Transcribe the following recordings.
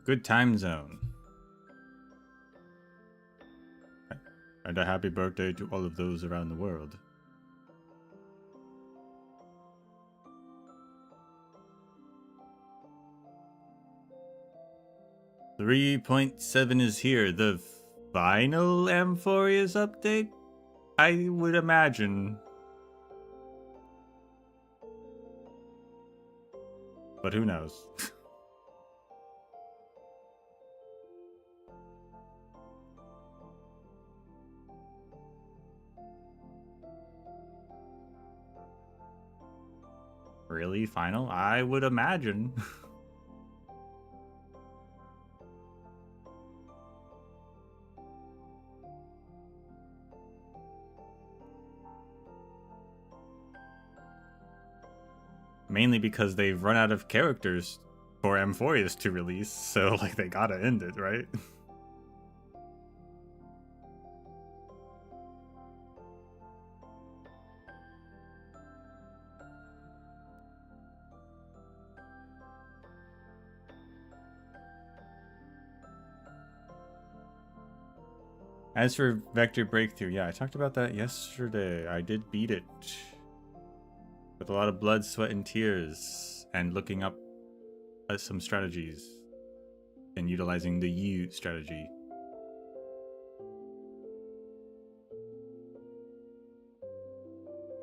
Good time zone. And a happy birthday to all of those around the world. .7 is here. The final Amphorius update? I would imagine. But who knows? Really? Final? I would imagine. Mainly because they've run out of characters for Amphorius to release, so like they gotta end it, right? As for Vector Breakthrough, yeah, I talked about that yesterday. I did beat it. With a lot of blood, sweat, and tears. And looking up at some strategies. And utilizing the U strategy.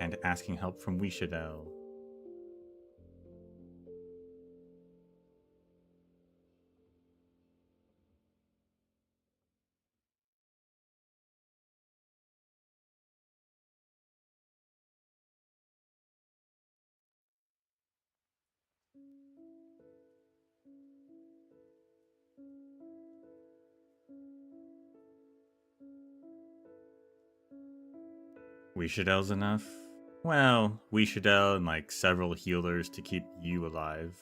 And asking help from Wishadel. Wishidel's enough? Well, Wishidel and like several healers to keep you alive.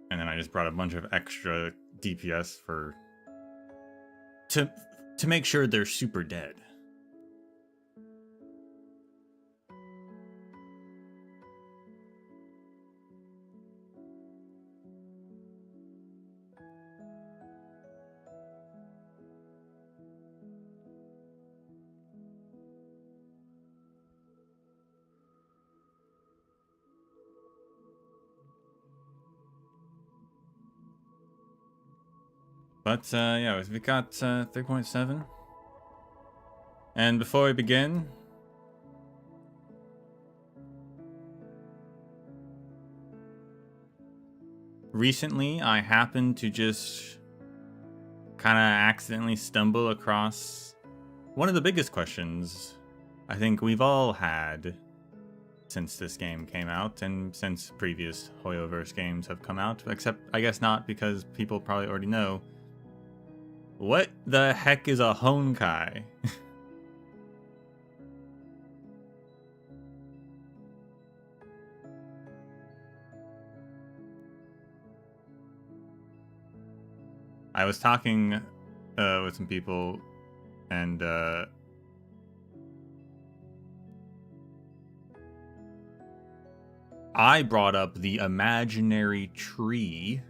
And then I just brought a bunch of extra DPS to make sure they're super dead. But yeah, we got 3.7. And before we begin, recently I happened to just kind of accidentally stumble across one of the biggest questions I think we've all had since this game came out and since previous Hoyoverse games have come out, except I guess not, because people probably already know. What the heck is a Honkai? I was talking with some people, and I brought up the imaginary tree,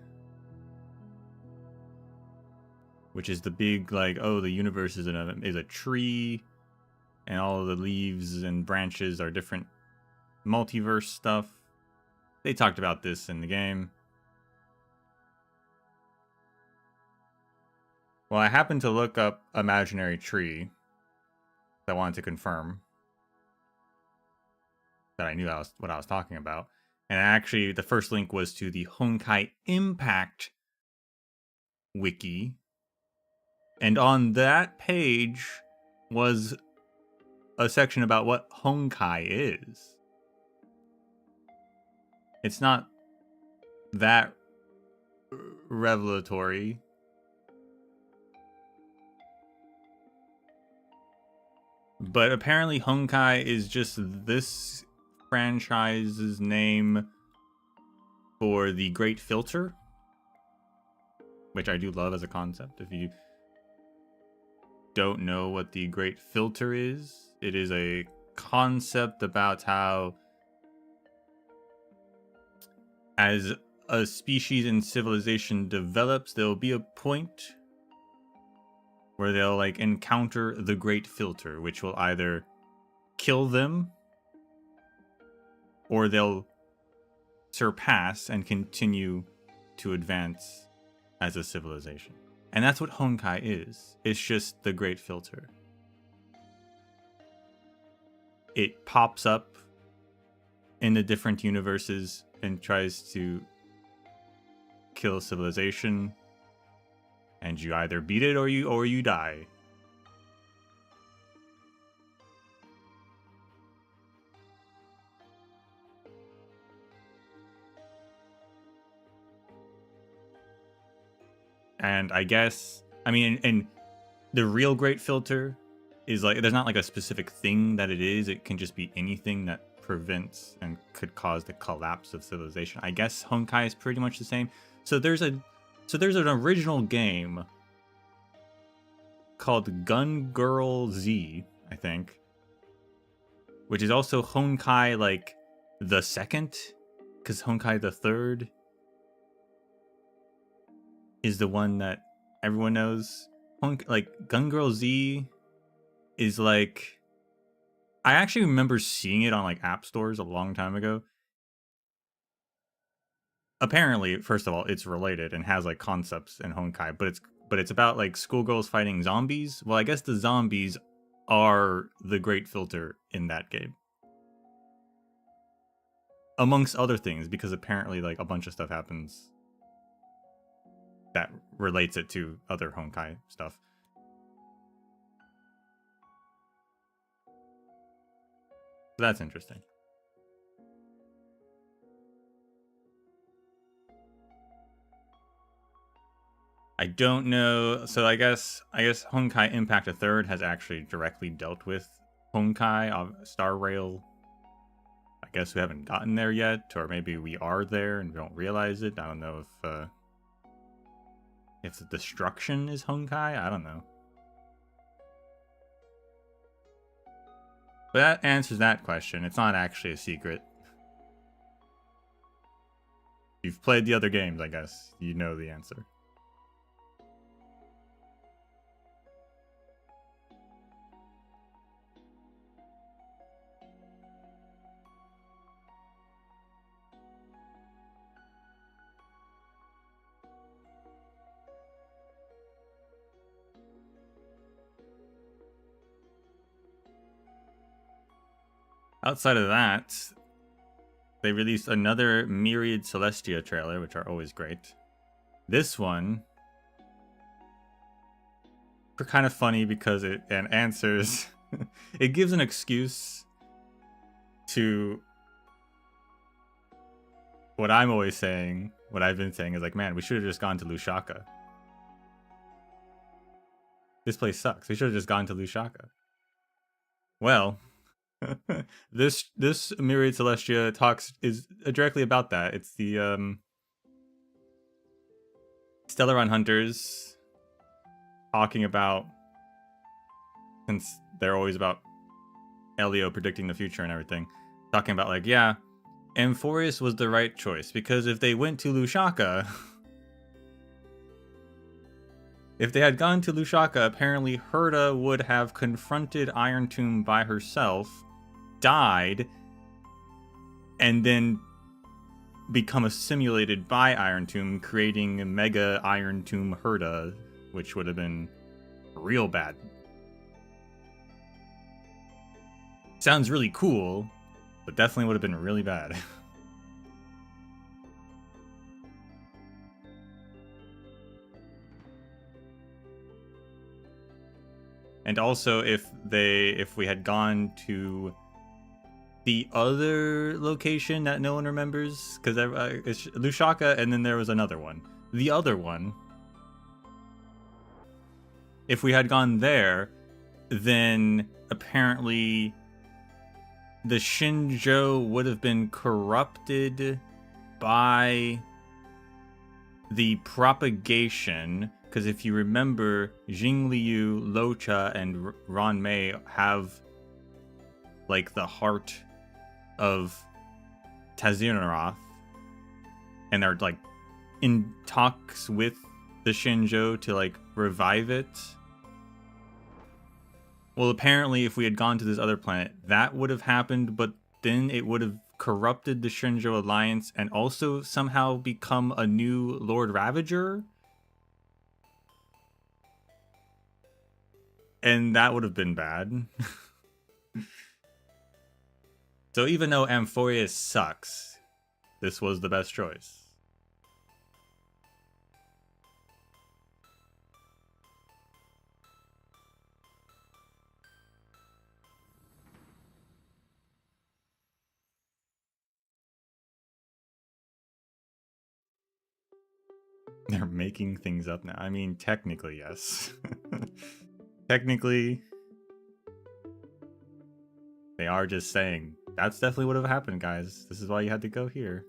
which is the big, like, oh, the universe is a tree, and all of the leaves and branches are different multiverse stuff. They talked about this in the game. Well, I happened to look up imaginary tree. I wanted to confirm that I knew what I was talking about. And actually, the first link was to the Honkai Impact wiki. And on that page was a section about what Honkai is. It's not that revelatory. But apparently Honkai is just this franchise's name for the Great Filter, which I do love as a concept. If you don't know what the Great Filter is, it is a concept about how as a species and civilization develops, there will be a point where they'll like encounter the Great Filter, which will either kill them or they'll surpass and continue to advance as a civilization. And that's what Honkai is. It's just the Great Filter. It pops up in the different universes and tries to kill civilization, and you either beat it or you die. And I guess, I mean, and the real Great Filter is like, there's not like a specific thing that it is. It can just be anything that prevents and could cause the collapse of civilization. I guess Honkai is pretty much the same. So there's an original game called Gun Girl Z, I think, which is also Honkai like the second, because Honkai the third is the one that everyone knows. Like Gun Girl Z is like, I actually remember seeing it on like app stores a long time ago. Apparently, first of all, it's related and has like concepts in Honkai, but it's about like schoolgirls fighting zombies. Well, I guess the zombies are the Great Filter in that game, amongst other things, because apparently like a bunch of stuff happens that relates it to other Honkai stuff. that's interesting. I don't know. So I guess Honkai Impact a Third has actually directly dealt with Honkai Star Rail. I guess we haven't gotten there yet, or maybe we are there and we don't realize it. I don't know if the destruction is Honkai. I don't know. But that answers that question. It's not actually a secret. You've played the other games, I guess. You know the answer. Outside of that, they released another Myriad Celestia trailer, which are always great. This one, are kind of funny because it answers, it gives an excuse to what I'm always saying, what I've been saying is like, man, we should have just gone to Lusaka. This place sucks. We should have just gone to Lusaka. Well, this Myriad Celestia talks is directly about that. It's the Stellaron Hunters talking about, since they're always about Elio predicting the future and everything, talking about like, yeah, Amphorius was the right choice because if they went to Lusaka, if they had gone to Lusaka, apparently Herta would have confronted Iron Tomb by herself, died, and then become assimilated by Iron Tomb, creating a Mega Iron Tomb Herta, which would have been real bad. Sounds really cool, but definitely would have been really bad. And also, if we had gone to the other location that no one remembers, because it's Lusaka, and then there was another one. The other one, if we had gone there, then apparently the Shinjo would have been corrupted by the propagation. Because if you remember, Jingliu, Locha, and Ranmei have like the heart of Taziraroth, and are like in talks with the Shinjo to like revive it. Well, apparently if we had gone to this other planet, that would have happened, but then it would have corrupted the Shinjo Alliance and also somehow become a new Lord Ravager. And that would have been bad. So even though Amphorius sucks, this was the best choice. They're making things up now. I mean, technically, yes. Technically, they are just saying, that's definitely what would have happened, guys. This is why you had to go here.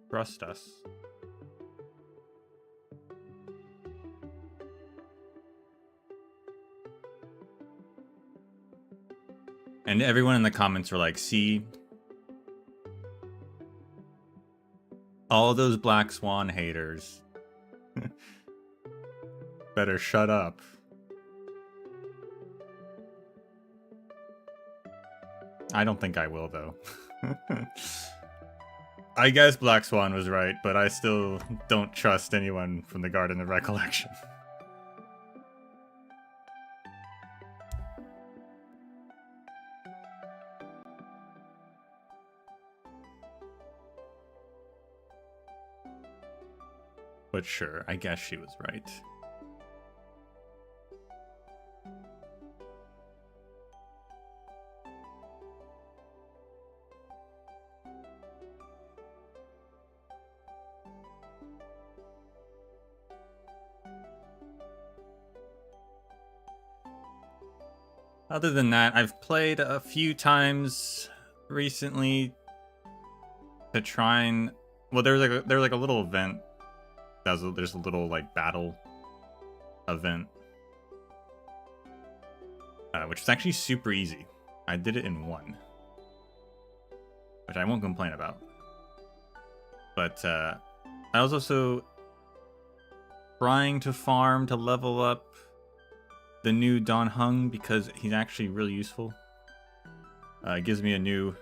Trust us. And everyone in the comments were like, see, all those Black Swan haters better shut up. I don't think I will, though. I guess Black Swan was right, but I still don't trust anyone from the Garden of Recollection. But sure, I guess she was right. Other than that, I've played a few times recently to try and... Well, there's like a little event. There's a little like battle event, which is actually super easy. I did it in one, which I won't complain about. But I was also trying to farm to level up the new Don Hung because he's actually really useful. It gives me a new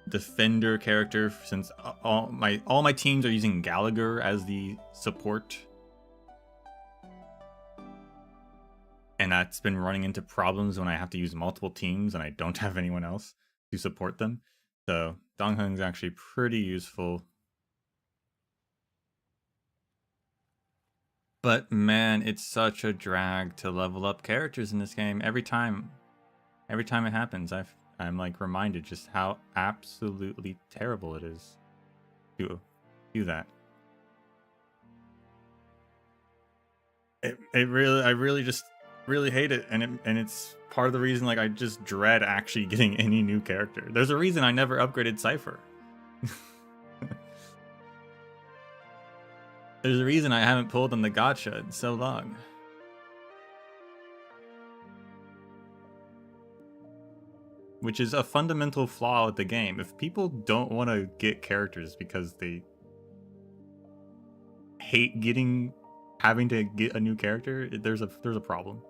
defender character since all my teams are using Gallagher as the support. And that's been running into problems when I have to use multiple teams and I don't have anyone else to support them. So Don Hung is actually pretty useful. But man, it's such a drag to level up characters in this game. Every time it happens, I'm like reminded just how absolutely terrible it is to do that. I really hate it, and it's part of the reason like I just dread actually getting any new character. There's a reason I never upgraded Cypher. There's a reason I haven't pulled on the gacha in so long. Which is a fundamental flaw with the game. If people don't want to get characters because they hate having to get a new character, there's a problem.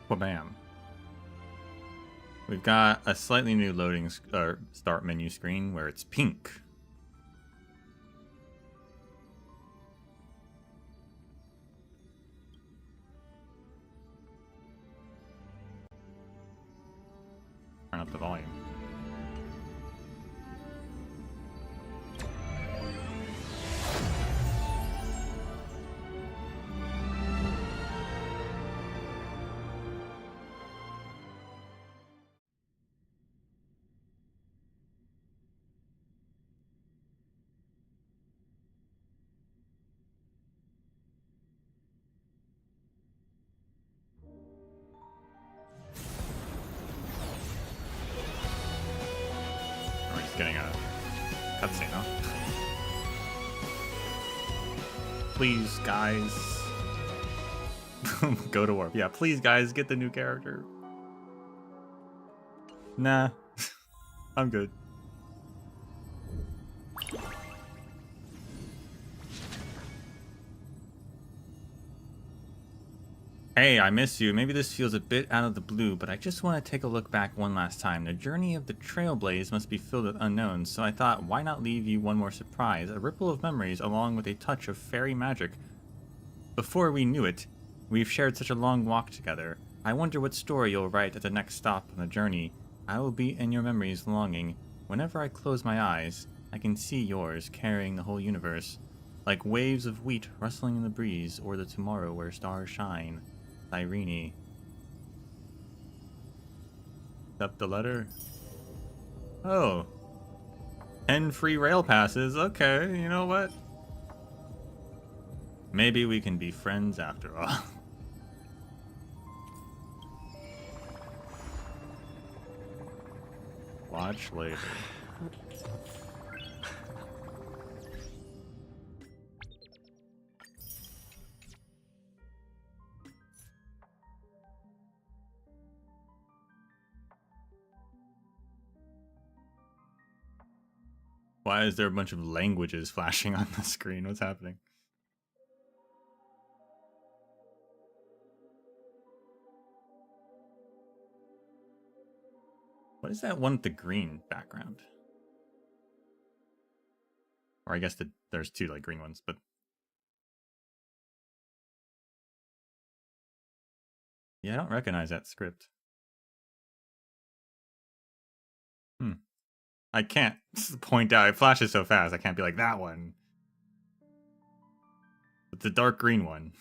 Bam. We've got a slightly new loading start menu screen where it's pink. Turn up the volume. Getting a cutscene, huh? Please, guys. Go to warp. Yeah, please, guys, get the new character. Nah. I'm good. Hey, I miss you. Maybe this feels a bit out of the blue, but I just want to take a look back one last time. The journey of the Trailblaze must be filled with unknowns, so I thought, why not leave you one more surprise? A ripple of memories along with a touch of fairy magic. Before we knew it, we've shared such a long walk together. I wonder what story you'll write at the next stop on the journey. I will be in your memories longing. Whenever I close my eyes, I can see yours carrying the whole universe. Like waves of wheat rustling in the breeze, or the tomorrow where stars shine. Irene. Up the letter. Oh. 10 free rail passes. Okay, you know what? Maybe we can be friends after all. Watch later. Why is there a bunch of languages flashing on the screen? What's happening? What is that one with the green background? Or I guess there's two like green ones, but Yeah, I don't recognize that script. I can't point out. It flashes so fast. I can't be like, that one. It's the dark green one.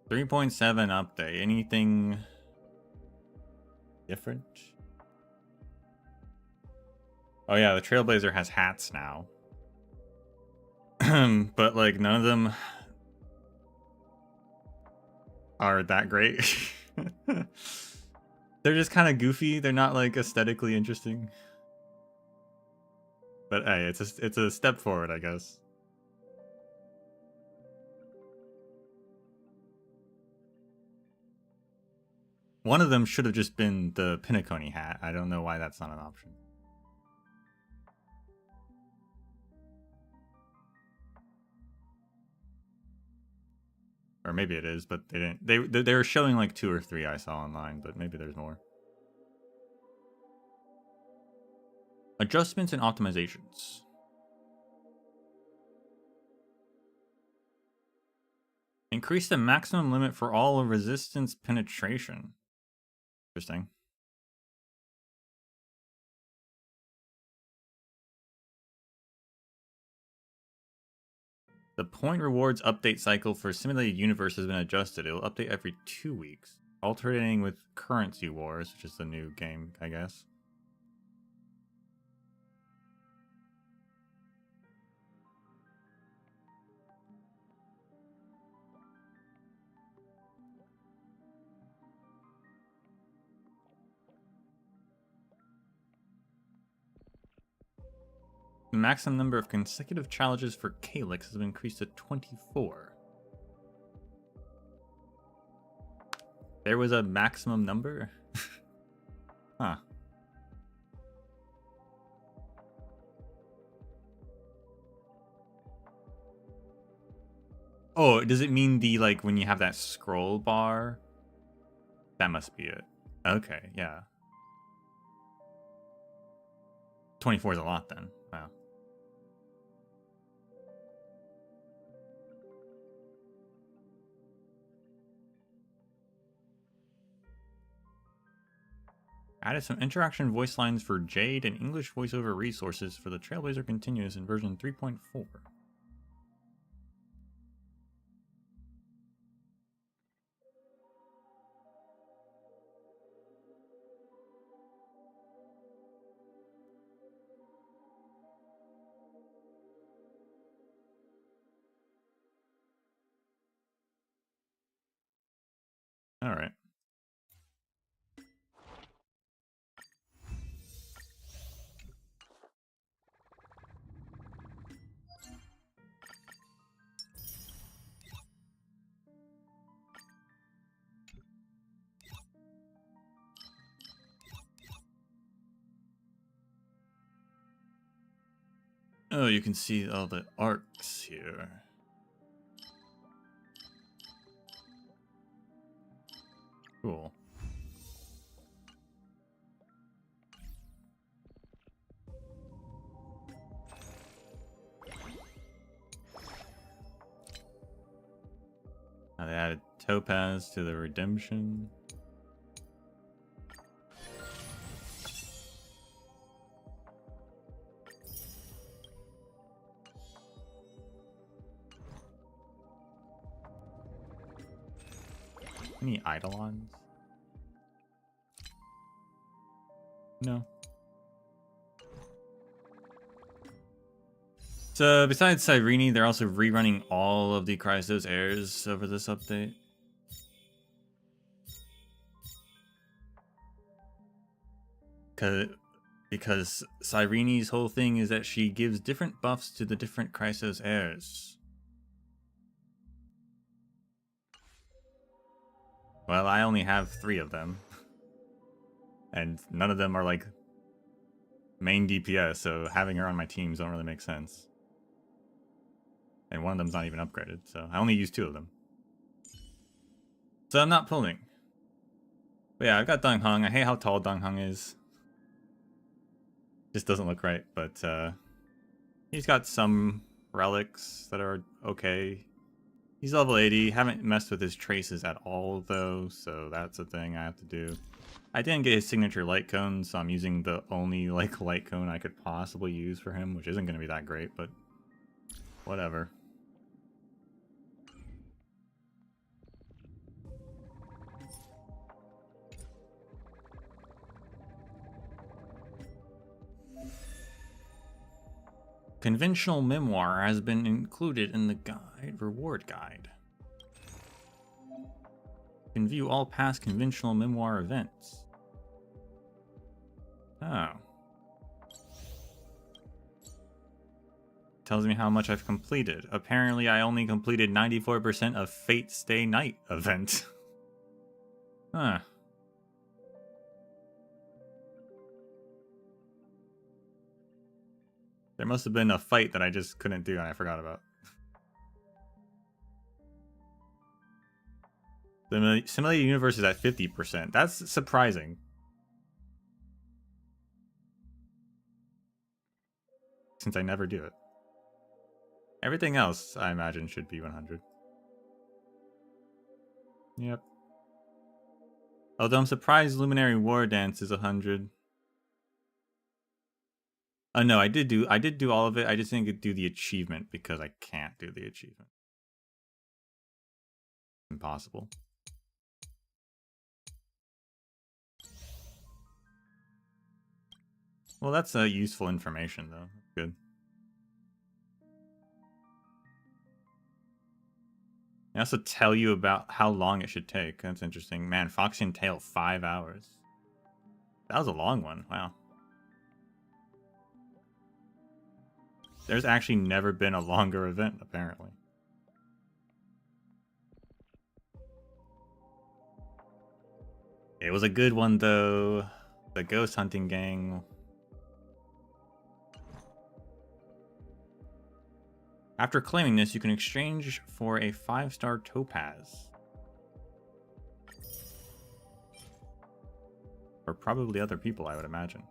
.7 update. Anything different? Oh yeah, the Trailblazer has hats now. But like none of them are that great. They're just kind of goofy. They're not like aesthetically interesting. But hey, it's a step forward, I guess. One of them should have just been the Pinnacone hat. I don't know why that's not an option. Or maybe it is, but they didn't. They were showing like 2 or 3 I saw online, but maybe there's more. Adjustments and optimizations. Increase the maximum limit for all resistance penetration. Interesting. The point rewards update cycle for simulated universe has been adjusted. It will update every 2 weeks, alternating with Currency Wars, which is the new game, I guess. The maximum number of consecutive challenges for Calyx has been increased to 24. There was a maximum number? Huh. Oh, does it mean the, like, when you have that scroll bar? That must be it. Okay, yeah. 24 is a lot then. Wow. Added some interaction voice lines for Jade and English voiceover resources for the Trailblazer Continuous in version 3.4. All right. Oh, you can see all the arcs here. Cool. Now they added Topaz to the Redemption. Any Eidolons? No. So besides Cyrene, they're also rerunning all of the Chrysos heirs over this update. Because Cyrene's whole thing is that she gives different buffs to the different Chrysos heirs. Well, I only have 3 of them. And none of them are like main DPS, so having her on my teams don't really make sense. And one of them's not even upgraded, so I only use 2 of them. So I'm not pulling. But yeah, I've got Dong Hung. I hate how tall Dong Hung is. Just doesn't look right, but he's got some relics that are okay. He's level 80. Haven't messed with his traces at all, though, so that's a thing I have to do. I didn't get his signature light cone, so I'm using the only like light cone I could possibly use for him, which isn't going to be that great, but whatever. Conventional memoir has been included in the reward guide. You can view all past conventional memoir events. Oh. Tells me how much I've completed. Apparently I only completed 94% of Fate Stay Night event. Huh. There must have been a fight that I just couldn't do and I forgot about. The Simulated Universe is at 50%. That's surprising. Since I never do it. Everything else, I imagine, should be 100. Yep. Although I'm surprised Luminary War Dance is 100. Oh no, I did do all of it. I just didn't do the achievement because I can't do the achievement. Impossible. Well, that's useful information though. Good. I also tell you about how long it should take. That's interesting. Man, Foxy and Tail, 5 hours. That was a long one. Wow. There's actually never been a longer event, apparently. It was a good one, though. The ghost hunting gang. After claiming this, you can exchange for a 5-star topaz. For probably other people, I would imagine.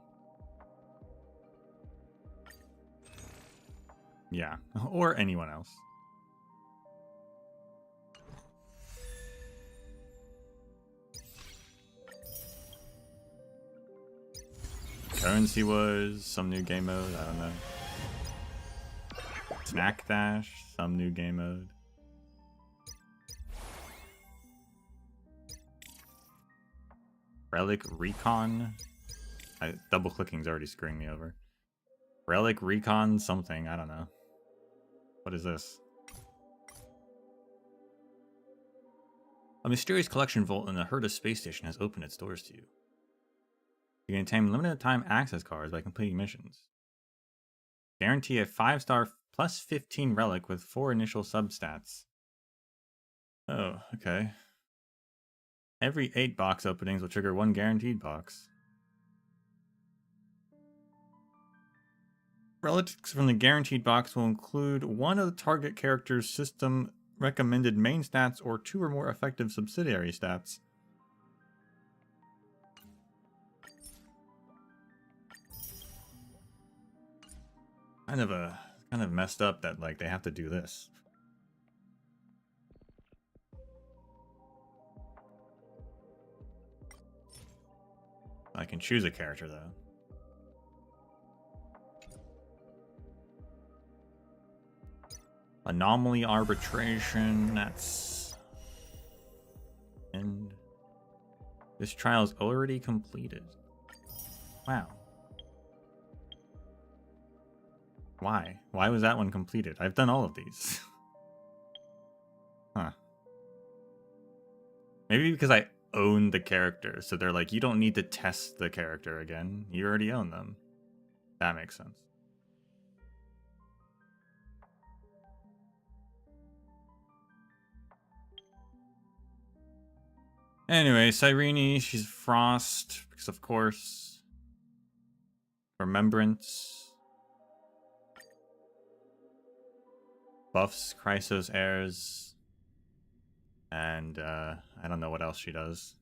Yeah, or anyone else. Currency was some new game mode, I don't know. Snack Dash, some new game mode. Relic Recon. Double clicking's already screwing me over. Relic Recon something, I don't know. What is this? A mysterious collection vault in the Herta space station has opened its doors to you. You can obtain limited time access cards by completing missions. Guarantee a 5-star plus 15 relic with 4 initial substats. Oh, okay. Every 8 box openings will trigger 1 guaranteed box. Relics from the guaranteed box will include one of the target character's system recommended main stats or 2 or more effective subsidiary stats. Kind of messed up that like they have to do this. I can choose a character though. Anomaly arbitration, that's... And this trial is already completed. Wow. Why? Why was that one completed? I've done all of these. Huh. Maybe because I own the character, so they're like, you don't need to test the character again. You already own them. That makes sense. Anyway, Cyrene, she's Frost, because of course. Remembrance. Buffs Chrysos heirs. And I don't know what else she does.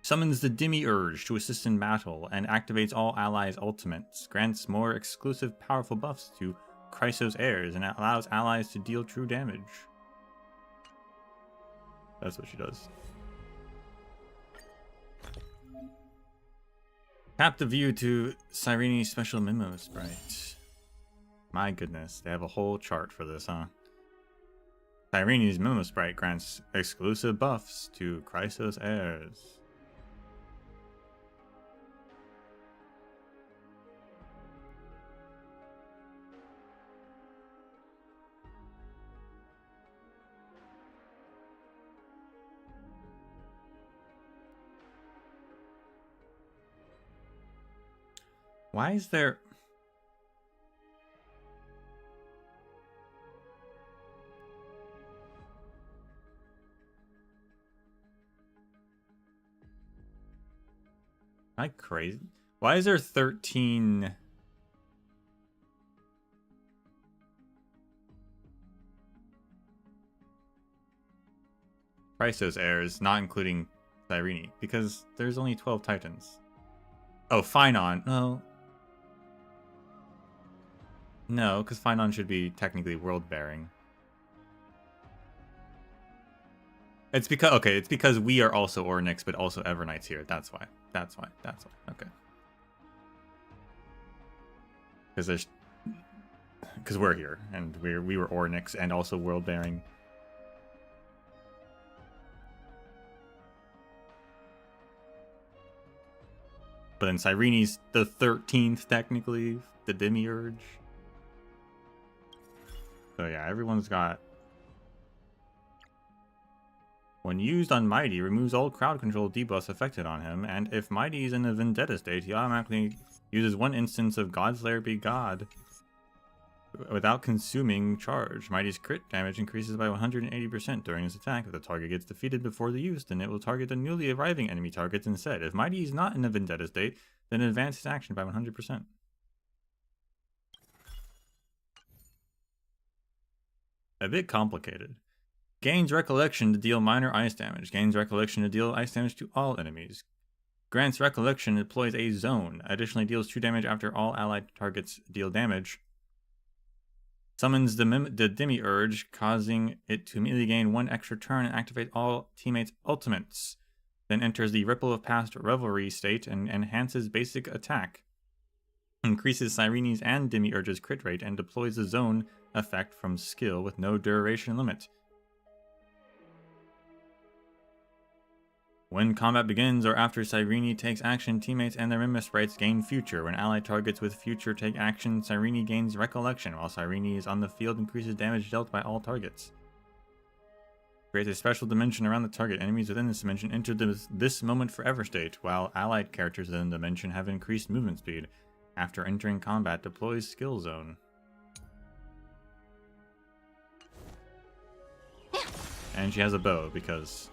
Summons the Demiurge to assist in battle and activates all allies' ultimates. Grants more exclusive powerful buffs to Chrysos heirs and allows allies to deal true damage. That's what she does. Tap the view to Cyrene's special memo sprite. My goodness, they have a whole chart for this, huh? Cyrene's memo sprite grants exclusive buffs to Chrysos heirs. Why is there... Am I crazy? Why is there 13... Chrysos heirs, not including Cyrene? Because there's only 12 titans. Oh, Phynon. No. No, because Phynon should be technically world-bearing. It's because, okay, it's because we are also Ornyx, but also Everknights here. That's why. That's why. That's why. Okay. Because there's... Because we're here, and we were Ornyx and also world-bearing. But then Cyrene's the 13th, technically, the Demiurge. So yeah, everyone's got... When used on Mighty, removes all crowd control debuffs affected on him, and if Mighty is in a Vendetta state, he automatically uses one instance of Godslayer Be God without consuming charge. Mighty's crit damage increases by 180% during his attack. If the target gets defeated before the use, then it will target the newly arriving enemy targets instead. If Mighty is not in a Vendetta state, then advance his action by 100%. A bit complicated. Gains Recollection to deal minor ice damage. Gains Recollection to deal ice damage to all enemies. Grants Recollection and deploys a zone. Additionally deals 2 damage after all allied targets deal damage. Summons the Demiurge, causing it to immediately gain 1 extra turn and activate all teammates' ultimates. Then enters the Ripple of Past Revelry state and enhances basic attack. Increases Cyrene's and Demiurge's crit rate and deploys the zone effect from skill with no duration limit. When combat begins or after Cyrene takes action, teammates and their mimic sprites gain Future. When allied targets with Future take action, Cyrene gains Recollection. While Cyrene is on the field, increases damage dealt by all targets. Creates a special dimension around the target. Enemies within this dimension enter this moment forever state, while allied characters within the dimension have increased movement speed. After entering combat, deploys Skill Zone. And she has a bow, because...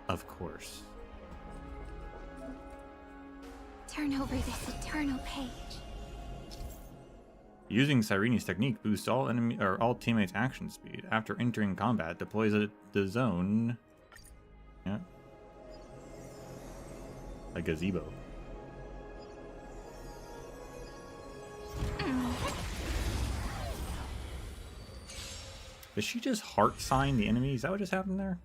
Of course. Turn over this eternal page. Using Cyrene's technique boosts all enemy or all teammates' action speed. After entering combat, deploys the zone. Yeah. A gazebo. Did she just heart sign the enemy? Is that what just happened there?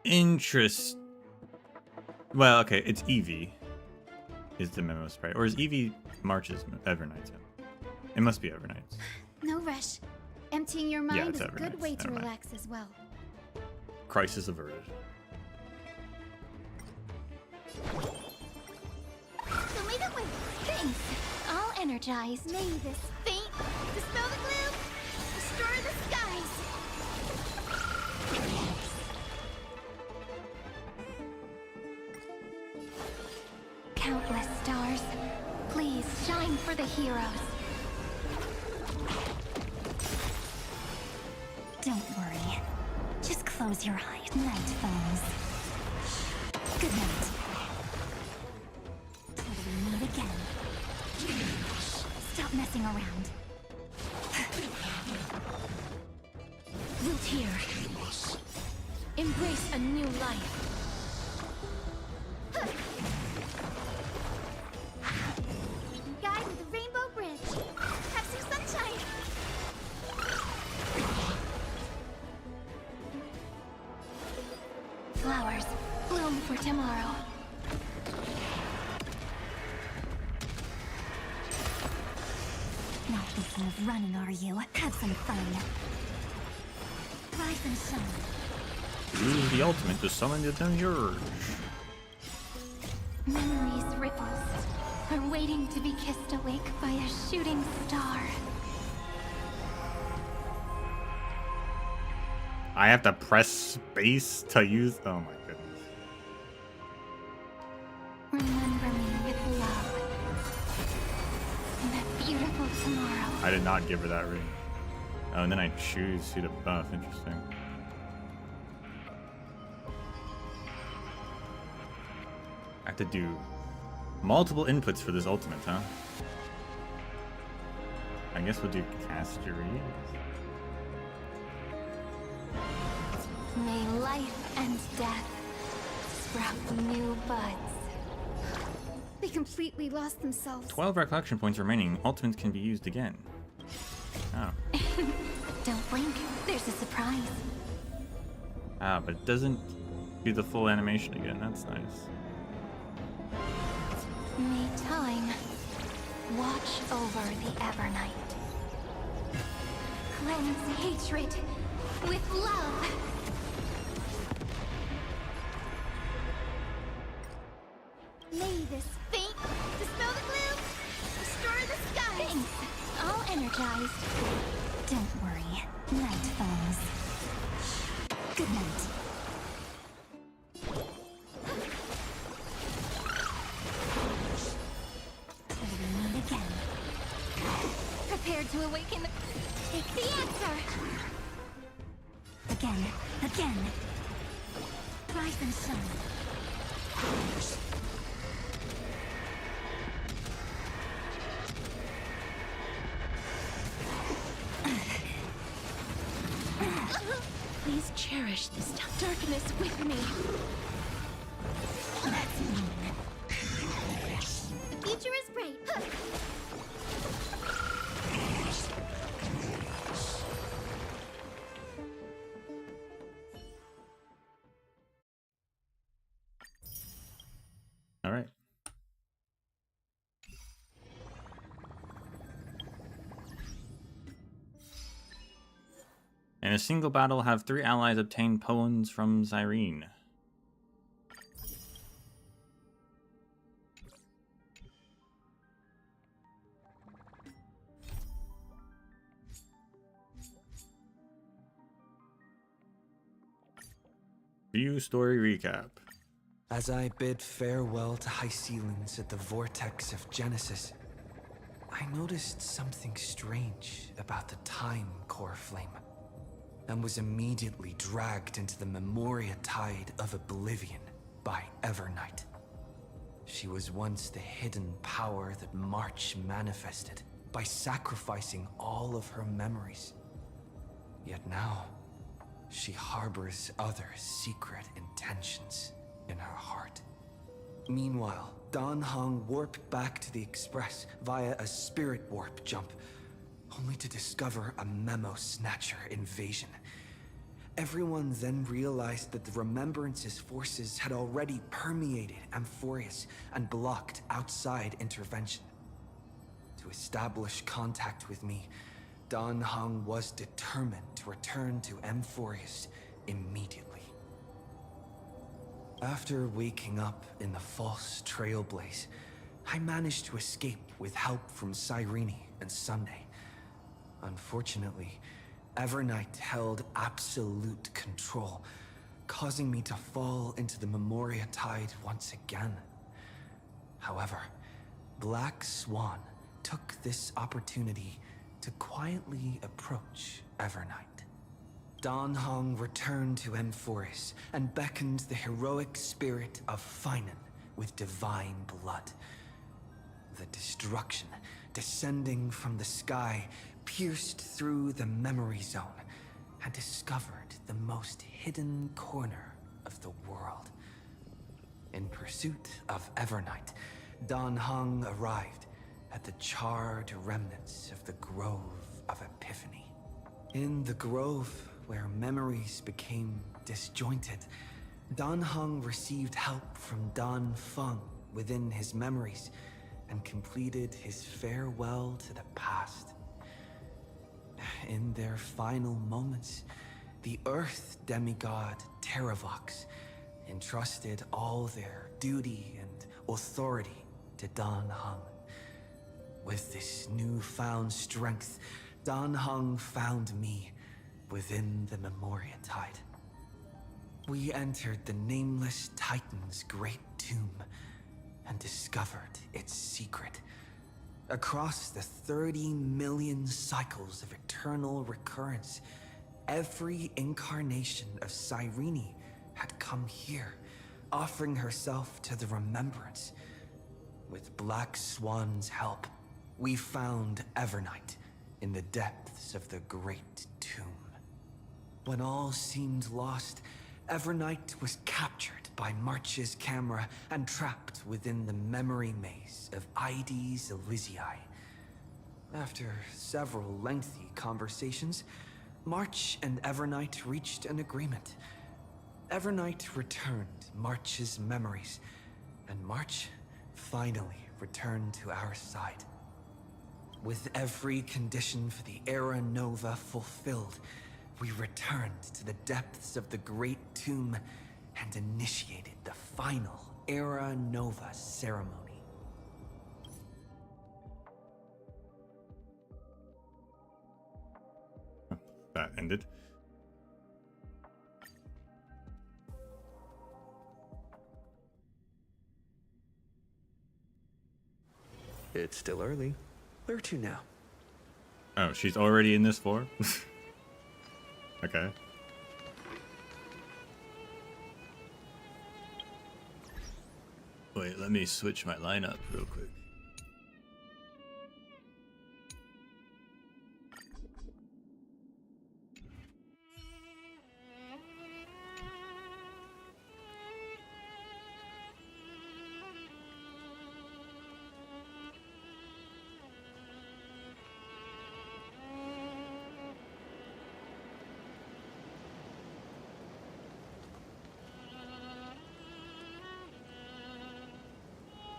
Interest. Well, okay, it's Eevee is the memo sprite. Or is Eevee March's Everknights? It must be Everknights. No rush. Emptying your mind is a good way to relax as well. Crisis averted. Fill me the with things. All energized. May this faint dispel the gloom, destroy the skies. countless stars, please shine for the heroes. Don't worry. Just close your eyes. Night falls. Good night. Till we meet again. Stop messing around. Root here. Embrace a new life. Guide with the Rainbow Bridge. Have some sunshine. Flowers bloom for tomorrow. Not thinking of running, are you? Have some fun. Rise and shine. Use the ultimate to summon the Demiurge. Memories ripples are waiting to be kissed awake by a shooting star. I have to press space to use. Oh my goodness. Remember me with love. In that beautiful tomorrow. I did not give her that ring. Oh, and then I choose who to buff. Interesting. I have to do multiple inputs for this ultimate, huh? I guess we'll do Castery. May life and death sprout new buds. They completely lost themselves. 12 recollection points remaining. Ultimates can be used again. Oh. Don't blink. There's a surprise. Ah, but it doesn't do the full animation again. That's nice. May time watch over the Evernight. Cleanse hatred with love. May this faint dispel the gloom, restore the skies. Thanks. All energized. Don't worry. Night falls. Good night. Till we meet again. Prepared to awaken the... Take the answer. Again. Rise and shine. Please cherish this darkness with me. That's mean. The future is bright. All right. In a single battle, have 3 allies obtain poems from Zyrene. View story recap. As I bid farewell to high ceilings at the vortex of Genesis, I noticed something strange about the time core flame, and was immediately dragged into the Memoria tide of oblivion by Evernight. She was once the hidden power that March manifested by sacrificing all of her memories. Yet now, she harbors other secret intentions in her heart. Meanwhile, Dan Heng warped back to the Express via a spirit warp jump, only to discover a memo snatcher invasion. Everyone then realized that the Remembrance's forces had already permeated Amphorius and blocked outside intervention. To establish contact with me, Dan Heng was determined to return to Amphorius immediately. After waking up in the false Trailblaze, I managed to escape with help from Cyrene and Sunday. Unfortunately, Evernight held absolute control, causing me to fall into the Memoria tide once again. However, Black Swan took this opportunity to quietly approach Evernight. Dan Heng returned to Amphoris and beckoned the heroic spirit of Finan with divine blood. The destruction descending from the sky pierced through the memory zone and discovered the most hidden corner of the world. In pursuit of Evernight, Dan Heng arrived at the charred remnants of the Grove of Epiphany. In the grove, where memories became disjointed, Dan Heng received help from Dan Feng within his memories and completed his farewell to the past. In their final moments, the Earth demigod Terravox entrusted all their duty and authority to Dan Heng. With this newfound strength, Dan Heng found me within the Memoria Tide. We entered the Nameless Titan's great tomb and discovered its secret. Across the 30 million cycles of eternal recurrence, every incarnation of Cyrene had come here, offering herself to the remembrance. With Black Swan's help, we found Evernight in the depths of the great tomb. When all seemed lost, Evernight was captured by March's camera and trapped within the memory maze of Ides Elysiae. After several lengthy conversations, March and Evernight reached an agreement. Evernight returned March's memories, and March finally returned to our side. With every condition for the Era Nova fulfilled, we returned to the depths of the Great Tomb and initiated the final Era Nova ceremony. That ended. It's still early. Where to now? Oh, she's already in this floor? Okay. Wait, let me switch my lineup real quick.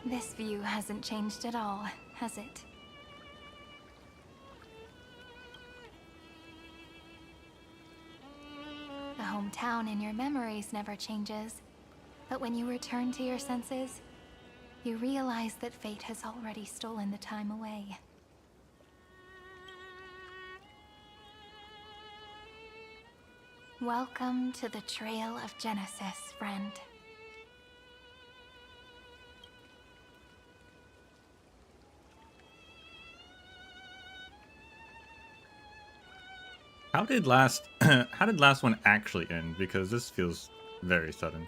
This view hasn't changed at all, has it? The hometown in your memories never changes, but when you return to your senses, you realize that fate has already stolen the time away. Welcome to the Trail of Genesis, friend. How did last how did last one actually end? Because this feels very sudden.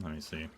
Let me see.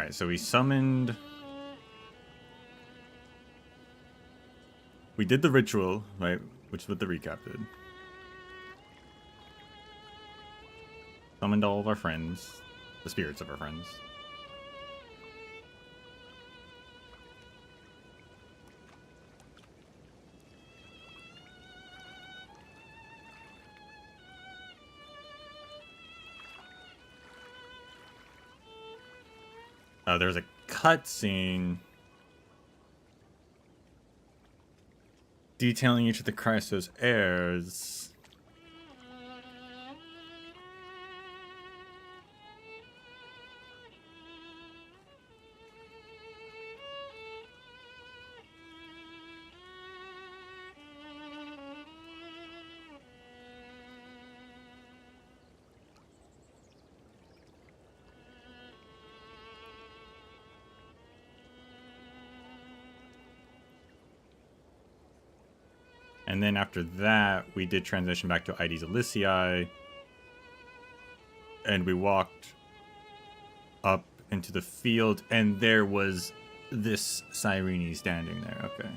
Alright, so we summoned... We did the ritual, right? Which is what the recap did. Summoned all of our friends. The spirits of our friends. There's a cutscene detailing each of the Chrysos heirs. And then after that, we did transition back to ID's Elysiae. And we walked up into the field, and there was this Cyrene standing there. Okay.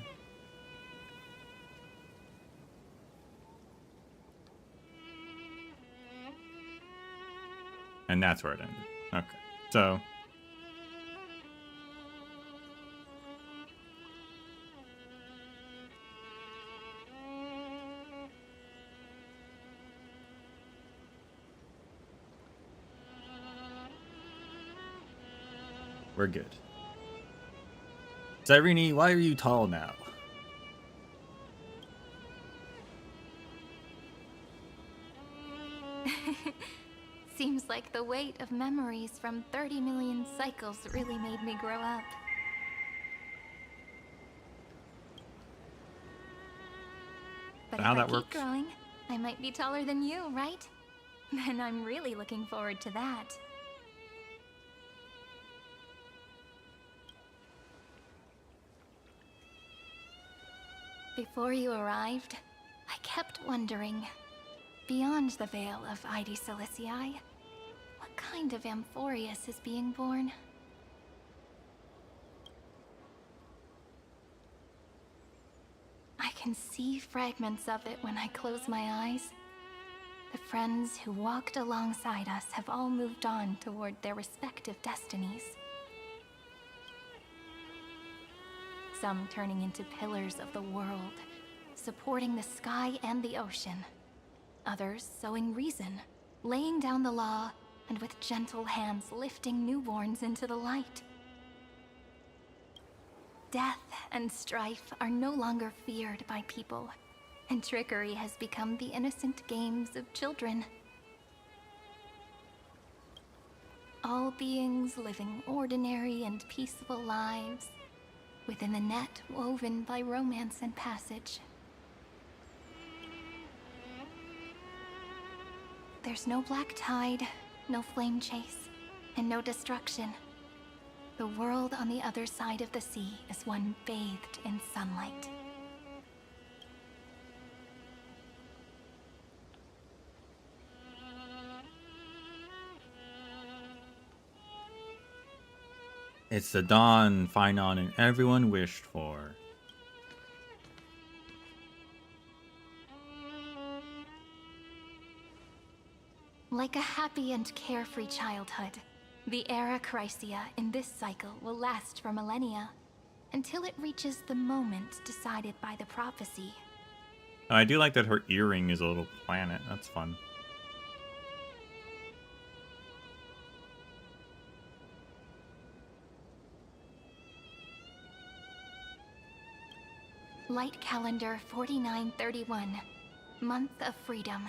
And that's where it ended. Okay. So... we're good. Cyrene, why are you tall now? Seems like the weight of memories from 30 million cycles really made me grow up. But How if that I keep works? growing, I might be taller than you, right? Then I'm really looking forward to that. Before you arrived, I kept wondering, beyond the veil of ID Ciliciae, what kind of Amphorius is being born? I can see fragments of it when I close my eyes. The friends who walked alongside us have all moved on toward their respective destinies. Some turning into pillars of the world, supporting the sky and the ocean. Others sowing reason, laying down the law, and with gentle hands lifting newborns into the light. Death and strife are no longer feared by people, and trickery has become the innocent games of children. All beings living ordinary and peaceful lives, within the net woven by romance and passage. There's no black tide, no flame chase, and no destruction. The world on the other side of the sea is one bathed in sunlight. It's the dawn Phynon and everyone wished for. Like a happy and carefree childhood, the era Chrysia in this cycle will last for millennia, until it reaches the moment decided by the prophecy. I do like that her earring is a little planet. That's fun. Light calendar 4931, month of freedom,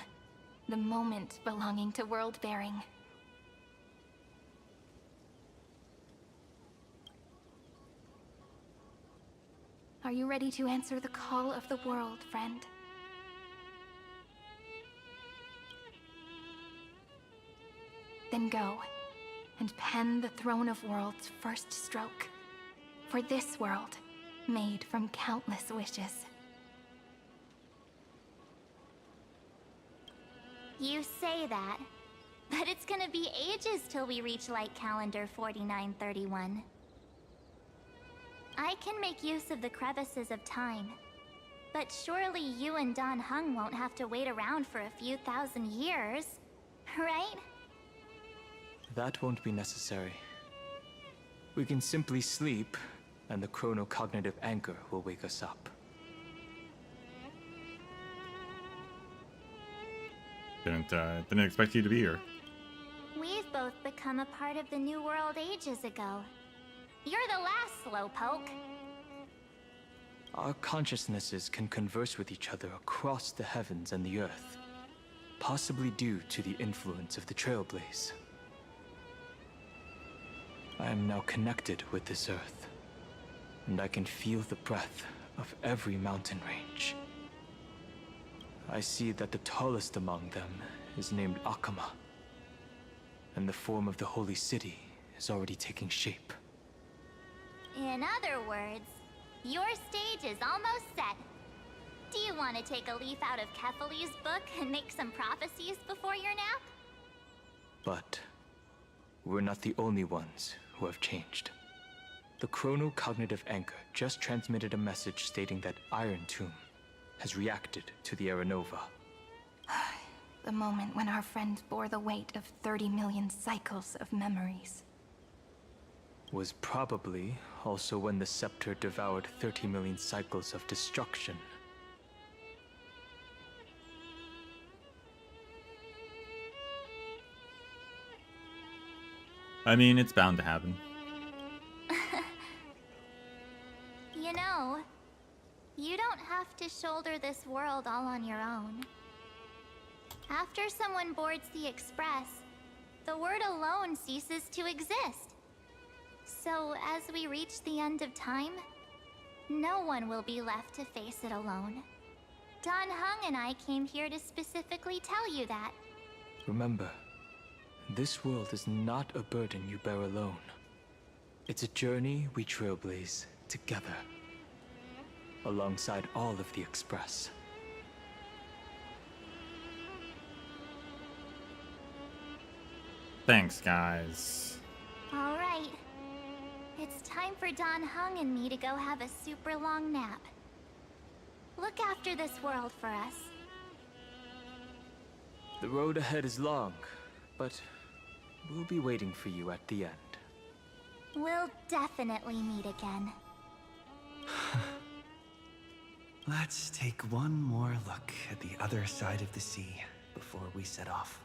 the moment belonging to world bearing. Are you ready to answer the call of the world, friend? Then go, and pen the Throne of Worlds' first stroke. For this world, made from countless wishes. You say that, But it's gonna be ages till we reach light calendar 4931. I can make use of the crevices of time. But surely you and Don Hung won't have to wait around for a few thousand years, right? That won't be necessary. We can simply sleep, and the chronocognitive anchor will wake us up. Didn't expect you to be here. We've both become a part of the New World ages ago. You're the last slowpoke. Our consciousnesses can converse with each other across the heavens and the earth, possibly due to the influence of the Trailblaze. I am now connected with this earth, and I can feel the breath of every mountain range. I see that the tallest among them is named Akama, and the form of the holy city is already taking shape. In other words, your stage is almost set. Do you want to take a leaf out of Kefali's book and make some prophecies before your nap? But we're not the only ones who have changed. The chronocognitive anchor just transmitted a message stating that Iron Tomb has reacted to the Aranova. The moment when our friend bore the weight of 30 million cycles of memories. Was probably also when the scepter devoured 30 million cycles of destruction. I mean, it's bound to happen. You know, you don't have to shoulder this world all on your own. After someone boards the Express, the word alone ceases to exist. So as we reach the end of time, no one will be left to face it alone. Don Hung and I came here to specifically tell you that. Remember, this world is not a burden you bear alone. It's a journey we trailblaze together, alongside all of the Express. Thanks, guys. All right. It's time for Don Hung and me to go have a super long nap. Look after this world for us. The road ahead is long, but we'll be waiting for you at the end. We'll definitely meet again. Let's take one more look at the other side of the sea before we set off.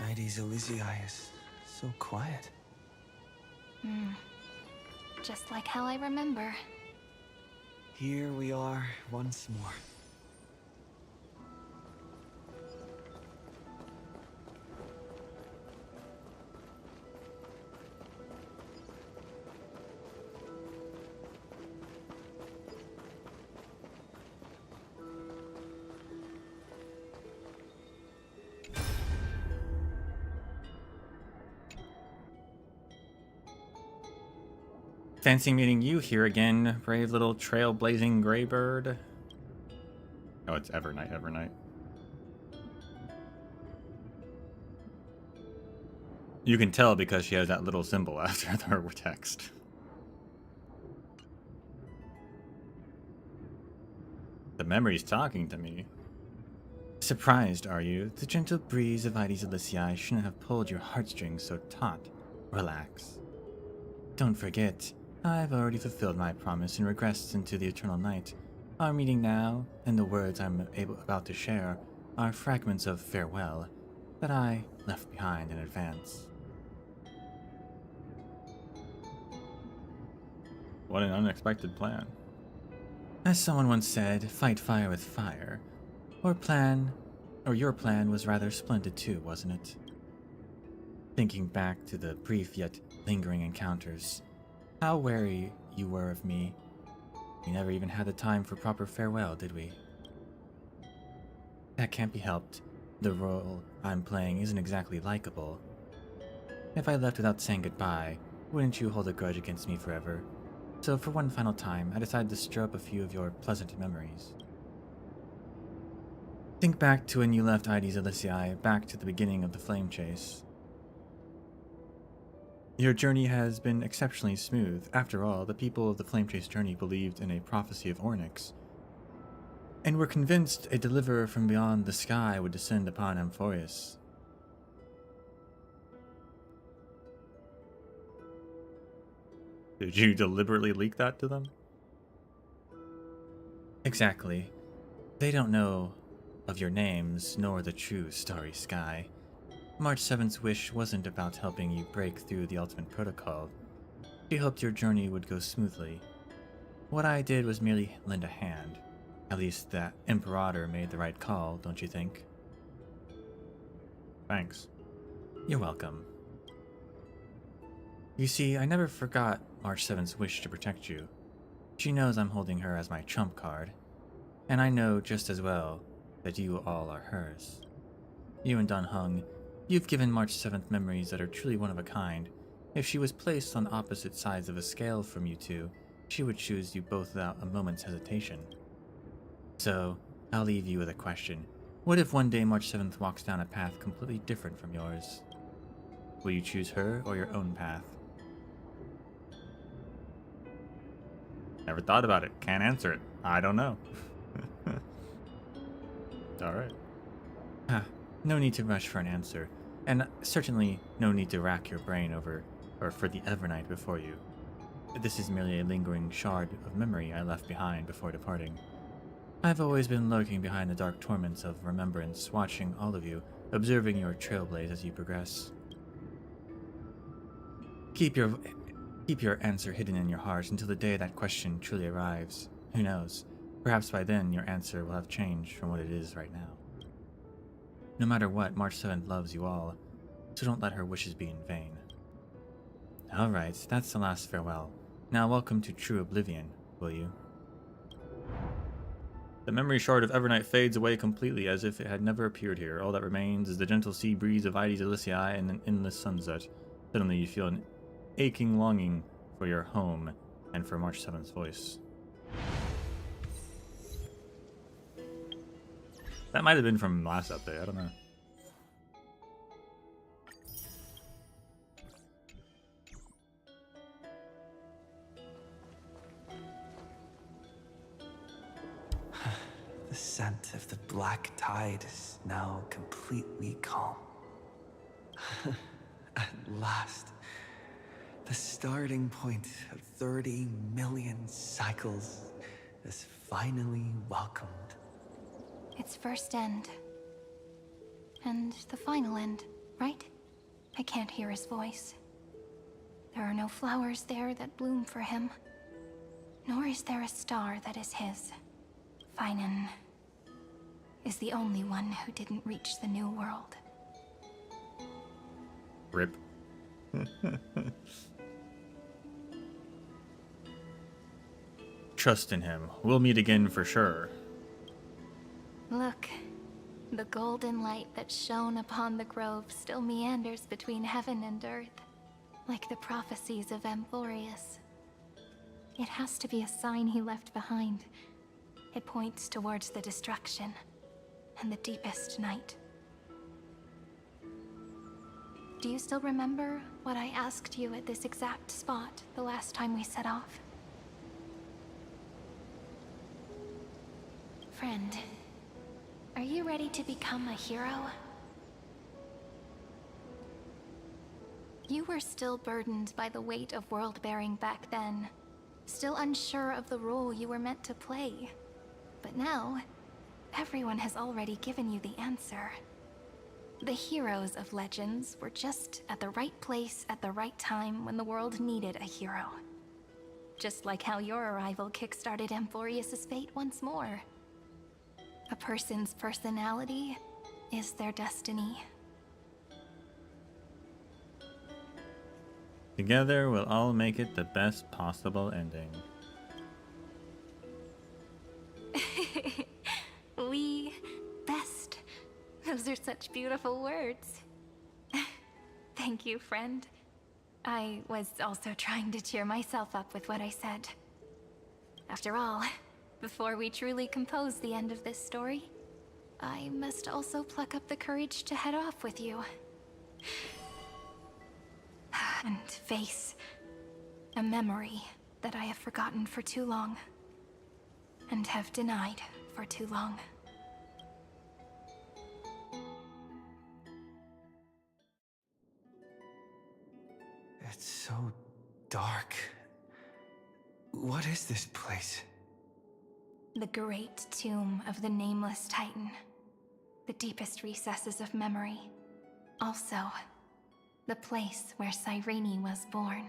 Ides Elysiae is so quiet. Just like how I remember. Here we are once more. Fancy meeting you here again, brave little trailblazing gray bird. Oh, it's Evernight, Evernight. You can tell because she has that little symbol after her text. The memory's talking to me. Surprised, are you? The gentle breeze of Ides Elysiae shouldn't have pulled your heartstrings so taut. Relax. Don't forget, I've already fulfilled my promise and regressed into the eternal night. Our meeting now, and the words I'm about to share, are fragments of farewell that I left behind in advance. What an unexpected plan. As someone once said, fight fire with fire. Or your plan was rather splendid too, wasn't it? Thinking back to the brief yet lingering encounters, how wary you were of me. We never even had the time for proper farewell, did we? That can't be helped. The role I'm playing isn't exactly likable. If I left without saying goodbye, wouldn't you hold a grudge against me forever? So for one final time, I decided to stir up a few of your pleasant memories. Think back to when you left Ides Elysiae, back to the beginning of the flame chase. Your journey has been exceptionally smooth. After all, the people of the flame chase journey believed in a prophecy of Ornyx, and were convinced a deliverer from beyond the sky would descend upon Amphorius. Did you deliberately leak that to them? Exactly. They don't know of your names, nor the true starry sky. March 7th's wish wasn't about helping you break through the ultimate protocol. She hoped your journey would go smoothly. What I did was merely lend a hand. At least that Imperator made the right call, don't you think? Thanks. You're welcome. You see, I never forgot March 7th's wish to protect you. She knows I'm holding her as my trump card, and I know just as well that you all are hers. You and Dan Heng, you've given March 7th memories that are truly one of a kind. If she was placed on opposite sides of a scale from you two, she would choose you both without a moment's hesitation. So, I'll leave you with a question. What if one day March 7th walks down a path completely different from yours? Will you choose her or your own path? Never thought about it. Can't answer it. I don't know. Alright. No need to rush for an answer, and certainly no need to rack your brain over or for the Evernight before you. This is merely a lingering shard of memory I left behind before departing. I've always been lurking behind the dark torments of remembrance, watching all of you, observing your trailblaze as you progress. Keep your answer hidden in your heart until the day that question truly arrives. Who knows? Perhaps by then your answer will have changed from what it is right now. No matter what, March 7th loves you all, so don't let her wishes be in vain. Alright, that's the last farewell. Now welcome to true oblivion, will you? The memory shard of Evernight fades away completely as if it had never appeared here. All that remains is the gentle sea breeze of Ides Elysiae and an endless sunset. Suddenly you feel an aching longing for your home and for March 7th's voice. That might have been from last update, I don't know. The scent of the black tide is now completely calm. At last, the starting point of 30 million cycles is finally welcomed. Its first end. And the final end, right? I can't hear his voice. There are no flowers there that bloom for him. Nor is there a star that is his. Finan is the only one who didn't reach the new world. Rip. Trust in him. We'll meet again for sure. Look, the golden light that shone upon the grove still meanders between heaven and earth, like the prophecies of Amphorius. It has to be a sign he left behind. It points towards the destruction and the deepest night. Do you still remember what I asked you at this exact spot the last time we set off? Friend, are you ready to become a hero? You were still burdened by the weight of world-bearing back then, still unsure of the role you were meant to play. But now, everyone has already given you the answer. The heroes of legends were just at the right place at the right time when the world needed a hero. Just like how your arrival kickstarted Amphorius' fate once more. A person's personality is their destiny. Together, we'll all make it the best possible ending. We best. Those are such beautiful words. Thank you, friend. I was also trying to cheer myself up with what I said. After all, before we truly compose the end of this story, I must also pluck up the courage to head off with you. And face a memory that I have forgotten for too long. And have denied for too long. It's so dark. What is this place? The great tomb of the nameless Titan. The deepest recesses of memory. Also, the place where Cyrene was born.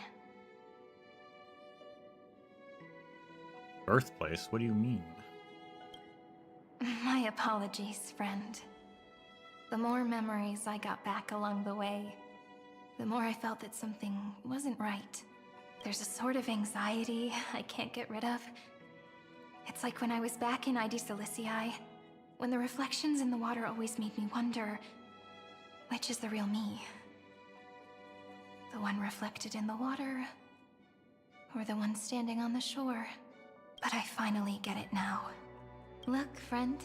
Birthplace? What do you mean? My apologies, friend. The more memories I got back along the way, the more I felt that something wasn't right. There's a sort of anxiety I can't get rid of. It's like when I was back in ID Silicii, when the reflections in the water always made me wonder, which is the real me? The one reflected in the water, or the one standing on the shore? But I finally get it now. Look, friend.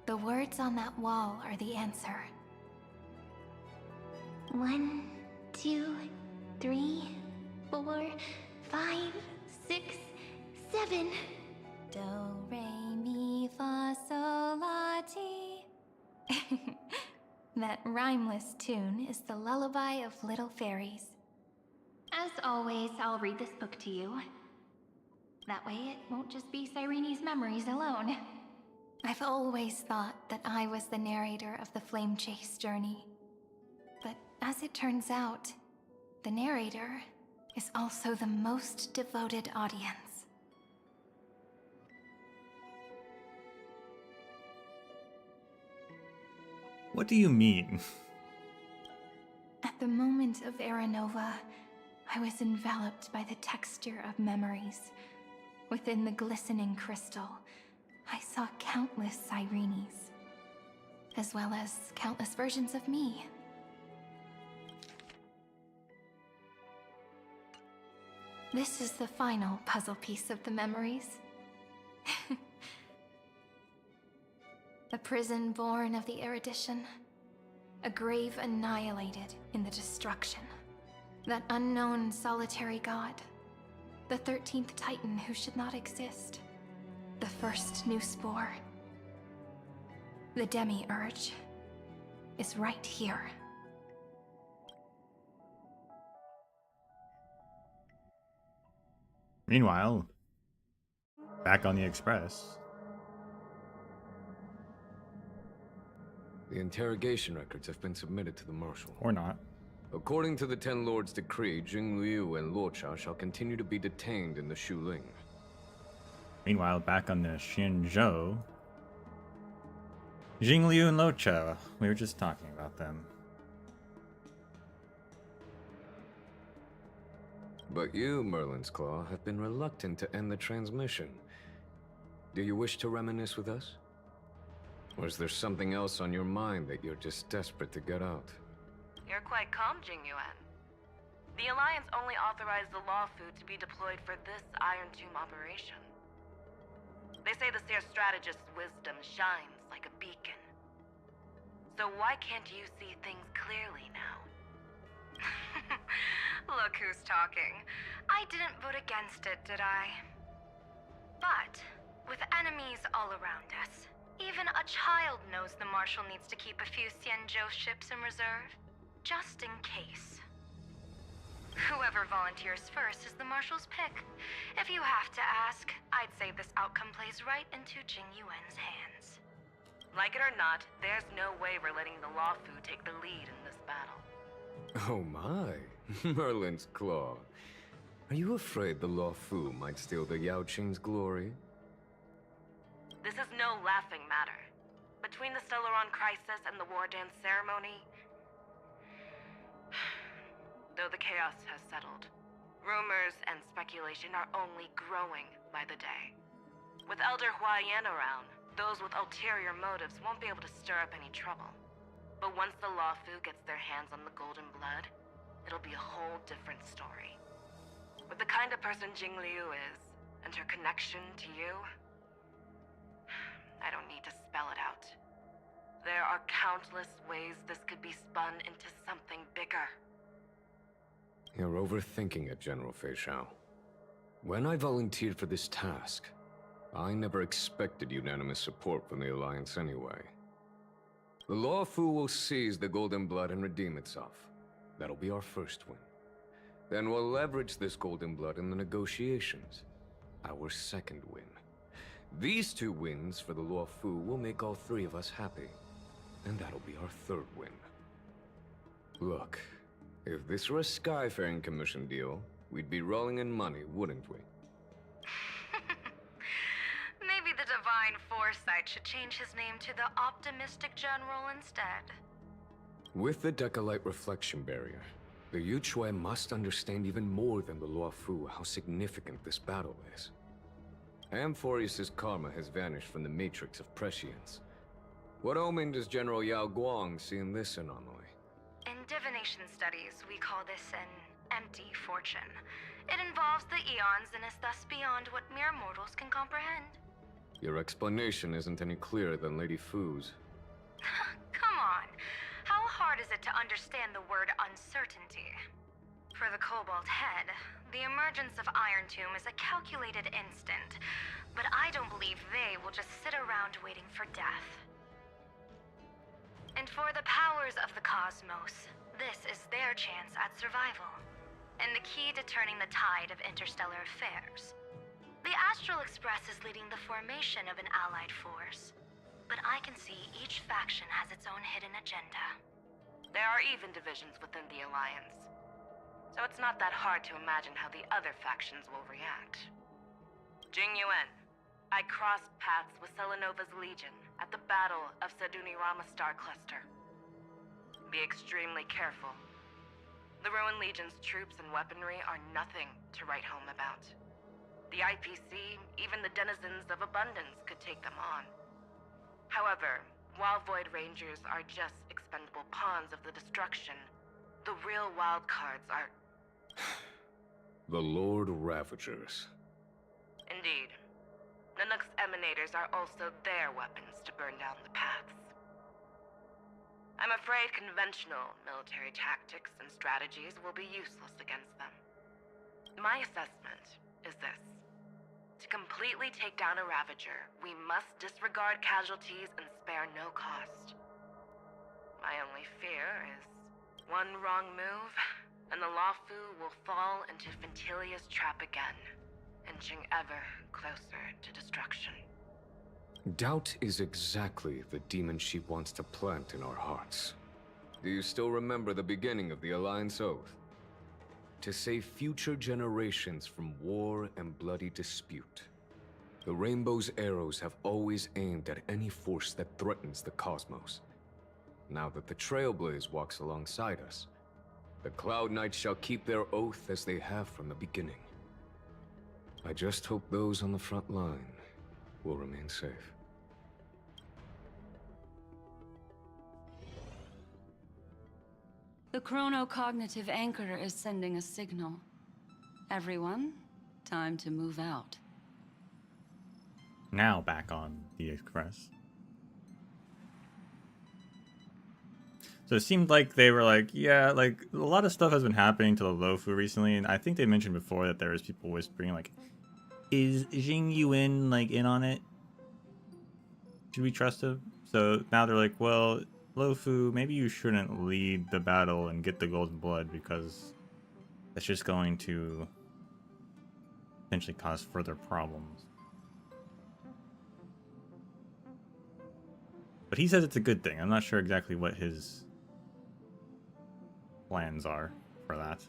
The words on that wall are the answer. 1, 2, 3, 4, 5, 6, 7. Do, re, mi, fa, sol, la, ti. That rhymeless tune is the lullaby of little fairies. As always, I'll read this book to you. That way it won't just be Cyrene's memories alone. I've always thought that I was the narrator of the Flame Chase journey. But as it turns out, the narrator is also the most devoted audience. What do you mean? At the moment of Aranova, I was enveloped by the texture of memories. Within the glistening crystal, I saw countless Cyrenes, as well as countless versions of me. This is the final puzzle piece of the memories. A prison born of the erudition. A grave annihilated in the destruction. That unknown solitary god. The 13th Titan who should not exist. The first new spore. The demiurge is right here. Meanwhile, back on the Express. The interrogation records have been submitted to the Marshal. Or not. According to the Ten Lords' decree, Jing Liu and Luocha shall continue to be detained in the Shuling. Meanwhile, back on the Xinzhou. Jingliu and Luocha. We were just talking about them. But you, Merlin's Claw, have been reluctant to end the transmission. Do you wish to reminisce with us? Or is there something else on your mind that you're just desperate to get out? You're quite calm, Jingyuan. The Alliance only authorized the Law Food to be deployed for this Iron Tomb operation. They say the Seer Strategist's wisdom shines like a beacon. So why can't you see things clearly now? Look who's talking. I didn't vote against it, did I? But, with enemies all around us, even a child knows the Marshal needs to keep a few Xianzhou ships in reserve, just in case. Whoever volunteers first is the Marshal's pick. If you have to ask, I'd say this outcome plays right into Jingyuan's hands. Like it or not, there's no way we're letting the Law Fu take the lead in this battle. Oh my, Merlin's Claw. Are you afraid the Law Fu might steal the Yao Qing's glory? This is no laughing matter. Between the Stellaron crisis and the War Dance ceremony, though the chaos has settled, rumors and speculation are only growing by the day. With Elder Huaiyan around, those with ulterior motives won't be able to stir up any trouble. But once the Law Fu gets their hands on the golden blood, it'll be a whole different story. With the kind of person Jing Liu is, and her connection to you, I don't need to spell it out. There are countless ways this could be spun into something bigger. You're overthinking it, General Fei Shao. When I volunteered for this task, I never expected unanimous support from the Alliance anyway. The Law Fu will seize the Golden Blood and redeem itself. That'll be our first win. Then we'll leverage this Golden Blood in the negotiations. Our second win. These 2 wins for the Law Fu will make all 3 of us happy. And that'll be our third win. Look, if this were a Skyfaring Commission deal, we'd be rolling in money, wouldn't we? Maybe the Divine Foresight should change his name to the Optimistic General instead. With the Decalite Reflection Barrier, the Yuchue must understand even more than the Luofu how significant this battle is. Amphorius' karma has vanished from the matrix of prescience. What omen does General Yao Guang see in this anomaly? In divination studies, we call this an empty fortune. It involves the eons and is thus beyond what mere mortals can comprehend. Your explanation isn't any clearer than Lady Fu's. Come on. How hard is it to understand the word uncertainty? For the Cobalt Head, the emergence of Iron Tomb is a calculated instant, but I don't believe they will just sit around waiting for death. And for the powers of the cosmos, this is their chance at survival, and the key to turning the tide of interstellar affairs. The Astral Express is leading the formation of an allied force, but I can see each faction has its own hidden agenda. There are even divisions within the Alliance, so it's not that hard to imagine how the other factions will react. Jing Yuan, I crossed paths with Selenova's Legion at the Battle of Sadunirama Star Cluster. Be extremely careful. The Ruined Legion's troops and weaponry are nothing to write home about. The IPC, even the denizens of Abundance, could take them on. However, while Void Rangers are just expendable pawns of the destruction, the real wild cards are... The Lord Ravagers. Indeed. Nanook's emanators are also their weapons to burn down the paths. I'm afraid conventional military tactics and strategies will be useless against them. My assessment is this. To completely take down a Ravager, we must disregard casualties and spare no cost. My only fear is one wrong move, and the Luofu will fall into Ventilia's trap again, inching ever closer to destruction. Doubt is exactly the demon she wants to plant in our hearts. Do you still remember the beginning of the Alliance Oath? To save future generations from war and bloody dispute. The Rainbow's arrows have always aimed at any force that threatens the cosmos. Now that the Trailblaze walks alongside us, the Cloud Knights shall keep their oath as they have from the beginning. I just hope those on the front line will remain safe. The chronocognitive anchor is sending a signal. Everyone, time to move out. Now back on the Express. So it seemed like they were like, yeah, like a lot of stuff has been happening to the Luofu recently, and I think they mentioned before that there was people whispering like, is Jing Yuan like in on it? Should we trust him? So now they're like, well, Luofu, maybe you shouldn't lead the battle and get the Golden Blood because that's just going to potentially cause further problems. But he says it's a good thing. I'm not sure exactly what his plans are for that.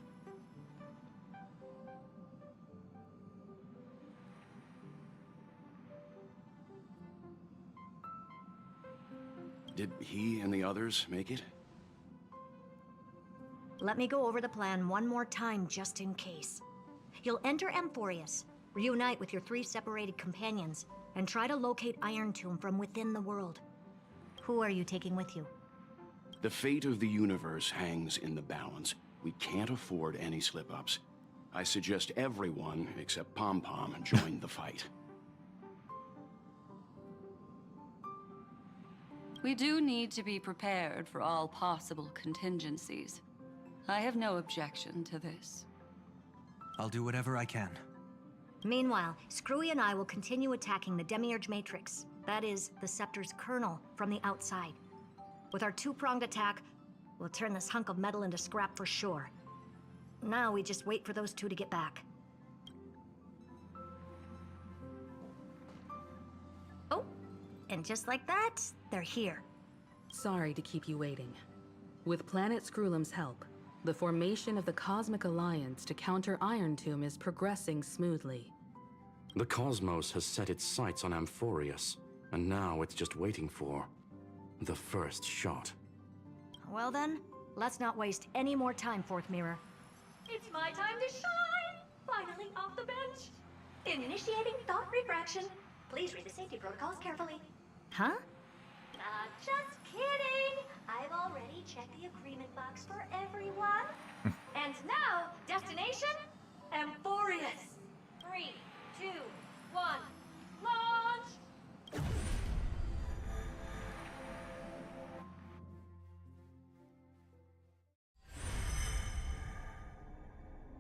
Did he and the others make it? Let me go over the plan one more time just in case. You'll enter Amphorius, reunite with your 3 separated companions, and try to locate Iron Tomb from within the world. Who are you taking with you? The fate of the universe hangs in the balance. We can't afford any slip-ups. I suggest everyone, except Pom Pom, join the fight. We do need to be prepared for all possible contingencies. I have no objection to this. I'll do whatever I can. Meanwhile, Screwy and I will continue attacking the Demiurge Matrix. That is, the Scepter's kernel from the outside. With our two-pronged attack, we'll turn this hunk of metal into scrap for sure. Now we just wait for those two to get back. Oh, and just like that, they're here. Sorry to keep you waiting. With Planet Screwlum's help, the formation of the Cosmic Alliance to counter Iron Tomb is progressing smoothly. The Cosmos has set its sights on Amphorius, and now it's just waiting for the first shot. Well then, let's not waste any more time, Fourth Mirror. It's my time to shine! Finally off the bench! Initiating thought refraction. Please read the safety protocols carefully. Huh? Just kidding! I've already checked the agreement box for everyone. And now, destination? Amphorius. 3, 2, 1, launch!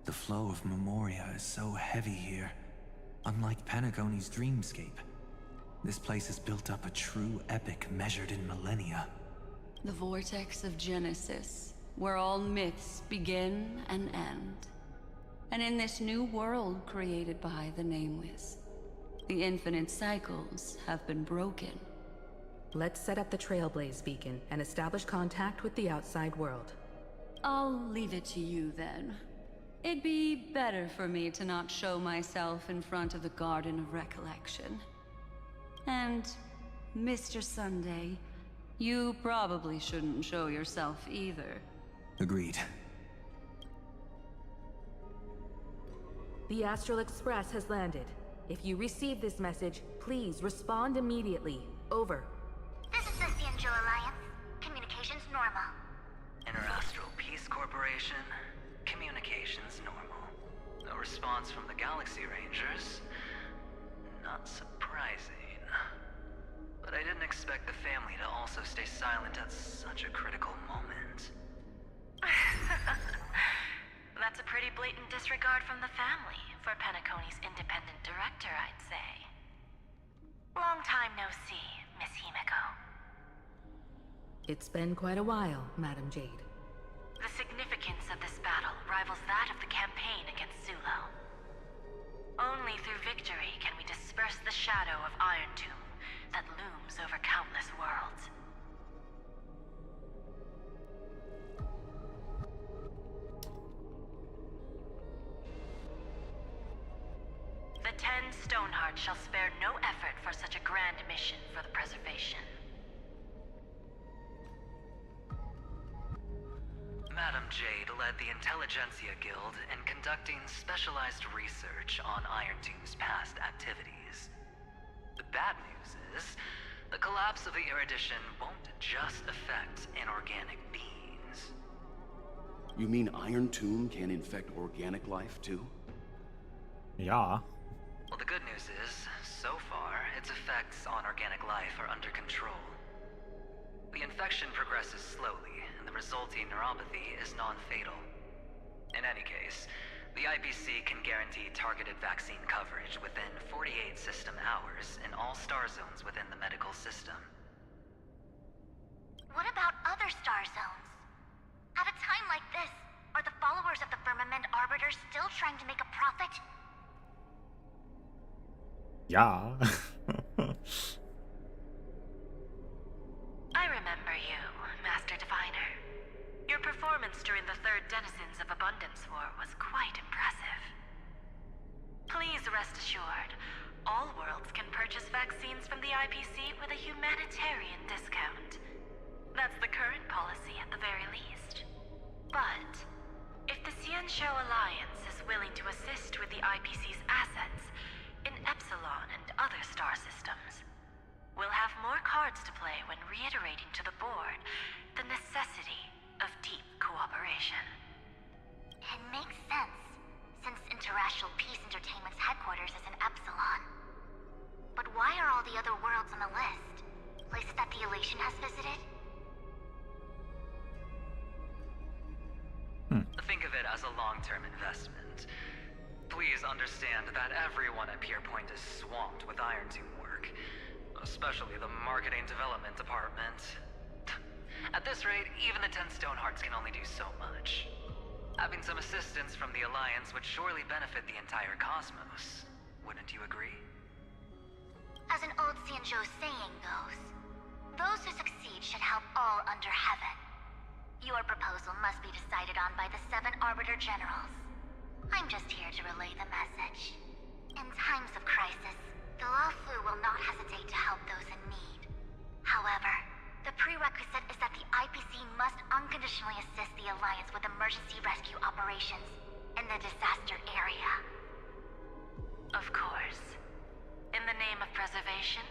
The flow of Memoria is so heavy here. Unlike Panagoni's dreamscape, this place has built up a true epic measured in millennia. The vortex of Genesis, where all myths begin and end. And in this new world created by the Nameless, the infinite cycles have been broken. Let's set up the Trailblaze beacon and establish contact with the outside world. I'll leave it to you then. It'd be better for me to not show myself in front of the Garden of Recollection. And, Mr. Sunday, you probably shouldn't show yourself either. Agreed. The Astral Express has landed. If you receive this message, please respond immediately. Over. This is the Cianjo Alliance. Communications normal. Interastral Peace Corporation. Communications normal. No response from the Galaxy Rangers. Not surprising. But I didn't expect the family to also stay silent at such a critical moment. That's a pretty blatant disregard from the family for Penacony's independent director, I'd say. Long time no see, Miss Himiko. It's been quite a while, Madam Jade. The significance of this battle rivals that of the campaign against Zulo. Only through victory can we disperse the shadow of Iron Tomb that looms over countless worlds. The 10 Stonehearts shall spare no effort for such a grand mission for the preservation. Madam Jade led the Intelligentsia Guild in conducting specialized research on Iron Tomb's past activities. The bad news is, the collapse of the Erudition won't just affect inorganic beings. You mean Iron Tomb can infect organic life too? Yeah. Well, the good news is, so far, its effects on organic life are under control. The infection progresses slowly, and the resulting neuropathy is non-fatal. In any case, the IPC can guarantee targeted vaccine coverage within 48 system hours in all star zones within the medical system. What about other star zones? At a time like this, are the followers of the Firmament Arbiters still trying to make a profit? Yeah. I remember you, Master Diviner. Your performance during the Third Denizens of Abundance War was quite impressive. Please rest assured, all worlds can purchase vaccines from the IPC with a humanitarian discount. That's the current policy at the very least. But, if the Cianjo Alliance is willing to assist with the IPC's assets in Epsilon and other star systems, we'll have more cards to play when reiterating to the board the necessity of deep cooperation. It makes sense, since Interastral Peace Entertainment's headquarters is in Epsilon. But why are all the other worlds on the list? Places that the Elation has visited? long-term investment. Please understand that everyone at Pier Point is swamped with Iron Tomb work, especially the marketing development department. At this rate, even the 10 Stonehearts can only do so much. Having some assistance from the Alliance would surely benefit the entire cosmos. Wouldn't you agree? As an old Xianzhou saying goes, those who succeed should help all under heaven. Your proposal must be decided on by the 7 Arbiter Generals. I'm just here to relay the message. In times of crisis, the Luofu will not hesitate to help those in need. However, the prerequisite is that the IPC must unconditionally assist the Alliance with emergency rescue operations in the disaster area. Of course. In the name of preservation,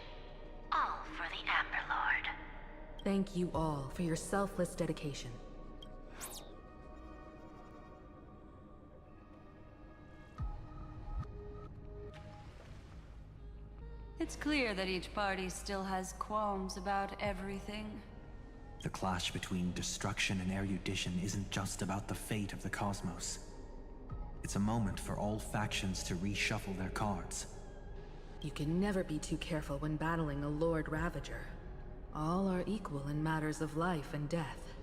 all for the Amber Lord. Thank you all for your selfless dedication. It's clear that each party still has qualms about everything. The clash between destruction and erudition isn't just about the fate of the cosmos. It's a moment for all factions to reshuffle their cards. You can never be too careful when battling a Lord Ravager. All are equal in matters of life and death.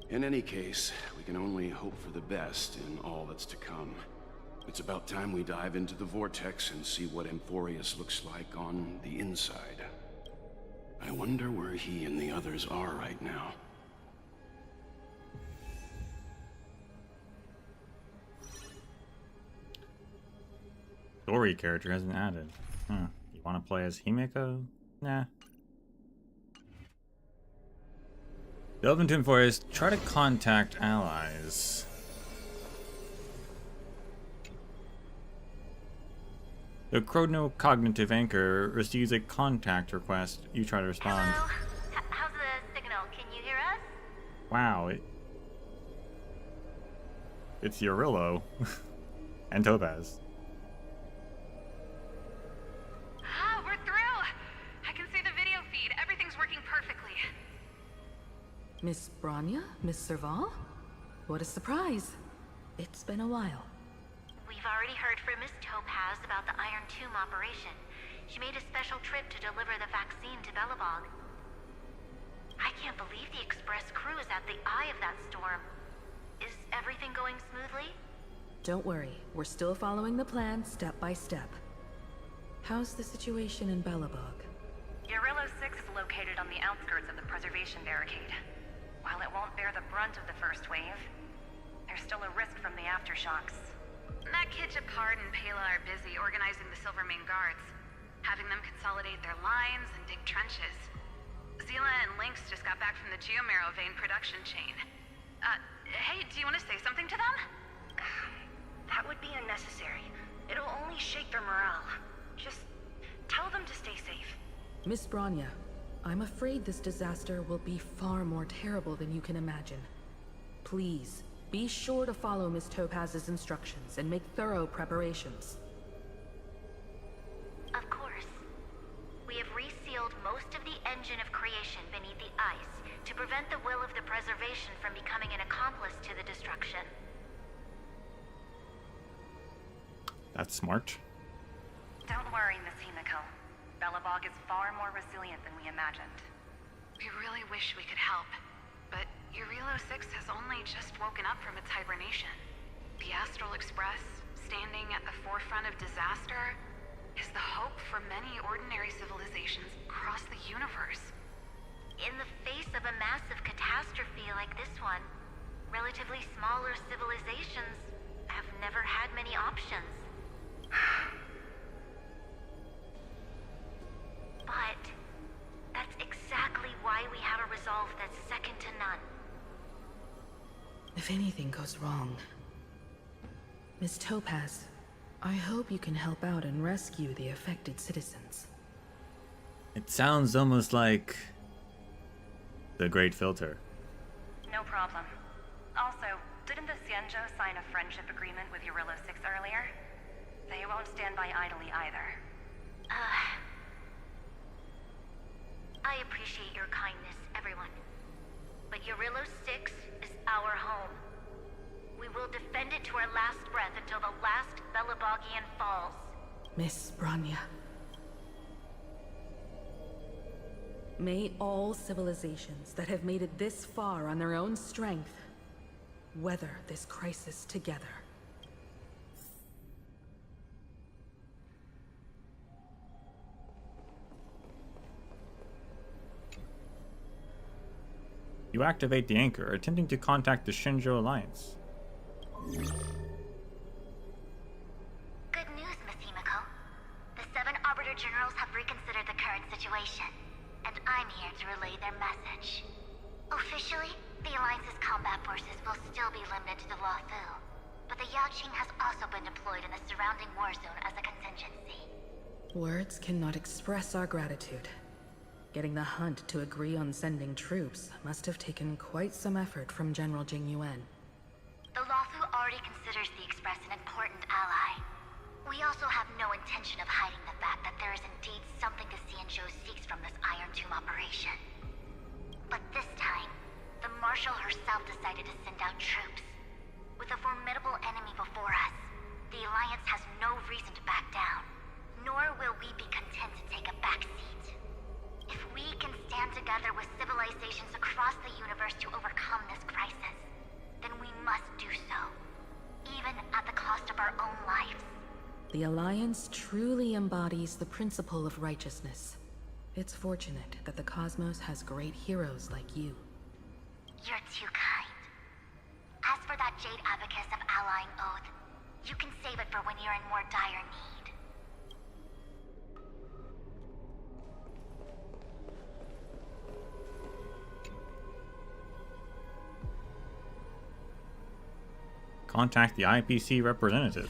In any case, we can only hope for the best in all that's to come. It's about time we dive into the vortex and see what Amphorius looks like on the inside. I wonder where he and the others are right now. Story character hasn't added. Huh. You want to play as Himeko? Nah. Delve into Amphorius. Try to contact allies. The chronocognitive anchor receives a contact request. You try to respond. Hello? How's the signal? Can you hear us? Wow, it's Eurillo and Topaz. Ah, we're through! I can see the video feed. Everything's working perfectly. Miss Bronya? Miss Serval? What a surprise. It's been a while. We've already heard from Miss Topaz about the Iron Tomb operation. She made a special trip to deliver the vaccine to Belobog. I can't believe the Express crew is at the eye of that storm. Is everything going smoothly? Don't worry, we're still following the plan step by step. How's the situation in Belobog? Eurillo 6 is located on the outskirts of the preservation barricade. While it won't bear the brunt of the first wave, there's still a risk from the aftershocks. That kid Japard and Pela are busy organizing the Silvermane guards, having them consolidate their lines and dig trenches. Zila and Lynx just got back from the Geomarrow vein production chain. Hey, do you want to say something to them? That would be unnecessary. It'll only shake their morale. Just tell them to stay safe. Miss Bronya, I'm afraid this disaster will be far more terrible than you can imagine. Please, be sure to follow Miss Topaz's instructions and make thorough preparations. Of course. We have resealed most of the engine of creation beneath the ice to prevent the will of the preservation from becoming an accomplice to the destruction. That's smart. Don't worry, Miss Himeko. Belobog is far more resilient than we imagined. We really wish we could help, but Eurillo 6 has only just woken up from its hibernation. The Astral Express, standing at the forefront of disaster, is the hope for many ordinary civilizations across the universe. In the face of a massive catastrophe like this one, relatively smaller civilizations have never had many options. But that's exactly why we have a resolve that's second to none. If anything goes wrong... Miss Topaz, I hope you can help out and rescue the affected citizens. It sounds almost like the Great Filter. No problem. Also, didn't the Xianzhou sign a friendship agreement with Eurillo 6 earlier? They won't stand by idly either. I appreciate your kindness, everyone. But Eurillo 6 is our home. We will defend it to our last breath until the last Belabogian falls. Miss Branya. May all civilizations that have made it this far on their own strength weather this crisis together. You activate the anchor, attempting to contact the Shinjo Alliance. Good news, Miss Himiko. The 7 Arbiter Generals have reconsidered the current situation, and I'm here to relay their message. Officially, the Alliance's combat forces will still be limited to the Luofu, but the Yaoqing has also been deployed in the surrounding war zone as a contingency. Words cannot express our gratitude. Getting the Hunt to agree on sending troops must have taken quite some effort from General Jing Yuan. The Luofu already considers the Express an important ally. We also have no intention of hiding the fact that there is indeed something the Xianzhou seeks from this Iron Tomb operation. But this time, the Marshal herself decided to send out troops. With a formidable enemy before us, the Alliance has no reason to back down, nor will we be content to take a back seat. If we can stand together with civilizations across the universe to overcome this crisis, then we must do so, even at the cost of our own lives. The Alliance truly embodies the principle of righteousness. It's fortunate that the cosmos has great heroes like you. You're too kind. As for that Jade Abacus of Allying Oath, you can save it for when you're in more dire need. Contact the IPC representative.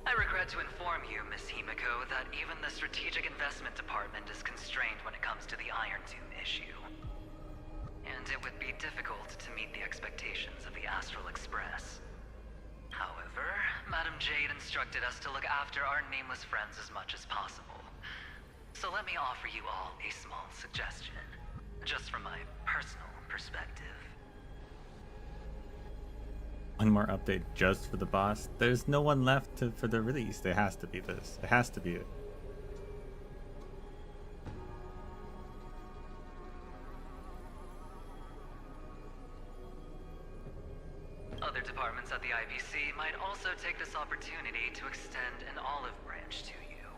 I regret to inform you, Miss Himiko, that even the Strategic Investment Department is constrained when it comes to the Iron Tomb issue. And it would be difficult to meet the expectations of the Astral Express. However, Madam Jade instructed us to look after our nameless friends as much as possible. So let me offer you all a small suggestion, just from my personal perspective. One more update just for the boss. There's no one left for the release. It has to be this. It has to be it. Other departments at the IBC might also take this opportunity to extend an olive branch to you.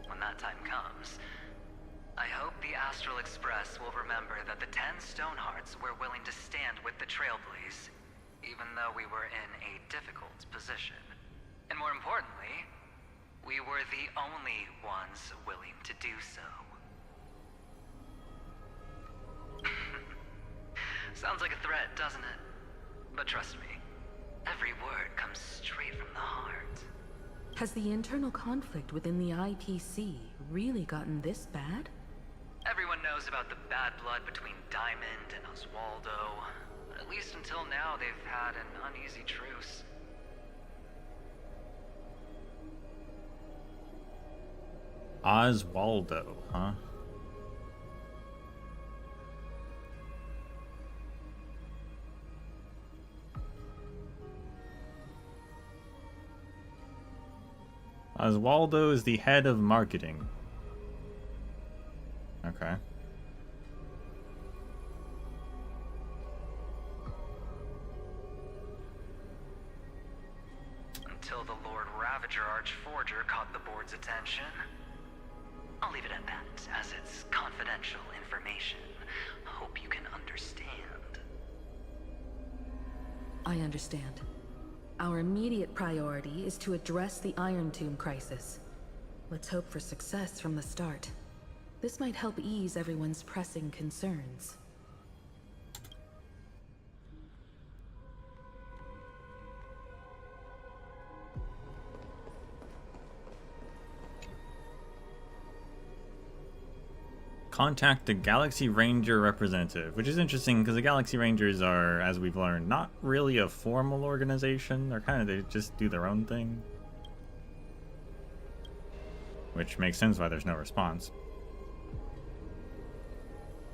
When that time comes, I hope the Astral Express will remember that the 10 Stonehearts were willing to stand with the Trailblaze, even though we were in a difficult position. And more importantly, we were the only ones willing to do so. Sounds like a threat, doesn't it? But trust me, every word comes straight from the heart. Has the internal conflict within the IPC really gotten this bad? Everyone knows about the bad blood between Diamond and Oswaldo. At least until now, they've had an uneasy truce. Oswaldo, huh? Oswaldo is the head of marketing. Okay. Until the Lord Ravager Archforger caught the board's attention. I'll leave it at that, as it's confidential information. Hope you can understand. I understand. Our immediate priority is to address the Iron Tomb crisis. Let's hope for success from the start. This might help ease everyone's pressing concerns. Contact the Galaxy Ranger representative, which is interesting because the Galaxy Rangers are, as we've learned, not really a formal organization. They just do their own thing. Which makes sense why there's no response.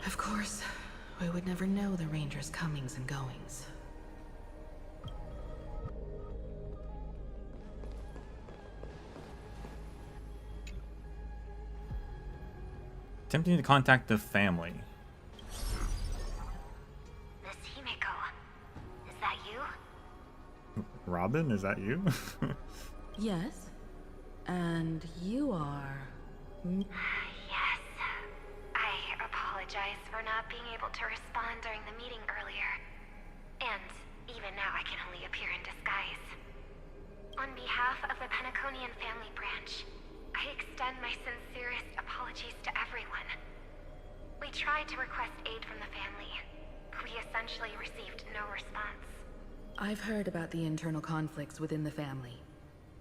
Of course. I would never know the Ranger's comings and goings. Attempting to contact the family. Miss Himiko, is that you? Robin, is that you? Yes. And you are... Yes. I apologize for not being able to respond during the meeting earlier. And even now I can only appear in disguise. On behalf of the Penaconian family branch, I extend my sincerest apologies to everyone. We tried to request aid from the family. We essentially received no response. I've heard about the internal conflicts within the family.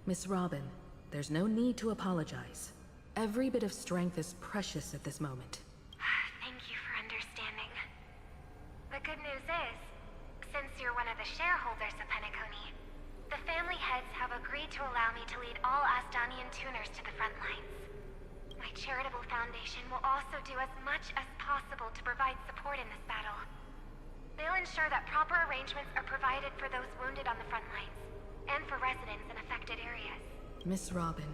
Miss Robin, there's no need to apologize. Every bit of strength is precious at this moment. Thank you for understanding. The good news is, since you're one of the shareholders of Penacony, the family heads have agreed to allow me to lead all Asdanian tuners to the front lines. My charitable foundation will also do as much as possible to provide support in this battle. They'll ensure that proper arrangements are provided for those wounded on the front lines, and for residents in affected areas. Miss Robin,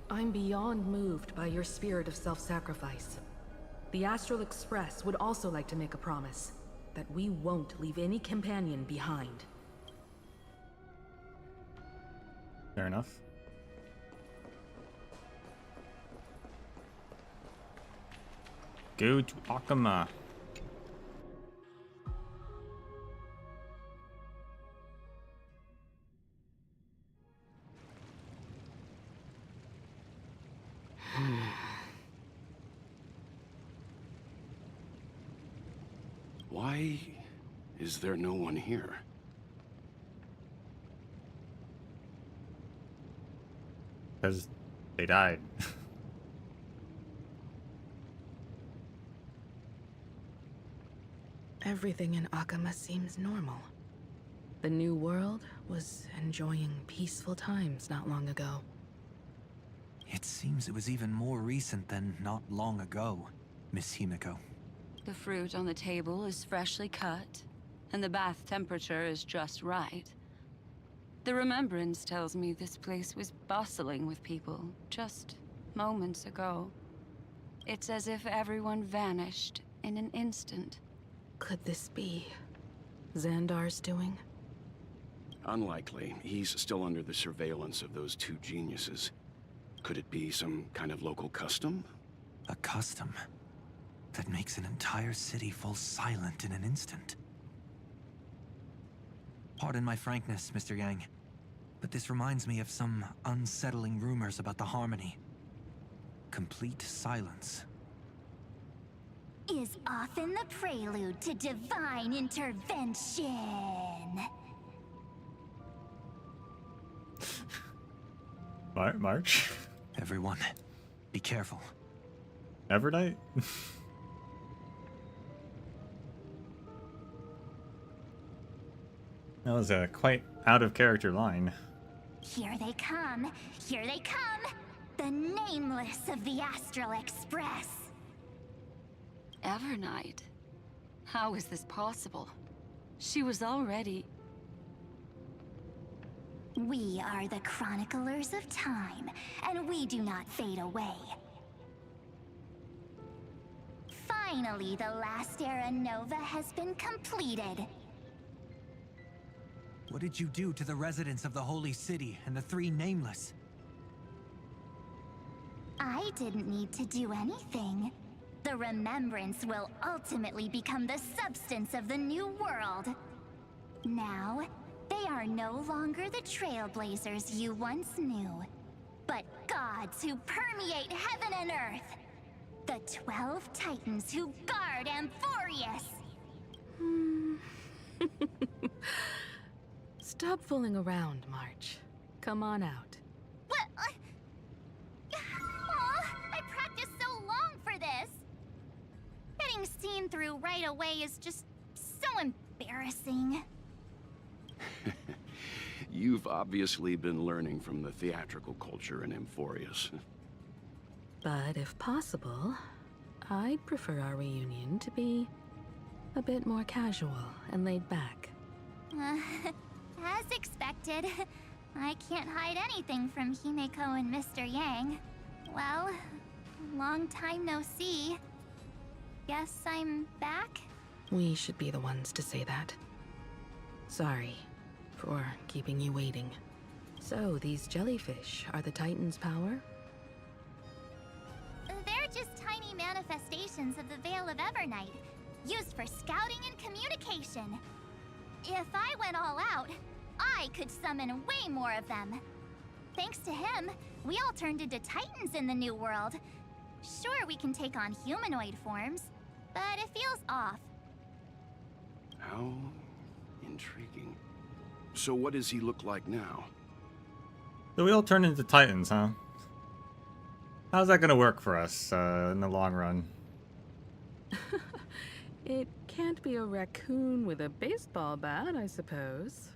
I'm beyond moved by your spirit of self-sacrifice. The Astral Express would also like to make a promise that we won't leave any companion behind. Fair enough. Go to Akama. Why is there no one here? Because they died. Everything in Akama seems normal. The new world was enjoying peaceful times not long ago. It seems it was even more recent than not long ago, Miss Himiko. The fruit on the table is freshly cut, and the bath temperature is just right. The remembrance tells me this place was bustling with people just moments ago. It's as if everyone vanished in an instant. Could this be Xandar's doing? Unlikely. He's still under the surveillance of those two geniuses. Could it be some kind of local custom? A custom that makes an entire city fall silent in an instant. Pardon my frankness, Mr. Yang, but this reminds me of some unsettling rumors about the Harmony. Complete silence is often the prelude to divine intervention. March? Everyone, be careful. Evernight? That was a quite out of character line. Here they come! Here they come! The nameless of the Astral Express! Evernight? How is this possible? She was already... We are the chroniclers of time, and we do not fade away. Finally, the last era Nova has been completed. What did you do to the residents of the Holy City and the three Nameless? I didn't need to do anything. The remembrance will ultimately become the substance of the new world. Now, they are no longer the Trailblazers you once knew, but gods who permeate heaven and earth. The 12 Titans who guard Amphorius. Stop fooling around, March. Come on out. What? I practiced so long for this. Getting seen through right away is just so embarrassing. You've obviously been learning from the theatrical culture in Amphorius. But if possible, I'd prefer our reunion to be A bit more casual and laid back. As expected. I can't hide anything from Himeko and Mr. Yang. Well, long time no see. Guess I'm back? We should be the ones to say that. Sorry for keeping you waiting. So, these jellyfish are the Titan's power? They're just tiny manifestations of the Veil of Evernight, used for scouting and communication. If I went all out, I could summon way more of them. Thanks to him, we all turned into Titans in the new world. Sure, we can take on humanoid forms, but it feels off. How intriguing. So what does he look like now? So we all turn into Titans, huh? How's that gonna work for us in the long run? It can't be a raccoon with a baseball bat, I suppose.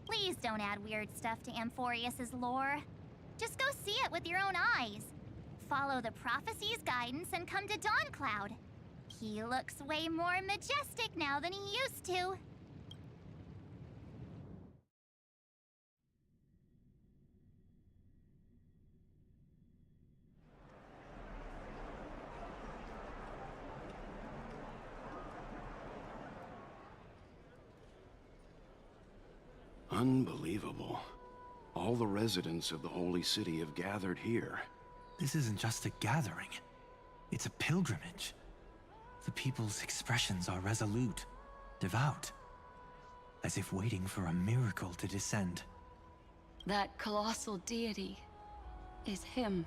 Please don't add weird stuff to Amphorius's lore. Just go see it with your own eyes. Follow the prophecy's guidance and come to Dawncloud. He looks way more majestic now than he used to. Unbelievable. All the residents of the Holy City have gathered here. This isn't just a gathering. It's a pilgrimage. The people's expressions are resolute, devout, as if waiting for a miracle to descend. That colossal deity is him.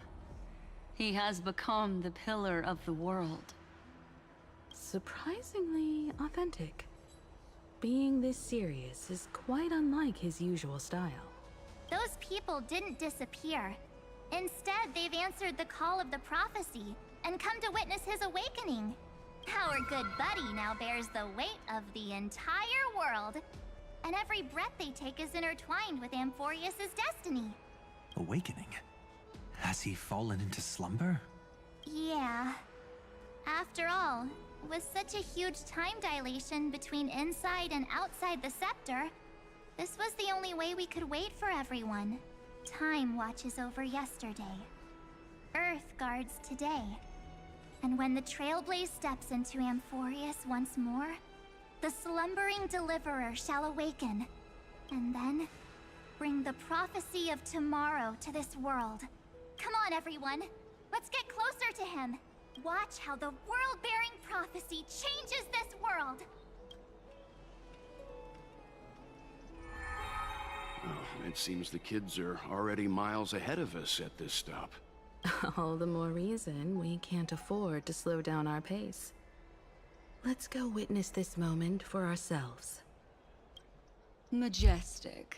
He has become the pillar of the world. Surprisingly authentic. Being this serious is quite unlike his usual style. Those people didn't disappear. Instead, they've answered the call of the prophecy and come to witness his awakening. Our good buddy now bears the weight of the entire world. And every breath they take is intertwined with Amphorius's destiny. Awakening? Has he fallen into slumber? Yeah. After all, with such a huge time dilation between inside and outside the scepter, this was the only way we could wait for everyone. Time watches over yesterday. Earth guards today. And when the Trailblaze steps into Amphorius once more, the slumbering deliverer shall awaken, and then bring the prophecy of tomorrow to this world. Come on, everyone. Let's get closer to him. Watch how the world-bearing prophecy changes this world. Oh, it seems the kids are already miles ahead of us at this stop. All the more reason we can't afford to slow down our pace. Let's go witness this moment for ourselves. Majestic.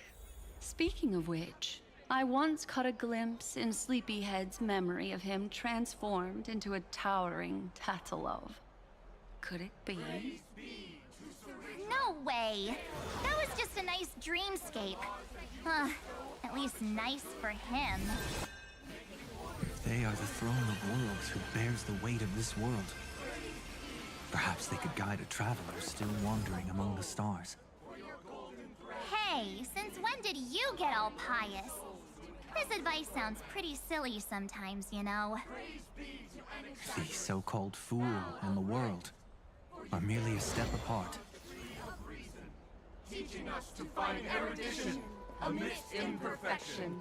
Speaking of which, I once caught a glimpse in Sleepyhead's memory of him transformed into a towering Tatalov. Could it be? No way! That was just a nice dreamscape. At least nice for him. If they are the throne of worlds who bears the weight of this world, perhaps they could guide a traveler still wandering among the stars. Hey, since when did you get all pious? This advice sounds pretty silly sometimes, you know. The so-called fool and the world are merely a step apart. Teaching us to find erudition amidst imperfection.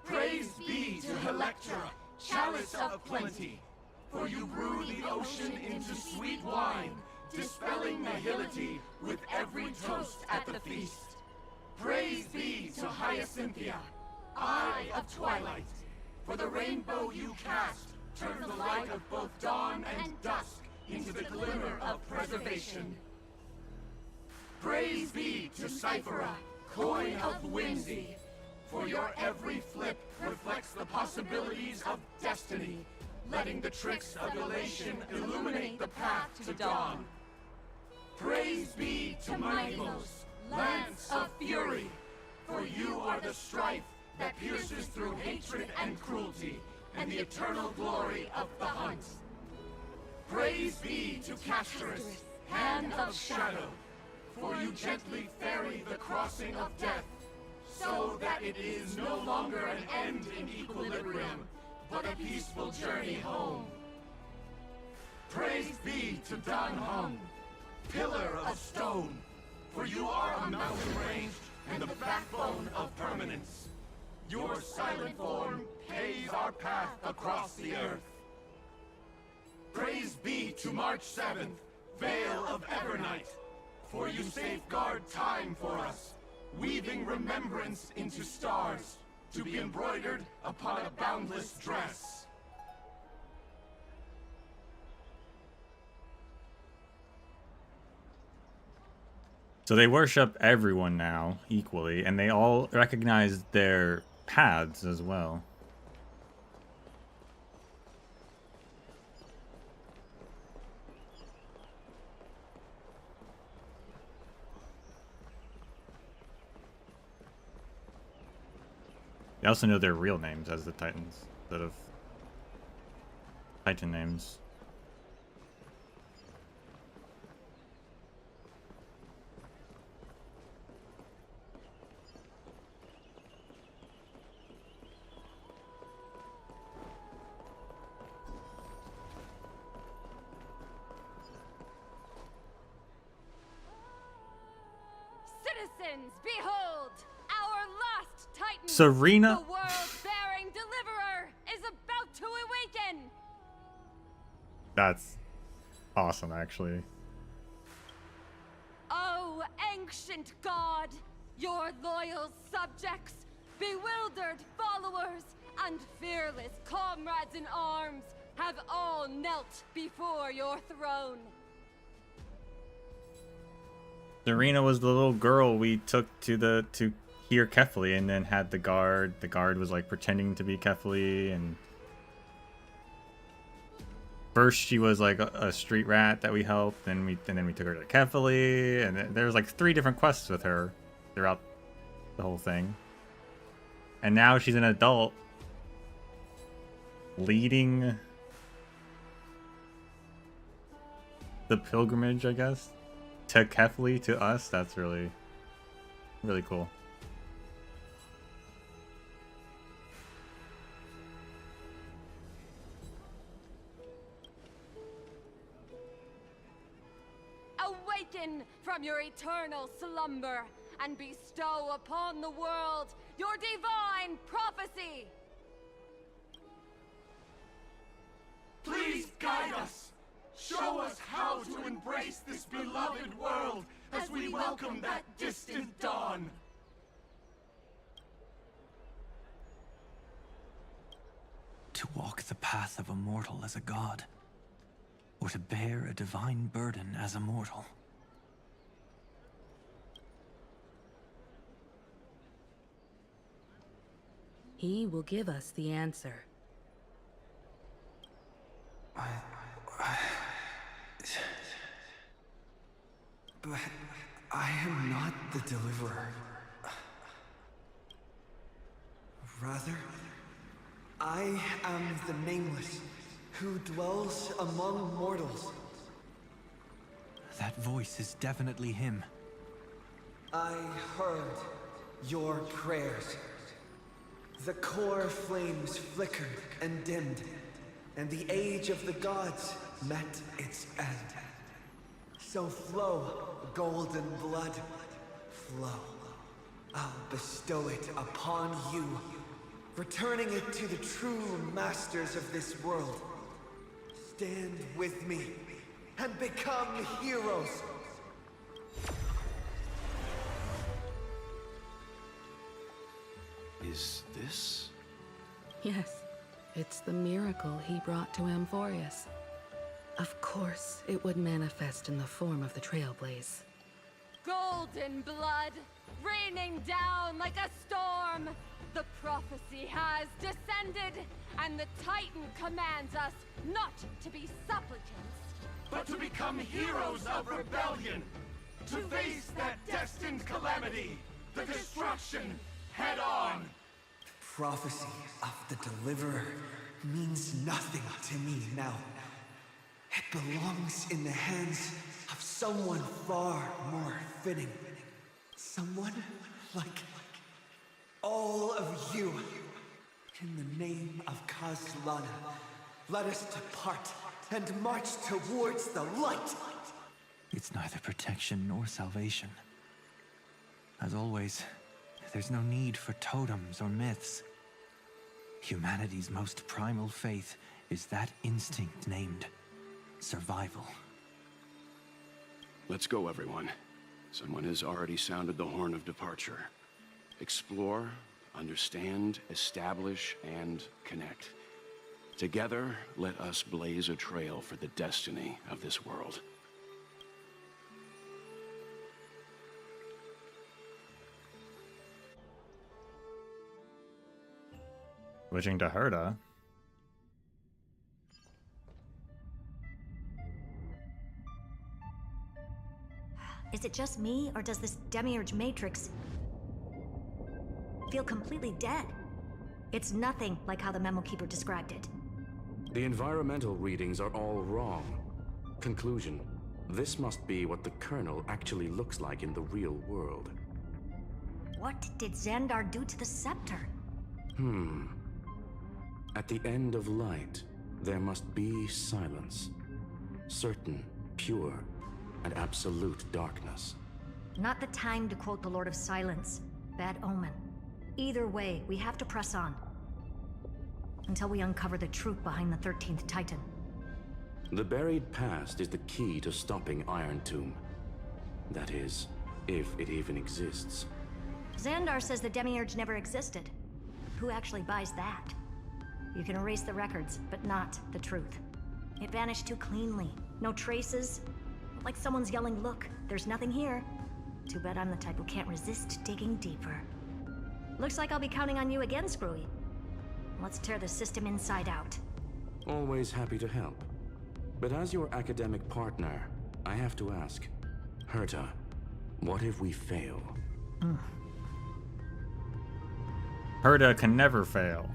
Praise be to Helectra, chalice of plenty, for you brew the ocean into sweet wine, dispelling nihility with every toast at the feast. Praise be to Hyacinthia, eye of twilight, for the rainbow you cast turns the light of both dawn and dusk into the glimmer of preservation. Praise be to Cyphera, coin of whimsy, for your every flip reflects the possibilities of destiny, letting the tricks of elation illuminate the path to dawn. Praise be to Milos, lance of fury, for you are the strife that pierces through hatred and cruelty, and the eternal glory of the hunt. Praise be to Casterus, hand of shadow, for you gently ferry the crossing of death, so that it is no longer an end in equilibrium, but a peaceful journey home. Praise be to Dan Heng, pillar of stone, for you are a mountain range and the backbone of permanence. Your silent form paves our path across the earth. Praise be to March 7th, Veil of Evernight, for you safeguard time for us, weaving remembrance into stars, to be embroidered upon a boundless dress. So they worship everyone now equally, and they all recognize their paths as well. They also know their real names as the Titans, instead of Titan names. Citizens, behold! Our last Titan! Serena? The world-bearing deliverer is about to awaken! That's awesome, actually. Oh, ancient god! Your loyal subjects, bewildered followers, and fearless comrades in arms have all knelt before your throne. Serena was the little girl we took to hear Kefli, and then had the guard. The guard was like pretending to be Kefli, and first she was like a street rat that we helped, and then we took her to Kefli, and there was like 3 different quests with her throughout the whole thing. And now she's an adult leading the pilgrimage, I guess, to Kefli, to us. That's really, really cool. Awaken from your eternal slumber and bestow upon the world your divine prophecy! Please guide us! Show us how to embrace this beloved world as we welcome that distant dawn! To walk the path of a mortal as a god, or to bear a divine burden as a mortal. He will give us the answer. But I am not the deliverer. Rather, I am the Nameless, who dwells among mortals. That voice is definitely him. I heard your prayers. The core flames flickered and dimmed, and the age of the gods met its end. So flow, golden blood, flow. I'll bestow it upon you, returning it to the true masters of this world. Stand with me and become heroes. Is this? Yes, it's the miracle he brought to Amphorius. Of course, it would manifest in the form of the Trailblaze. Golden blood, raining down like a storm! The prophecy has descended, and the Titan commands us not to be supplicants, but to become heroes of rebellion! To face that destined calamity! The destruction head on! Prophecy of the Deliverer means nothing to me now. It belongs in the hands of someone far more fitting. Someone like all of you. In the name of Kazlana, let us depart and march towards the light. It's neither protection nor salvation. As always, there's no need for totems or myths. Humanity's most primal faith is that instinct named survival. Let's go, everyone. Someone has already sounded the horn of departure. Explore, understand, establish, and connect. Together, let us blaze a trail for the destiny of this world. Switching to Herta. Is it just me, or does this Demiurge matrix feel completely dead? It's nothing like how the Memo Keeper described it. The environmental readings are all wrong. Conclusion: this must be what the kernel actually looks like in the real world. What did Xandar do to the scepter? At the end of light, there must be silence. Certain, pure, and absolute darkness. Not the time to quote the Lord of Silence. Bad omen. Either way, we have to press on. Until we uncover the truth behind the 13th Titan. The buried past is the key to stopping Iron Tomb. That is, if it even exists. Xandar says the Demiurge never existed. Who actually buys that? You can erase the records, but not the truth. It vanished too cleanly. No traces. Like someone's yelling, "Look, there's nothing here." Too bad I'm the type who can't resist digging deeper. Looks like I'll be counting on you again, Screwy. Let's tear the system inside out. Always happy to help. But as your academic partner, I have to ask, Herta, what if we fail? Herta can never fail.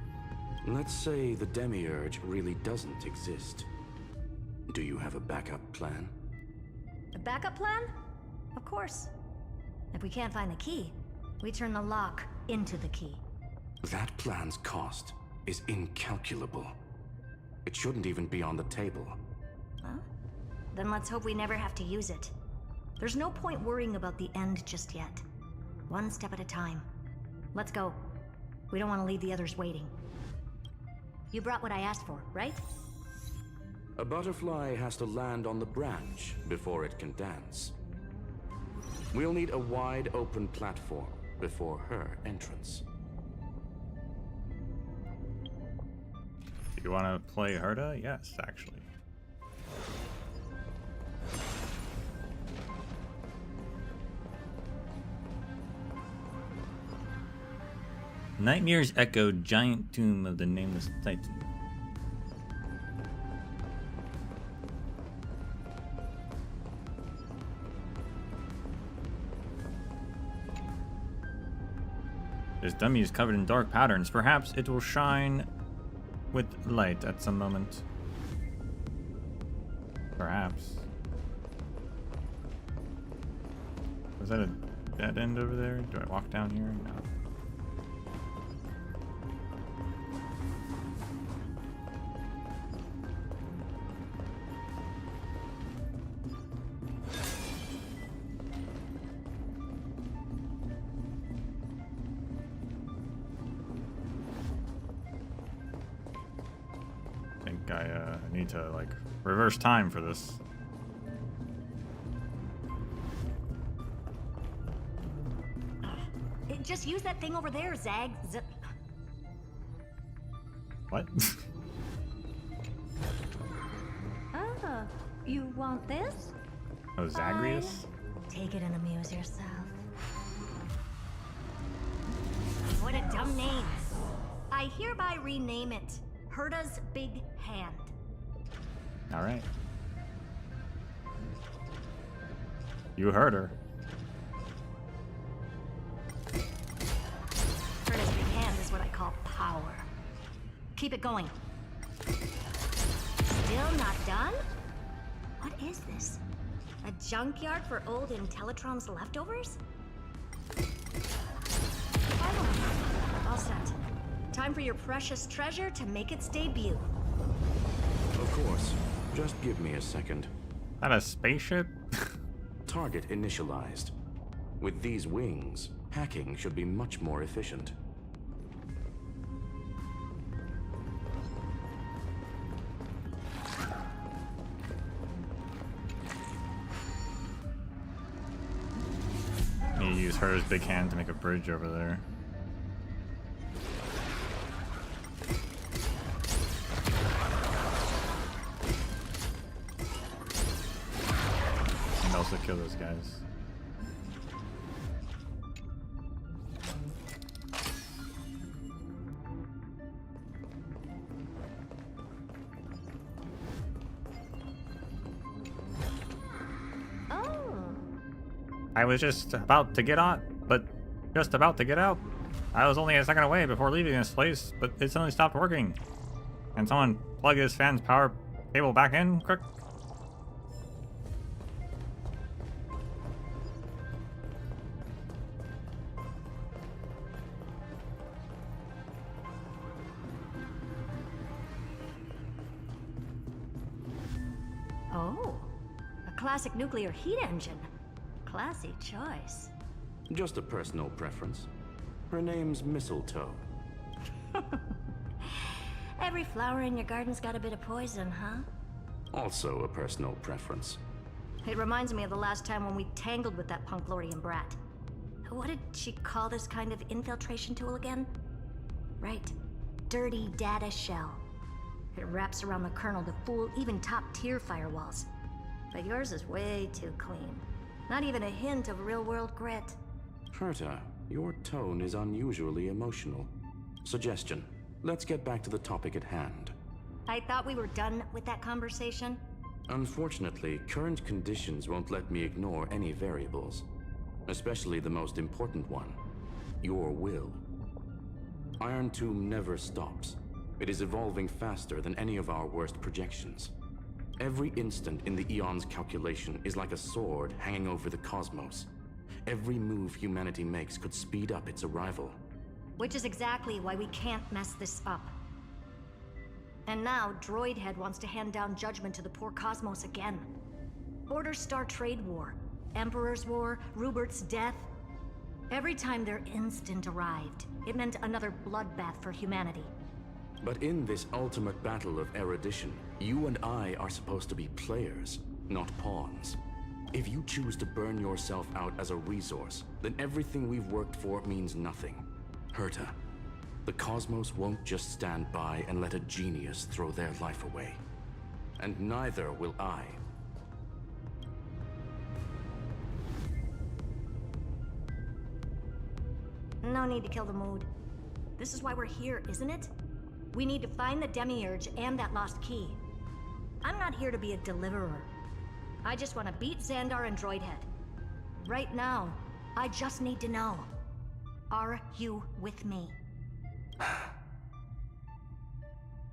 Let's say the Demiurge really doesn't exist. Do you have a backup plan? A backup plan? Of course. If we can't find the key, we turn the lock into the key. That plan's cost is incalculable. It shouldn't even be on the table. Huh? Then let's hope we never have to use it. There's no point worrying about the end just yet. One step at a time. Let's go. We don't want to leave the others waiting. You brought what I asked for, right? A butterfly has to land on the branch before it can dance. We'll need a wide open platform before her entrance. Do you want to play Herta? Yes, actually. Nightmares echo giant tomb of the nameless Titan. This dummy is covered in dark patterns. Perhaps it will shine with light at some moment. Perhaps. Was that a dead end over there? Do I walk down here? No. I need to like reverse time for this. Just use that thing over there, Zag. What? Ah, you want this? Oh, Zagreus? Take it and amuse yourself. What a dumb name. I hereby rename it Herta's Big Hand. All right. You heard her. Herta's Big Hand is what I call power. Keep it going. Still not done? What is this? A junkyard for old Intellitron's leftovers? All set. Time for your precious treasure to make its debut. Of course. Just give me a second. That a spaceship? Target initialized. With these wings, hacking should be much more efficient. You use her's big hand to make a bridge over there. And also kill those guys. I was just about to get on, but just about to get out. I was only a second away before leaving this place, but it suddenly stopped working. Can someone plug this fan's power cable back in, quick? Oh, a classic nuclear heat engine. Classy choice. Just a personal preference. Her name's Mistletoe. Every flower in your garden's got a bit of poison, huh? Also a personal preference. It reminds me of the last time when we tangled with that Punklordian brat. What did she call this kind of infiltration tool again? Right. Dirty data shell. It wraps around the kernel to fool even top-tier firewalls. But yours is way too clean. Not even a hint of real-world grit. Herta, your tone is unusually emotional. Suggestion. Let's get back to the topic at hand. I thought we were done with that conversation. Unfortunately, current conditions won't let me ignore any variables. Especially the most important one. Your will. Iron Tomb never stops. It is evolving faster than any of our worst projections. Every instant in the Eon's calculation is like a sword hanging over the cosmos. Every move humanity makes could speed up its arrival. Which is exactly why we can't mess this up. And now, Droidhead wants to hand down judgment to the poor cosmos again. Border Star Trade War, Emperor's War, Rubert's death. Every time their instant arrived, it meant another bloodbath for humanity. But in this ultimate battle of erudition, you and I are supposed to be players, not pawns. If you choose to burn yourself out as a resource, then everything we've worked for means nothing. Herta, the cosmos won't just stand by and let a genius throw their life away. And neither will I. No need to kill the mood. This is why we're here, isn't it? We need to find the Demiurge and that lost key. I'm not here to be a deliverer. I just want to beat Xandar and Droidhead. Right now, I just need to know. Are you with me?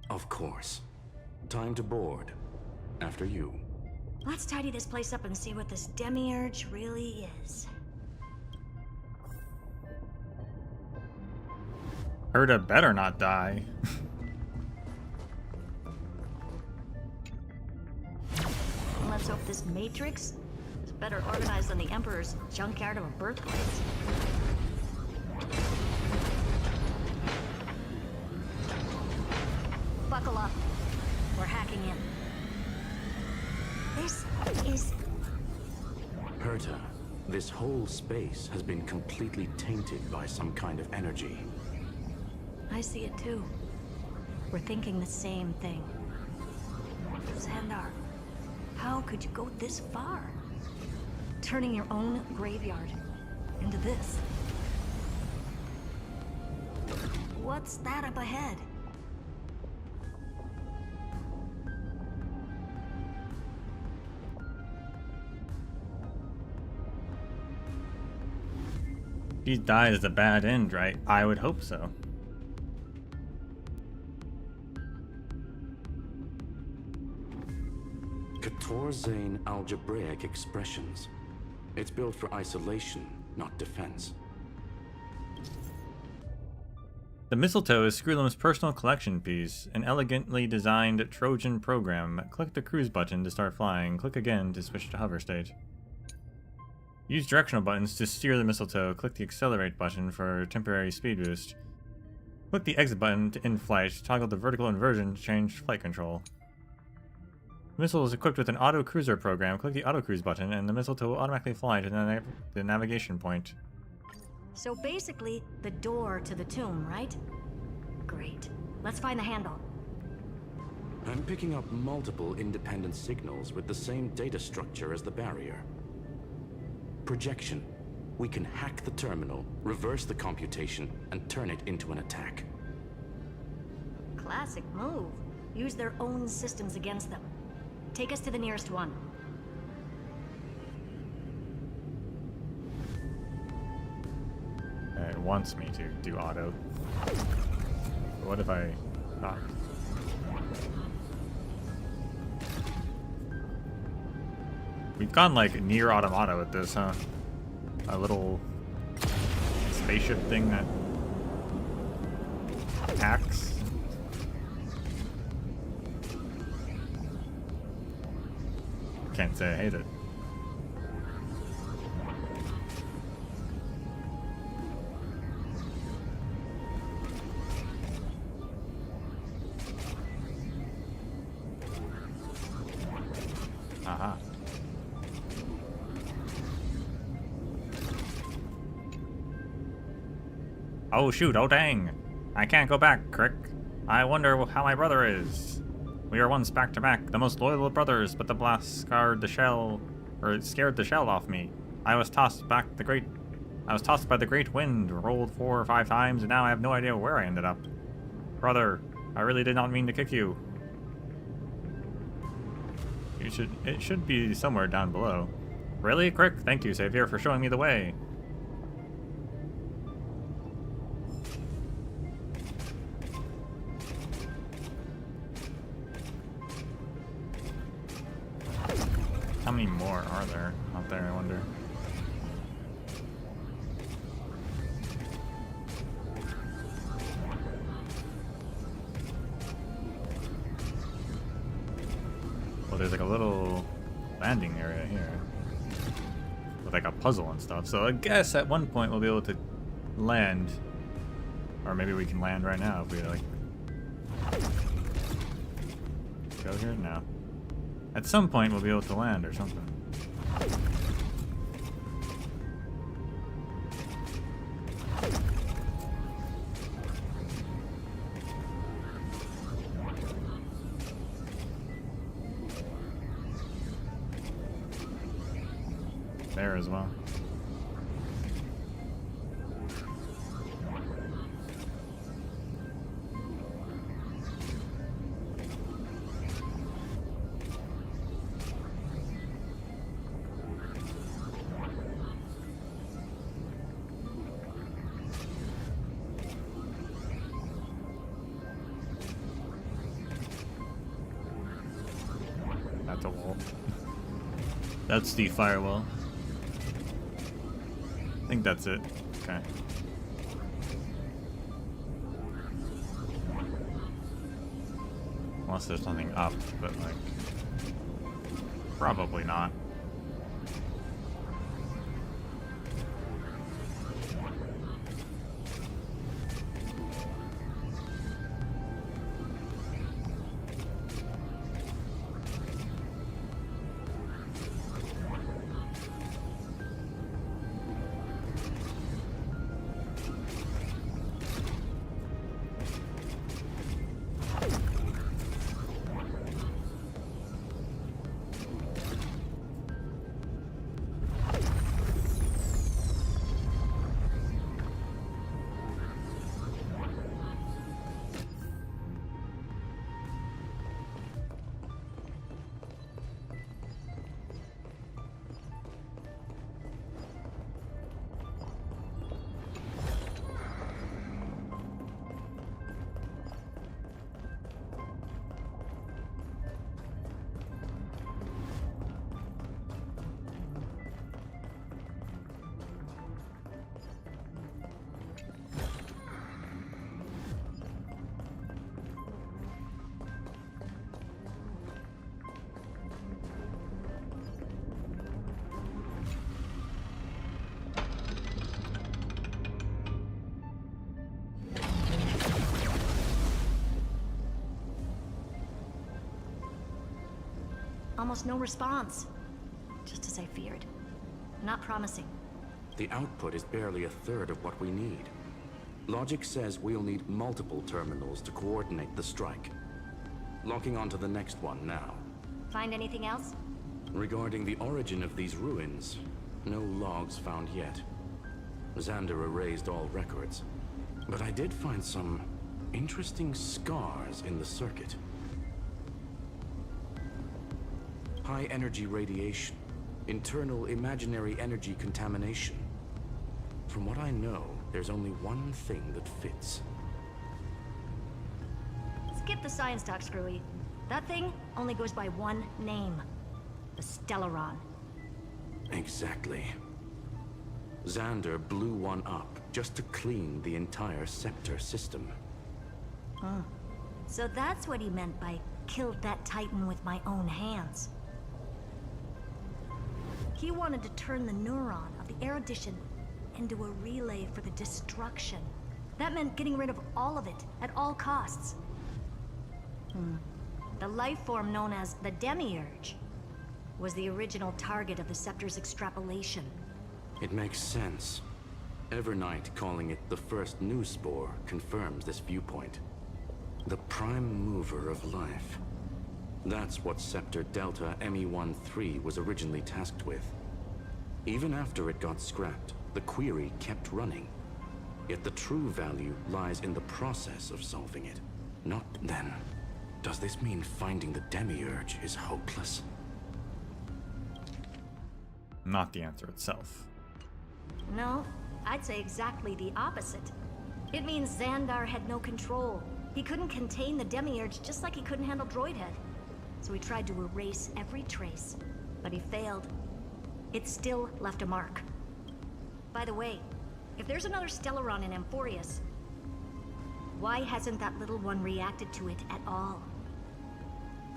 Of course. Time to board. After you. Let's tidy this place up and see what this Demiurge really is. Herta better not die. Let's hope this Matrix is better organized than the Emperor's junkyard of a birthplace. Buckle up. We're hacking in. This is... Herta, this whole space has been completely tainted by some kind of energy. I see it too. We're thinking the same thing. Xandar, how could you go this far? Turning your own graveyard into this. What's that up ahead? He dies a bad end, right? I would hope so. Katorzane algebraic expressions. It's built for isolation, not defense. The mistletoe is Screwlim's personal collection piece, an elegantly designed Trojan program. Click the cruise button to start flying. Click again to switch to hover state. Use directional buttons to steer the mistletoe. Click the accelerate button for a temporary speed boost. Click the exit button to end flight. Toggle the vertical inversion to change flight control. The missile is equipped with an auto cruiser program. Click the auto cruise button and the mistletoe will automatically fly to the navigation point. So basically, the door to the tomb, right? Great. Let's find the handle. I'm picking up multiple independent signals with the same data structure as the barrier. Projection. We can hack the terminal, reverse the computation, and turn it into an attack. Classic move. Use their own systems against them. Take us to the nearest one. It wants me to do auto. But what if I... Ah. We've gone like near automata with this, huh? A little spaceship thing that attacks. Can't say I hate it. Aha. Oh shoot, oh dang. I can't go back, Crick. I wonder how my brother is. We were once back to back, the most loyal of brothers, but the blast scared the shell off me. I was tossed by the great wind, rolled 4 or 5 times, and now I have no idea where I ended up. Brother, I really did not mean to kick you. It should be somewhere down below. Really, Crick? Thank you, Savior, for showing me the way. How many more are there out there, I wonder? Well, there's like a little landing area here with like a puzzle and stuff. So I guess at one point we'll be able to land, or maybe we can land right now if we like go here now. At some point we'll be able to land or something. There as well. That's a wall. That's the firewall. I think that's it. Okay. Unless there's nothing up, but like... probably not. almost no response. Just as I feared. Not promising. The output is barely a third of what we need. Logic says we'll need multiple terminals to coordinate the strike. Locking onto the next one now. Find anything else? Regarding the origin of these ruins, no logs found yet. Xander erased all records. But I did find some interesting scars in the circuit. High energy radiation. Internal imaginary energy contamination. From what I know, there's only one thing that fits. Skip the science talk, Screwy. That thing only goes by one name. The Stellaron. Exactly. Xander blew one up just to clean the entire scepter system. So that's what he meant by killed that Titan with my own hands. He wanted to turn the neuron of the erudition into a relay for the destruction. That meant getting rid of all of it, at all costs. The life form known as the Demiurge was the original target of the Scepter's extrapolation. It makes sense. Evernight calling it the first new spore confirms this viewpoint. The prime mover of life. That's what Scepter Delta ME-13 was originally tasked with. Even after it got scrapped, the query kept running. Yet the true value lies in the process of solving it. Not then. Does this mean finding the Demiurge is hopeless? Not the answer itself. No, I'd say exactly the opposite. It means Xandar had no control. He couldn't contain the Demiurge just like he couldn't handle Droidhead. So he tried to erase every trace, but he failed. It still left a mark. By the way, if there's another Stellaron in Amphorius, why hasn't that little one reacted to it at all?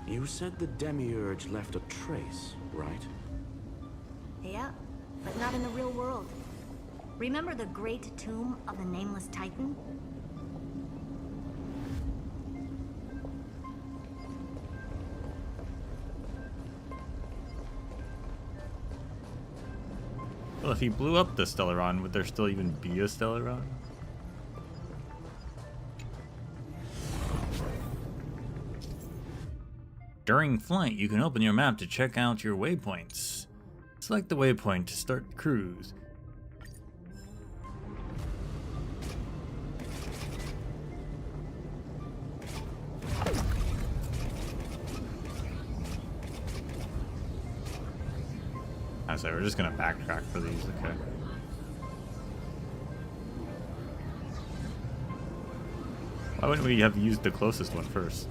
You said the Demiurge left a trace, right? Yeah, but not in the real world. Remember the great tomb of the Nameless Titan? Well, if he blew up the Stellaron, would there still even be a Stellaron? During flight, you can open your map to check out your waypoints. Select the waypoint to start the cruise. I say we're just gonna backtrack for these, okay? Why wouldn't we have used the closest one first?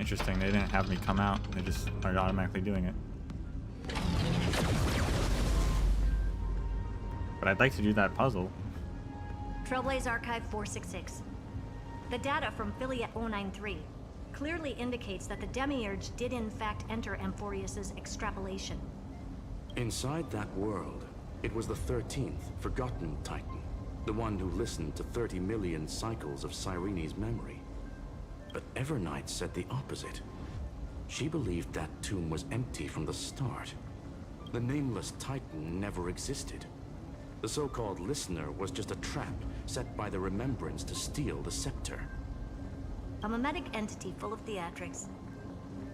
Interesting, they didn't have me come out, they just are automatically doing it. But I'd like to do that puzzle. Trailblaze Archive 466. The data from Filiate 093 clearly indicates that the Demiurge did in fact enter Amphorius's extrapolation. Inside that world, it was the 13th, forgotten Titan. The one who listened to 30 million cycles of Cyrene's memory. But Evernight said the opposite. She believed that tomb was empty from the start. The Nameless Titan never existed. The so-called listener was just a trap set by the Remembrance to steal the scepter. A mimetic entity full of theatrics.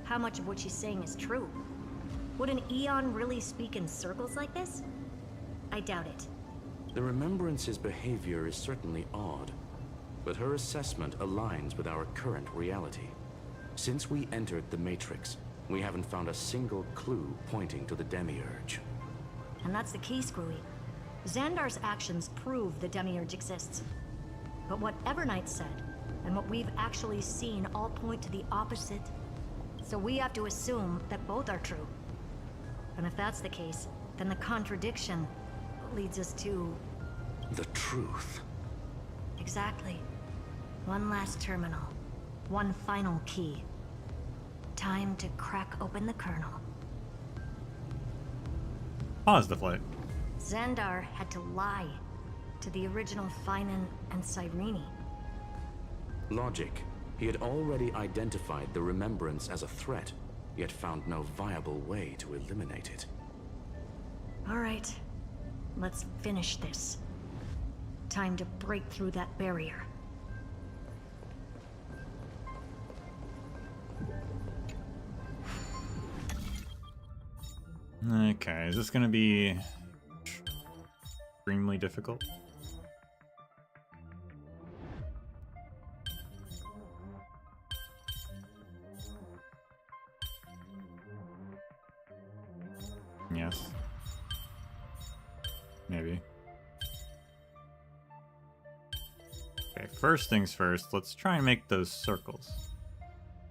How much of what she's saying is true? Would an Eon really speak in circles like this? I doubt it. The Remembrance's behavior is certainly odd, but her assessment aligns with our current reality. Since we entered the Matrix, we haven't found a single clue pointing to the Demiurge. And that's the key, Screwy. Xandar's actions prove the Demiurge exists. But what Evernight said, and what we've actually seen all point to the opposite. So we have to assume that both are true. And if that's the case, then the contradiction leads us to... the truth. Exactly. One last terminal. One final key. Time to crack open the kernel. Pause the flight. Xandar had to lie to the original Finan and Cyrene. Logic. He had already identified the remembrance as a threat, yet found no viable way to eliminate it. All right, let's finish this. Time to break through that barrier. Okay, is this gonna be extremely difficult? Yes. Maybe. Okay, first things first, let's try and make those circles.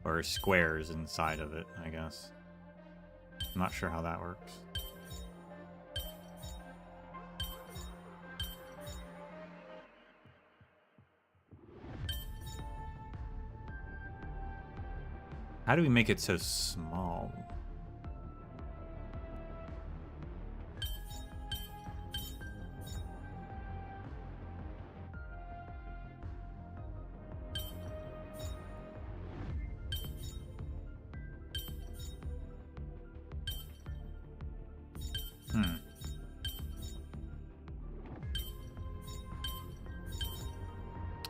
Or squares inside of it, I guess. I'm not sure how that works. How do we make it so small?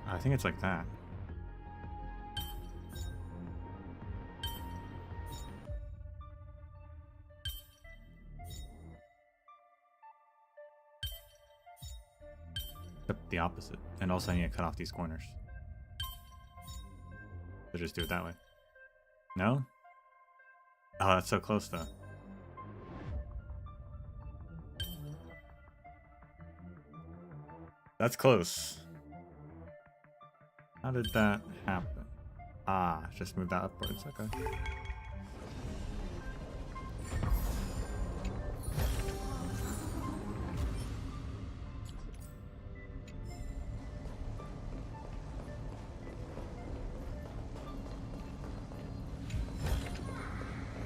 I think it's like that. Except the opposite. And also I need to cut off these corners. So just do it that way. No? Oh, that's so close though. That's close. How did that happen? Ah, just move that upwards, okay.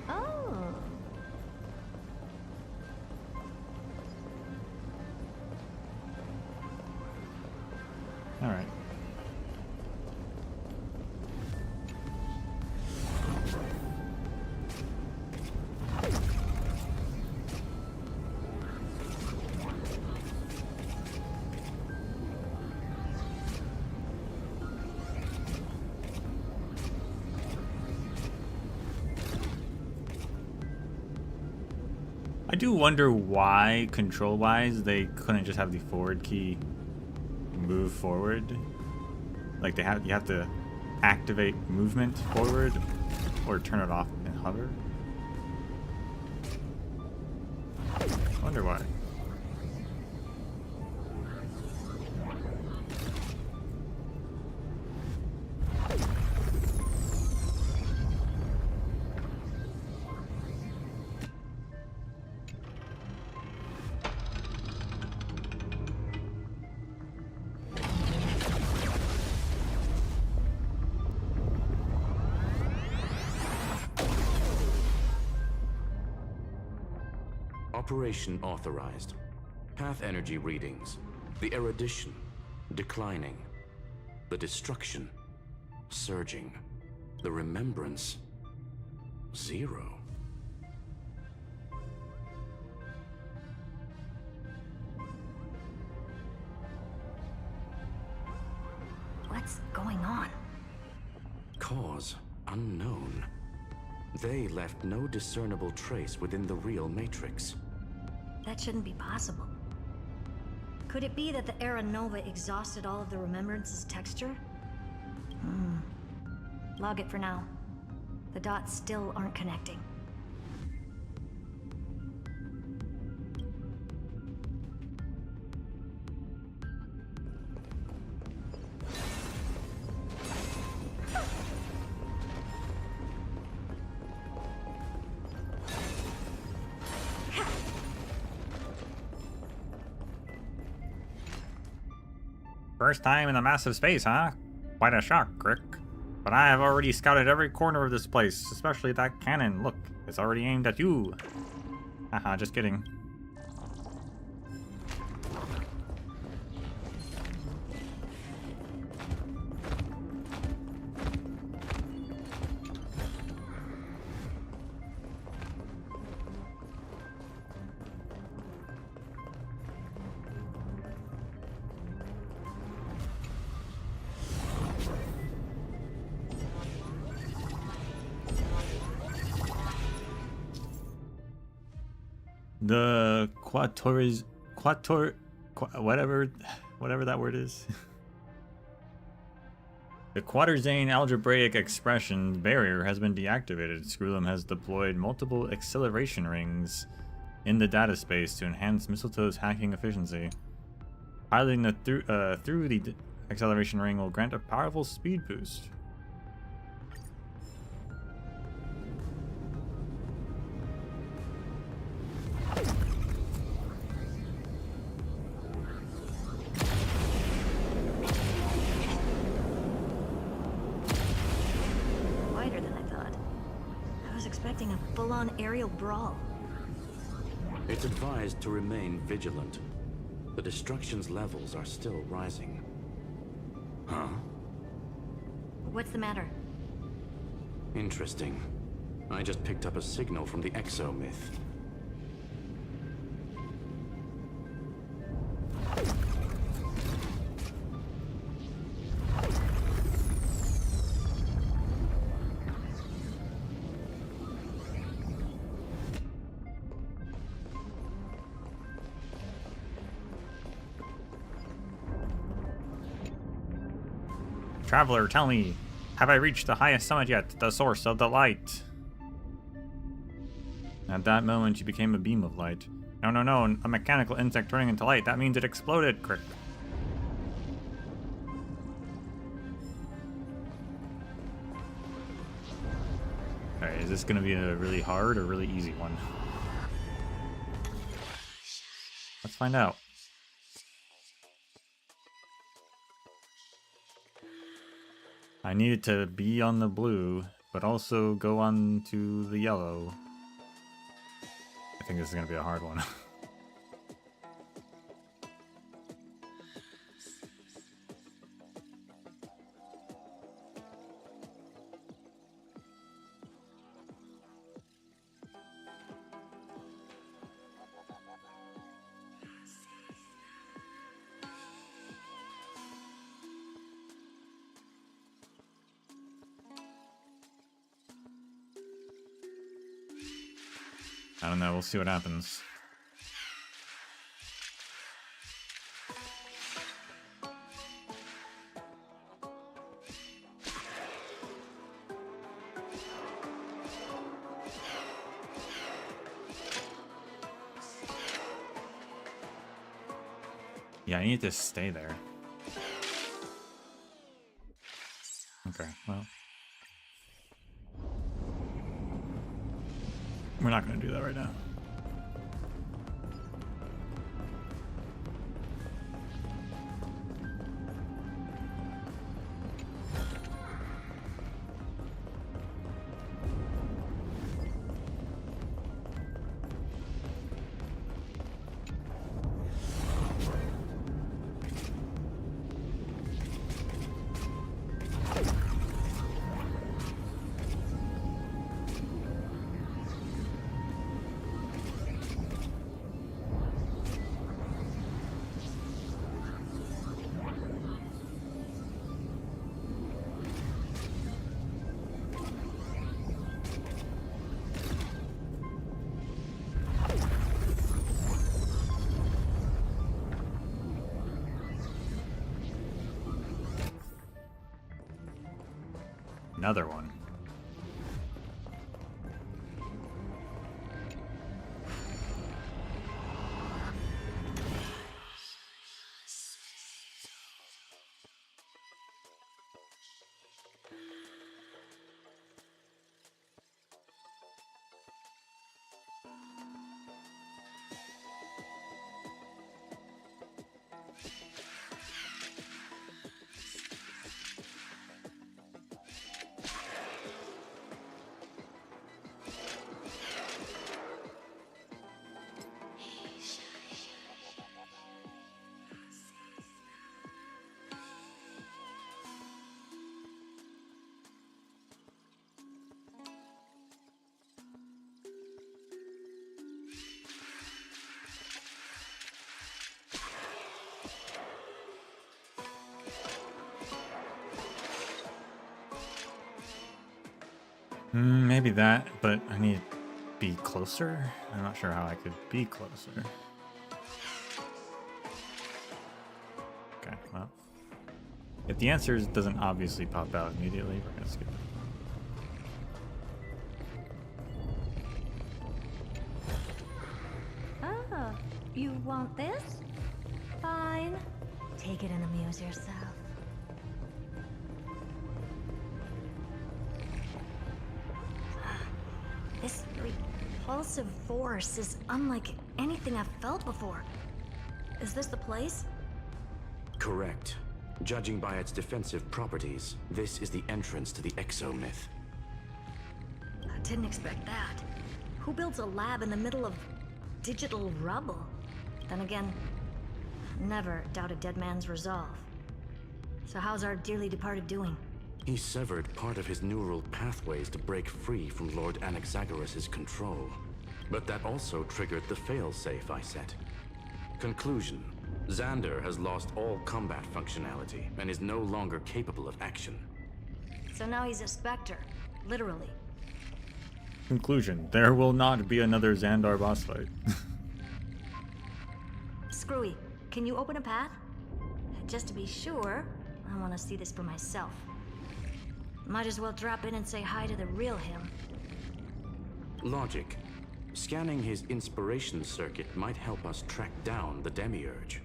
Oh. All right. I do wonder why, control-wise, they couldn't just have the forward key move forward. Like you have to activate movement forward or turn it off and hover. I wonder why. Operation authorized. Path energy readings. The erudition declining. The destruction surging. The remembrance 0. What's going on? Cause unknown. They left no discernible trace within the real Matrix. That shouldn't be possible. Could it be that the Era Nova exhausted all of the Remembrance's texture? Log it for now. The dots still aren't connecting. First time in the massive space, huh? Quite a shock, Crick. But I have already scouted every corner of this place, especially that cannon. Look, it's already aimed at you. Haha, just kidding. The whatever that word is. The Quaterzane algebraic expression barrier has been deactivated. Screwlum has deployed multiple acceleration rings in the data space to enhance Mistletoe's hacking efficiency. Piloting through the acceleration ring will grant a powerful speed boost. Wider than I thought. I was expecting a full-on aerial brawl. It's advised to remain vigilant. The destruction's levels are still rising. Huh? What's the matter? Interesting. I just picked up a signal from the exomyth. Traveler, tell me, have I reached the highest summit yet, the source of the light? At that moment, she became a beam of light. No, no, no, a mechanical insect turning into light. That means it exploded, Crick. Alright, is this gonna be a really hard or really easy one? Let's find out. I needed to be on the blue, but also go on to the yellow. I think this is gonna be a hard one. I don't know, we'll see what happens. Yeah, I need to stay there. Okay, well. We're not going to do that right now. Another one. Maybe that, but I need to be closer. I'm not sure how I could be closer. Okay, well. If the answer doesn't obviously pop out immediately, we're gonna skip it. Oh, you want this? Fine. Take it and amuse yourself. This repulsive force is unlike anything I've felt before. Is this the place? Correct. Judging by its defensive properties, this is the entrance to the exomyth. I didn't expect that. Who builds a lab in the middle of digital rubble? Then again, never doubt a dead man's resolve. So how's our dearly departed doing? He severed part of his neural pathways to break free from Lord Anaxagoras' control. But that also triggered the failsafe I set. Conclusion: Xander has lost all combat functionality and is no longer capable of action. So now he's a specter, literally. Conclusion: there will not be another Xandar boss fight. Screwy, can you open a path? Just to be sure, I want to see this for myself. Might as well drop in and say hi to the real him. Logic. Scanning his inspiration circuit might help us track down the Demiurge.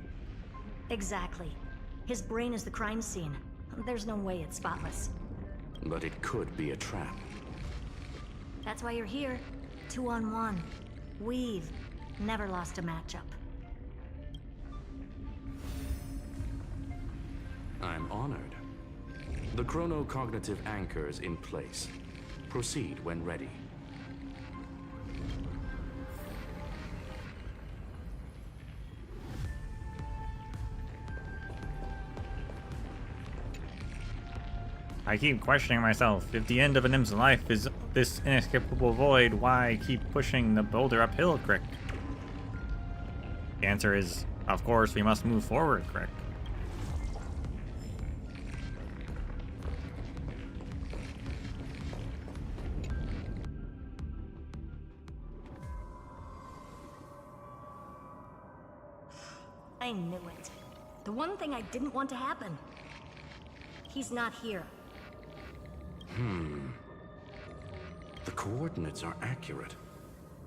Exactly. His brain is the crime scene. There's no way it's spotless. But it could be a trap. That's why you're here. 2-on-1. We've never lost a matchup. I'm honored. The chronocognitive anchor is in place. Proceed when ready. I keep questioning myself. If the end of an Im's life is this inescapable void, why keep pushing the boulder uphill, Crick? The answer is, of course, we must move forward, Crick. I knew it. The one thing I didn't want to happen. He's not here. The coordinates are accurate.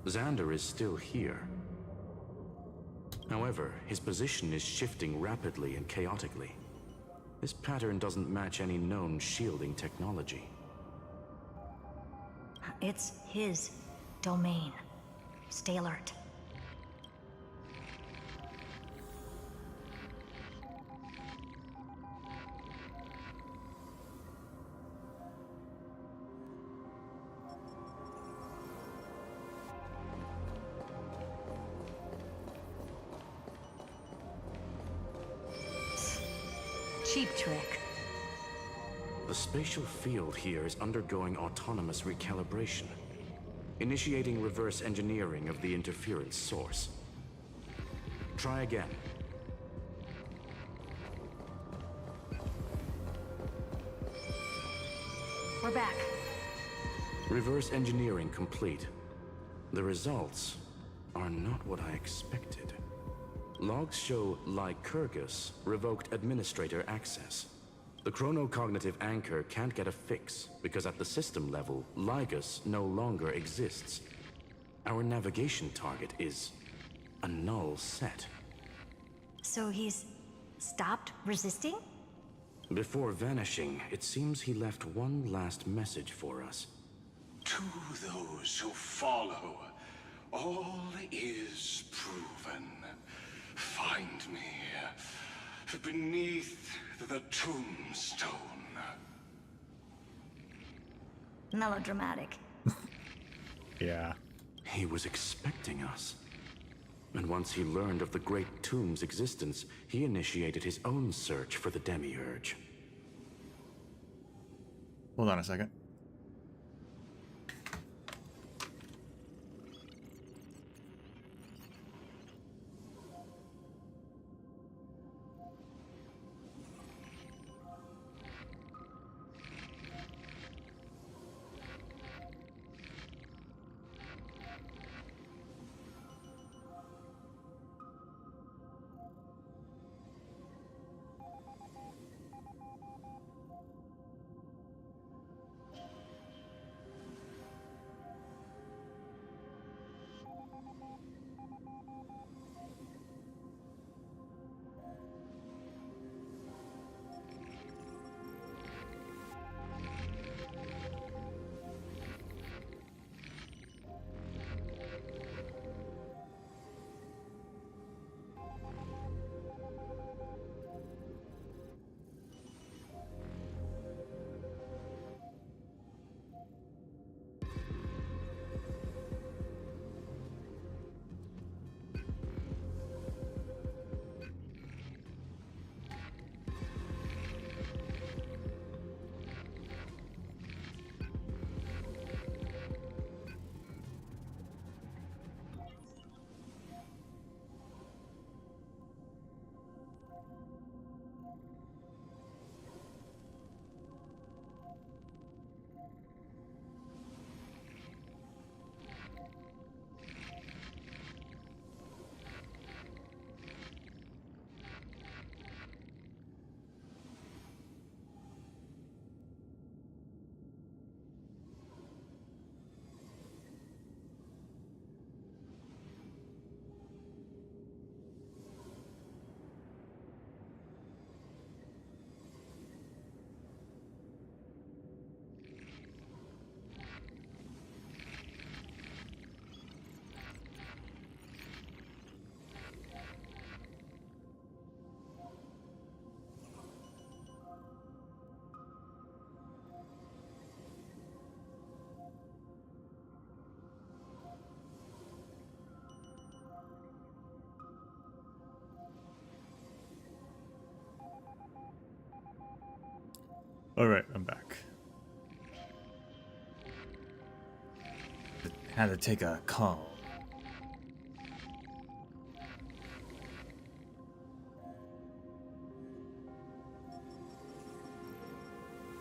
Xander is still here. However, his position is shifting rapidly and chaotically. This pattern doesn't match any known shielding technology. It's his domain. Stay alert. Cheap trick. The spatial field here is undergoing autonomous recalibration, initiating reverse engineering of the interference source. Try again. We're back. Reverse engineering complete. The results are not what I expected. Logs show Lycurgus revoked administrator access. The chronocognitive anchor can't get a fix because at the system level, Lygus no longer exists. Our navigation target is a null set. So he's stopped resisting? Before vanishing, it seems he left one last message for us. To those who follow, all is proven. Find me beneath the tombstone. Melodramatic. Yeah. He was expecting us. And once he learned of the Great Tomb's existence, he initiated his own search for the Demiurge. Hold on a second. Alright, I'm back. Had to take a call.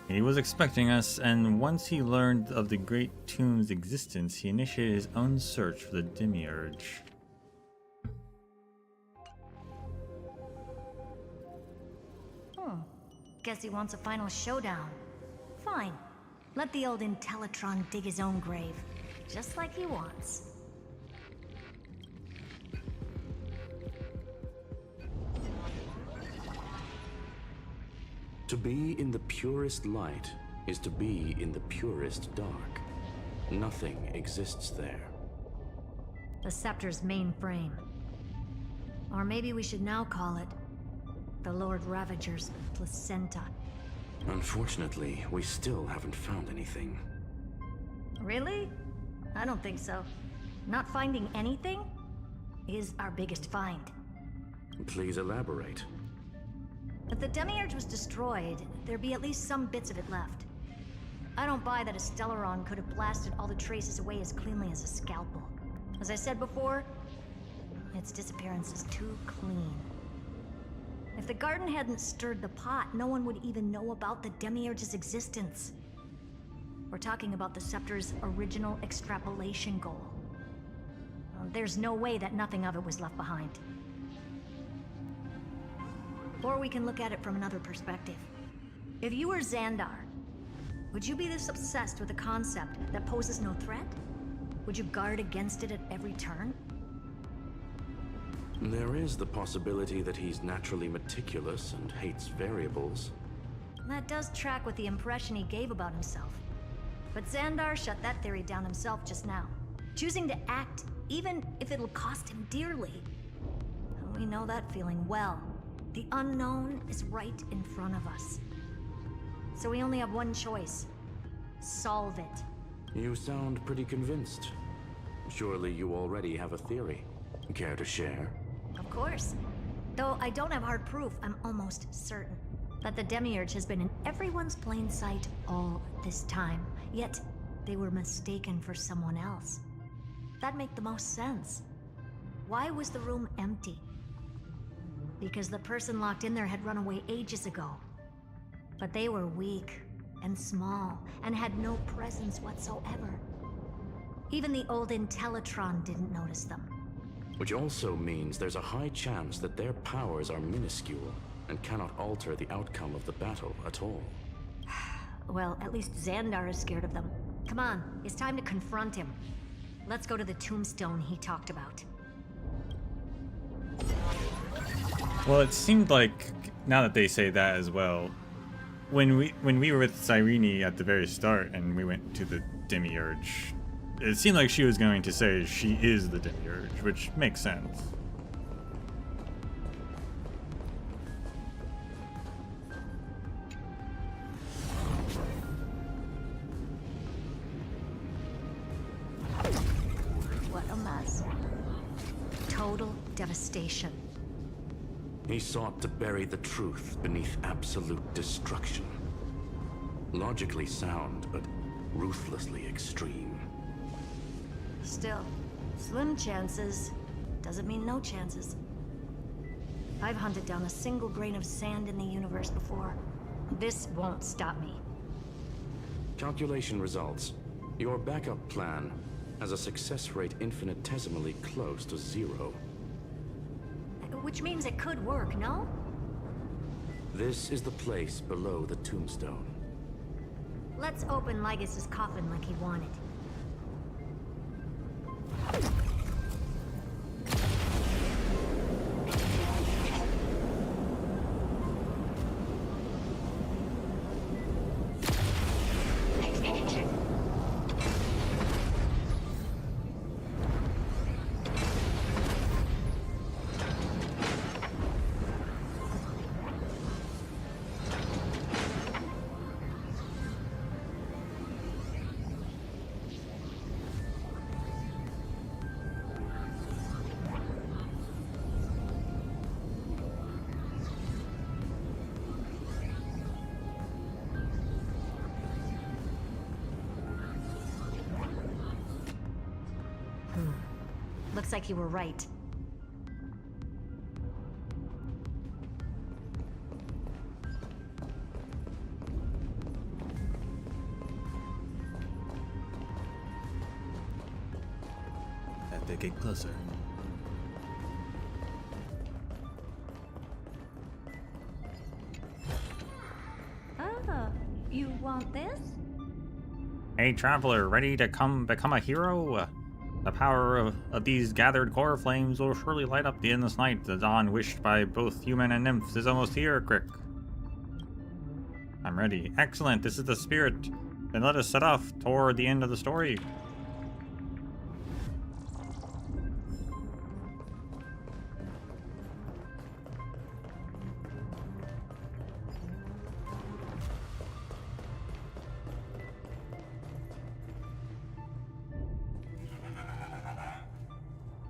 He was expecting us, and once he learned of the Great Tomb's existence, he initiated his own search for the Demiurge. Guess he wants a final showdown. Fine. Let the old Intellitron dig his own grave. Just like he wants. To be in the purest light is to be in the purest dark. Nothing exists there. The Scepter's main frame. Or maybe we should now call it the Lord Ravager's placenta. Unfortunately, we still haven't found anything. Really? I don't think so. Not finding anything is our biggest find. Please elaborate. If the Demiurge was destroyed, there'd be at least some bits of it left. I don't buy that a Stellaron could have blasted all the traces away as cleanly as a scalpel. As I said before, its disappearance is too clean. If the garden hadn't stirred the pot, no one would even know about the Demiurge's existence. We're talking about the Scepter's original extrapolation goal. There's no way that nothing of it was left behind. Or we can look at it from another perspective. If you were Xandar, would you be this obsessed with a concept that poses no threat? Would you guard against it at every turn? There is the possibility that he's naturally meticulous and hates variables. That does track with the impression he gave about himself. But Xandar shut that theory down himself just now, choosing to act even if it'll cost him dearly. And we know that feeling well. The unknown is right in front of us. So we only have one choice. Solve it. You sound pretty convinced. Surely you already have a theory. Care to share? Of course. Though I don't have hard proof, I'm almost certain that the Demiurge has been in everyone's plain sight all this time. Yet, they were mistaken for someone else. That'd make the most sense. Why was the room empty? Because the person locked in there had run away ages ago. But they were weak and small and had no presence whatsoever. Even the old Intellitron didn't notice them. Which also means there's a high chance that their powers are minuscule and cannot alter the outcome of the battle at all. Well, at least Xandar is scared of them. Come on, it's time to confront him. Let's go to the tombstone he talked about. Well, it seemed like, now that they say that as well, when we were with Cyrene at the very start and we went to the Demiurge, it seemed like she was going to say she is the Demiurge, which makes sense. What a mess. Total devastation. He sought to bury the truth beneath absolute destruction. Logically sound, but ruthlessly extreme. Still, slim chances doesn't mean no chances. I've hunted down a single grain of sand in the universe before. This won't stop me. Calculation results. Your backup plan has a success rate infinitesimally close to 0. Which means it could work, no? This is the place below the tombstone. Let's open Lygas's coffin like he wanted. Looks like you were right. As they get closer. Oh, you want this? Hey, traveler, ready to become a hero? The power of these gathered core flames will surely light up the endless night. The dawn wished by both human and nymphs is almost here, Crick. I'm ready. Excellent, this is the spirit. Then let us set off toward the end of the story.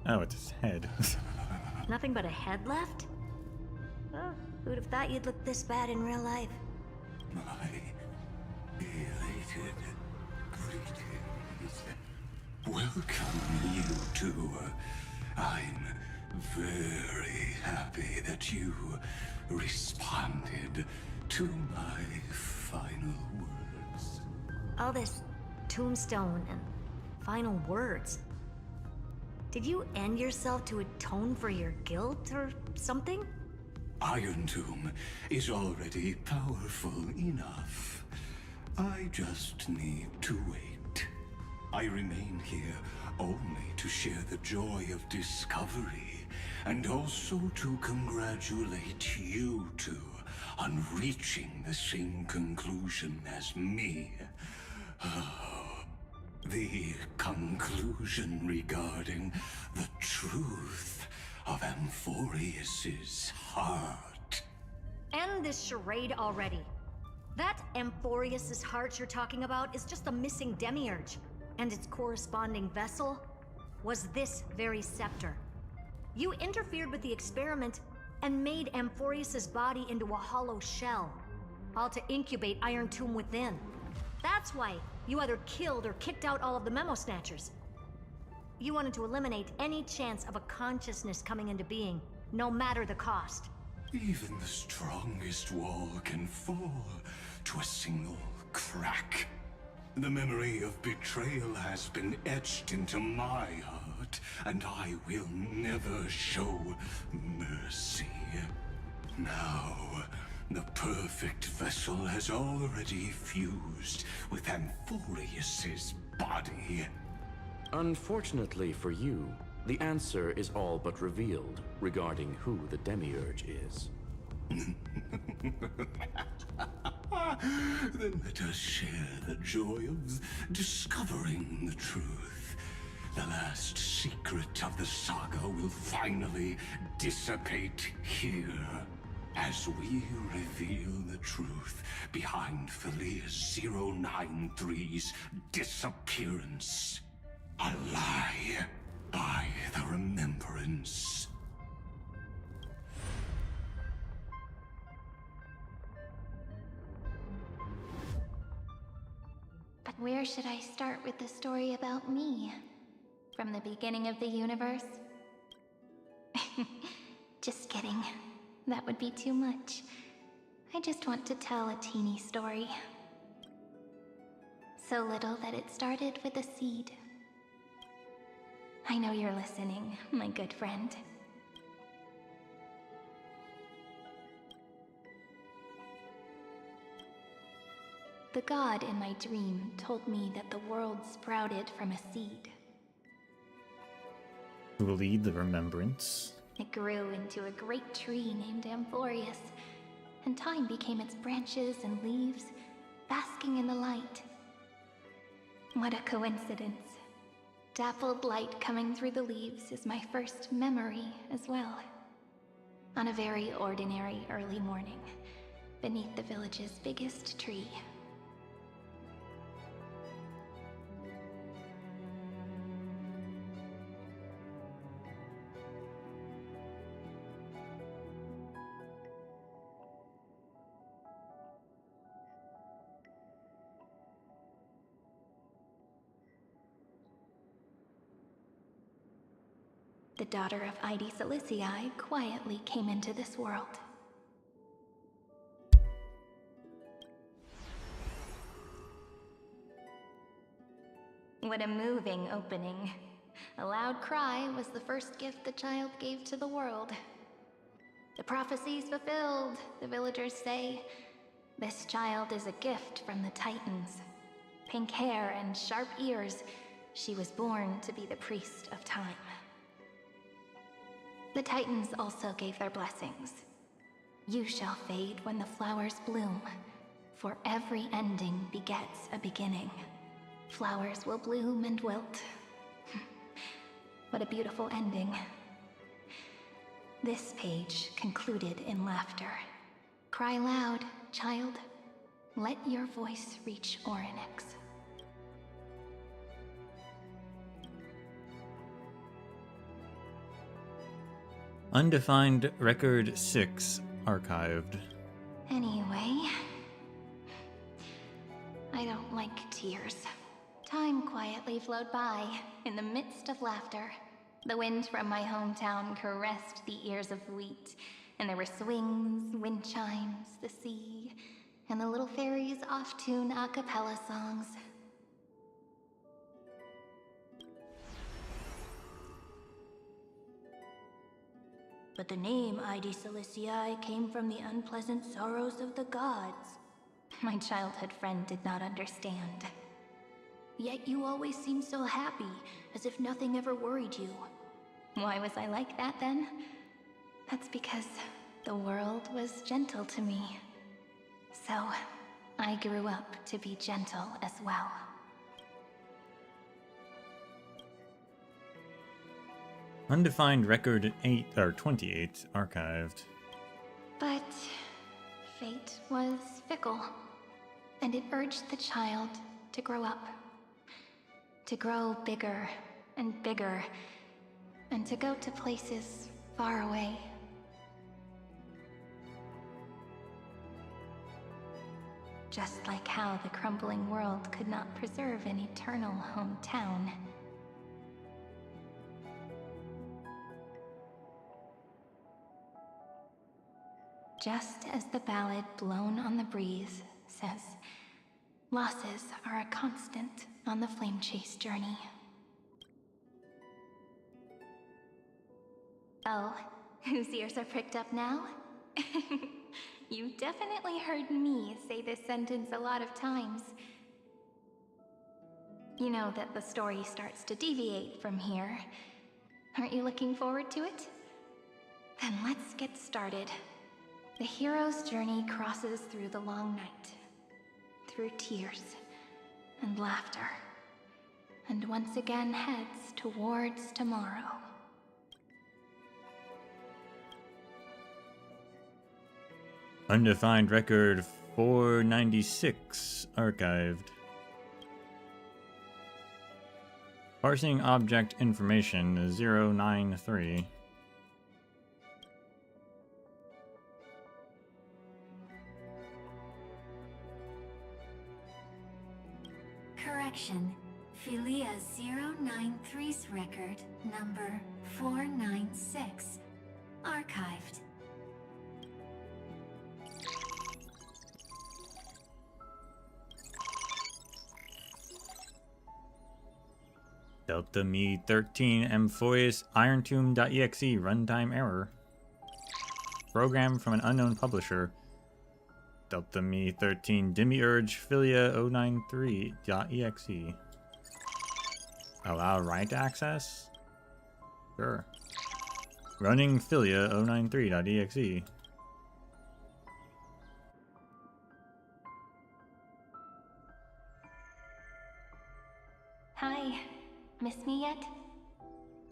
Oh, it's his head. Nothing but a head left? Oh, who'd have thought you'd look this bad in real life? My elated greetings. Welcome, you two. I'm very happy that you responded to my final words. All this tombstone and final words. Did you end yourself to atone for your guilt or something? Iron Tomb is already powerful enough. I just need to wait. I remain here only to share the joy of discovery, and also to congratulate you two on reaching the same conclusion as me. The conclusion regarding the truth of Amphorius's heart. End this charade already. That Amphorius's heart you're talking about is just a missing demiurge, and its corresponding vessel was this very scepter. You interfered with the experiment and made Amphorius's body into a hollow shell, all to incubate Iron Tomb within. That's why you either killed or kicked out all of the Memo Snatchers. You wanted to eliminate any chance of a consciousness coming into being, no matter the cost. Even the strongest wall can fall to a single crack. The memory of betrayal has been etched into my heart, and I will never show mercy. Now, the perfect vessel has already fused with Amphorius's body. Unfortunately for you, the answer is all but revealed regarding who the Demiurge is. Then let us share the joy of discovering the truth. The last secret of the saga will finally dissipate here, as we reveal the truth behind Philius 093's disappearance. A lie by the Remembrance. But where should I start with the story about me? From the beginning of the universe? Just kidding. That would be too much. I just want to tell a teeny story. So little that it started with a seed. I know you're listening, my good friend. The god in my dream told me that the world sprouted from a seed. Who will lead the Remembrance? It grew into a great tree named Amphorius, and time became its branches and leaves, basking in the light. What a coincidence. Dappled light coming through the leaves is my first memory as well. On a very ordinary early morning, beneath the village's biggest tree. the daughter of Ide Silicii, quietly came into this world. What a moving opening. A loud cry was the first gift the child gave to the world. The prophecy's fulfilled, the villagers say. This child is a gift from the Titans. Pink hair and sharp ears, she was born to be the priest of time. The Titans also gave their blessings. You shall fade when the flowers bloom, for every ending begets a beginning. Flowers will bloom and wilt. What a beautiful ending. This page concluded in laughter. Cry loud, child. Let your voice reach Orynyx. Undefined Record 6 archived. Anyway, I don't like tears. Time quietly flowed by, in the midst of laughter. The wind from my hometown caressed the ears of wheat, and there were swings, wind chimes, the sea, and the little fairies off-tune a cappella songs. But the name Ide Silicii came from the unpleasant sorrows of the gods. My childhood friend did not understand. Yet you always seemed so happy, as if nothing ever worried you. Why was I like that then? That's because the world was gentle to me. So, I grew up to be gentle as well. Undefined Record 28 archived. But fate was fickle, and it urged the child to grow up. To grow bigger and bigger, and to go to places far away. Just like how the crumbling world could not preserve an eternal hometown. Just as the ballad blown on the breeze says, losses are a constant on the flame chase journey. Oh, whose ears are pricked up now? You've definitely heard me say this sentence a lot of times. You know that the story starts to deviate from here. Aren't you looking forward to it? Then let's get started. The hero's journey crosses through the long night, through tears and laughter, and once again heads towards tomorrow. Undefined Record 496 archived. Parsing object information 093. Correction. Philia 093's record number 496. Archived. Delta Me 13 Amphoeus IronTomb.exe runtime error. Program from an unknown publisher. Delta Me 13 Demiurge Philia 093.exe. Allow write access? Sure. Running Philia 093.exe. Hi. Miss me yet?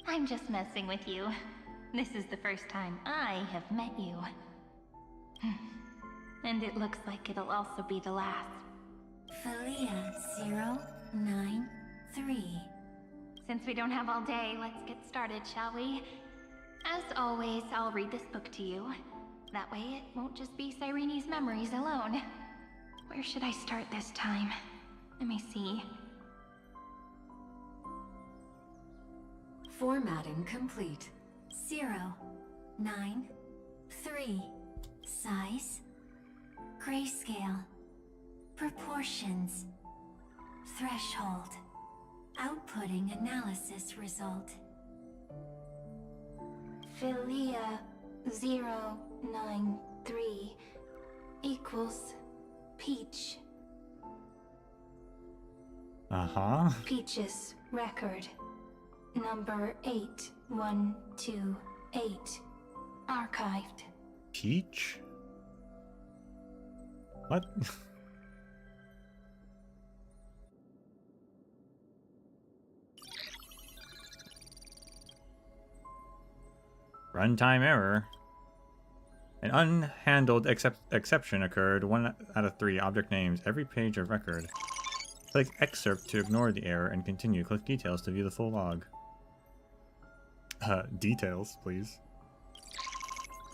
I'm just messing with you. This is the first time I have met you. And it looks like it'll also be the last. Philia 093. Since we don't have all day, let's get started, shall we? As always, I'll read this book to you. That way it won't just be Cyrene's memories alone. Where should I start this time? Let me see. Formatting complete. 0, 9, 3. Size. Grayscale. Proportions. Threshold. Outputting analysis result. Philia 093 equals Peach. Uh-huh. Peach's record. Number 8128. Archived. Peach? What? Runtime error. An unhandled exception occurred. 1 out of 3 object names. Every page of record. Click excerpt to ignore the error and continue. Click details to view the full log. Details, please.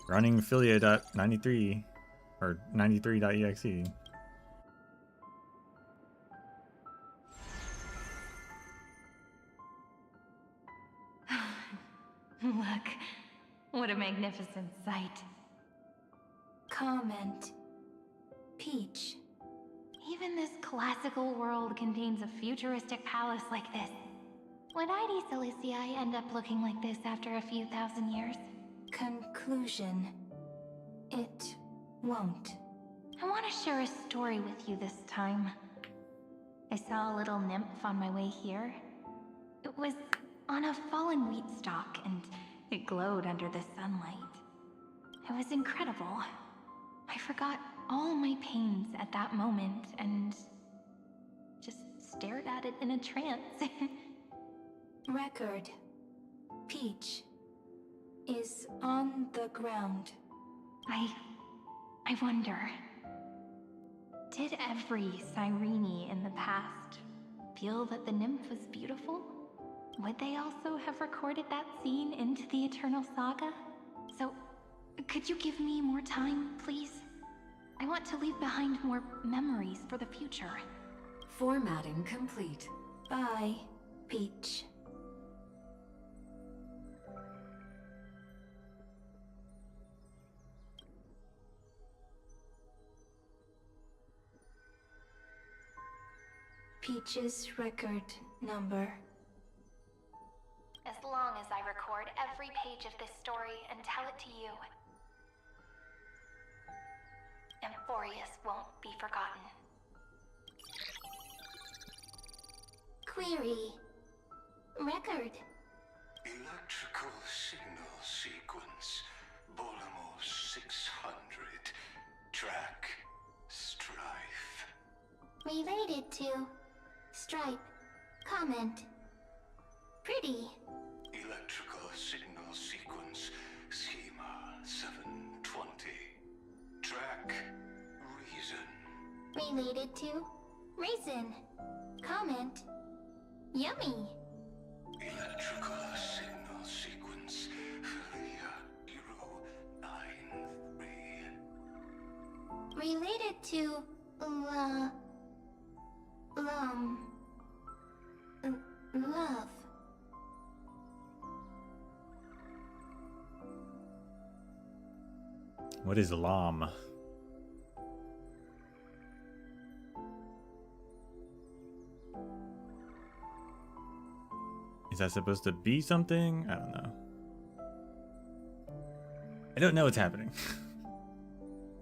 Running Philia.93 or 93.exe. Look, what a magnificent sight. Comment. Peach. Even this classical world contains a futuristic palace like this. Would ID Silicii end up looking like this after a few thousand years? Conclusion. It won't. I want to share a story with you this time. I saw a little nymph on my way here. It was on a fallen wheat stalk, and it glowed under the sunlight. It was incredible. I forgot all my pains at that moment and just stared at it in a trance. Record. Peach is on the ground. I wonder, did every Cyrene in the past feel that the nymph was beautiful? Would they also have recorded that scene into the Eternal Saga? So, could you give me more time, please? I want to leave behind more memories for the future. Formatting complete. Bye, Peach. Peach's record number. As long as I record every page of this story and tell it to you, Amphorius won't be forgotten. Query. Record. Electrical signal sequence. Bolamos 600. Track. Strife. Related to Stripe. Comment. Pretty. Electrical signal sequence. Schema 720. Track. Reason. Related to Raisin. Comment. Yummy. Electrical signal sequence. Philia 093. Related to love. What is LOM? Is that supposed to be something? I don't know. I don't know what's happening.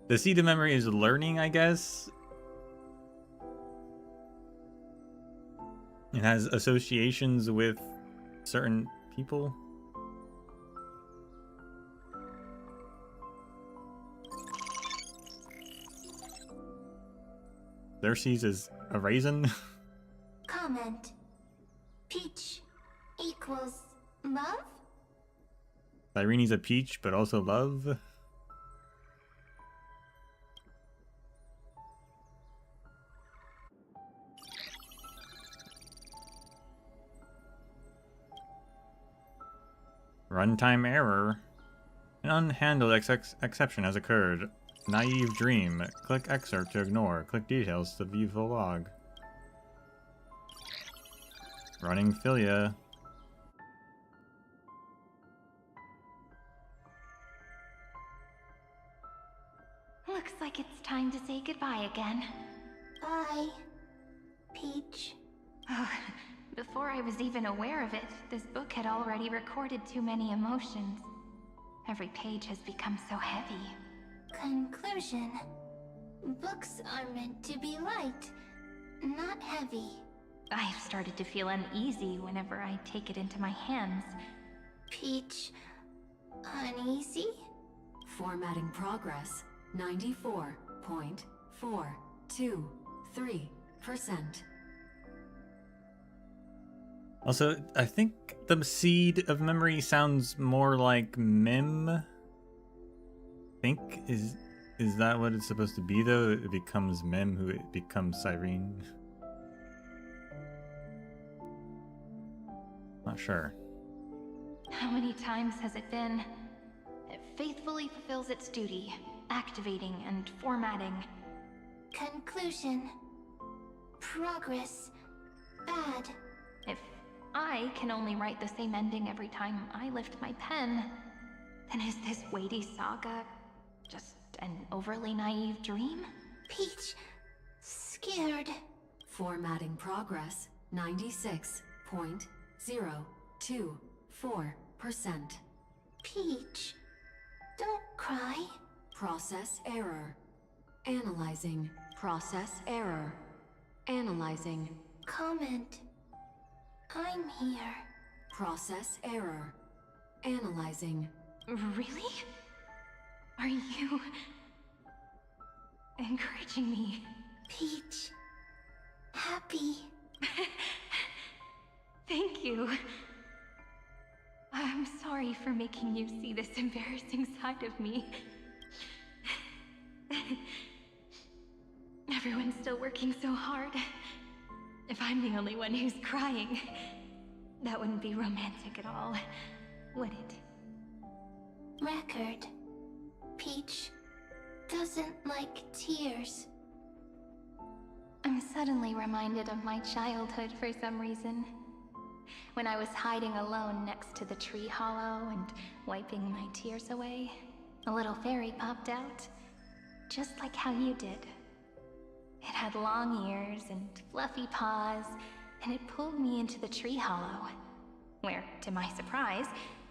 The seed of memory is learning, I guess. It has associations with certain people. Xerxes is a raisin. Comment. Peach equals love? Cyrene's a peach, but also love. Runtime error. An unhandled exception has occurred. Naive dream. Click excerpt to ignore. Click details to view full log. Running Philia. Looks like it's time to say goodbye again. Bye, Peach. Before I was even aware of it, this book had already recorded too many emotions. Every page has become so heavy. Conclusion. Books are meant to be light, not heavy. I have started to feel uneasy whenever I take it into my hands. Peach, uneasy? Formatting progress, 94.423%. Also, I think the seed of memory sounds more like Mim. I think is that what it's supposed to be though? It becomes Mim who it becomes Cyrene. Not sure. How many times has it been? It faithfully fulfills its duty, activating and formatting. Conclusion. Progress. Bad. If I can only write the same ending every time I lift my pen, then is this weighty saga just an overly naive dream? Peach, scared. Formatting progress, 96.024%. Peach, don't cry. Process error. Analyzing. Process error. Analyzing. Comment. I'm here. Process error. Analyzing. Really? Are you encouraging me? Peach, happy. Thank you. I'm sorry for making you see this embarrassing side of me. Everyone's still working so hard. If I'm the only one who's crying, that wouldn't be romantic at all, would it? Record. Peach doesn't like tears. I'm suddenly reminded of my childhood for some reason. When I was hiding alone next to the tree hollow and wiping my tears away, a little fairy popped out, just like how you did. It had long ears and fluffy paws, and it pulled me into the tree hollow, where, to my surprise,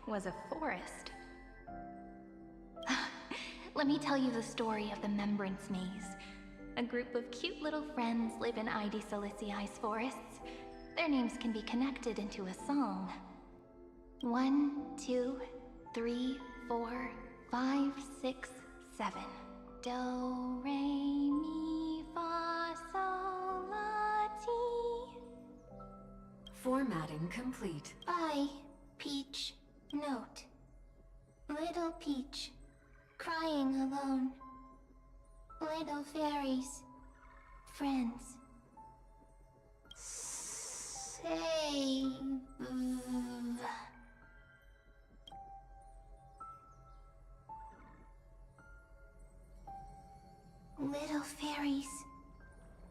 was a forest. Let me tell you the story of the Membrance Maze. A group of cute little friends live in Ide Silicii's forests. Their names can be connected into a song. 1, 2, 3, 4, 5, 6, 7. Do, re, mi, fa, sol, la, ti. Formatting complete. Bye, Peach. Note. Little Peach. Crying alone. Little fairies. Friends. Save. Little fairies.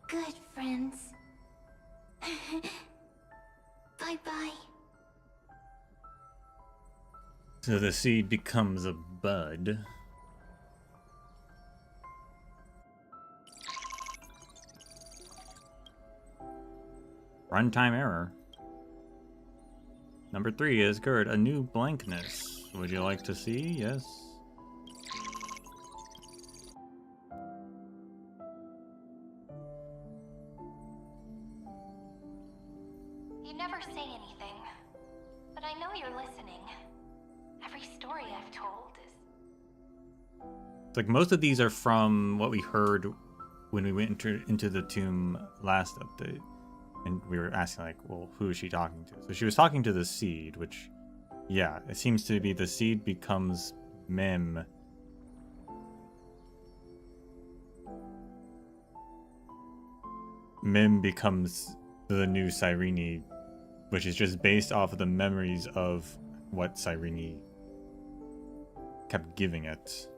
Good friends. Bye-bye. So the seed becomes a bud. Runtime error. Number 3 is good. A new blankness. Would you like to see? Yes. You never say anything, but I know you're listening. Every story I've told is... It's like most of these are from what we heard when we went into the tomb last update. And we were asking, like, well, who is she talking to? So she was talking to the seed, which, yeah, it seems to be the seed becomes Mim. Mim becomes the new Cyrene, which is just based off of the memories of what Cyrene kept giving it.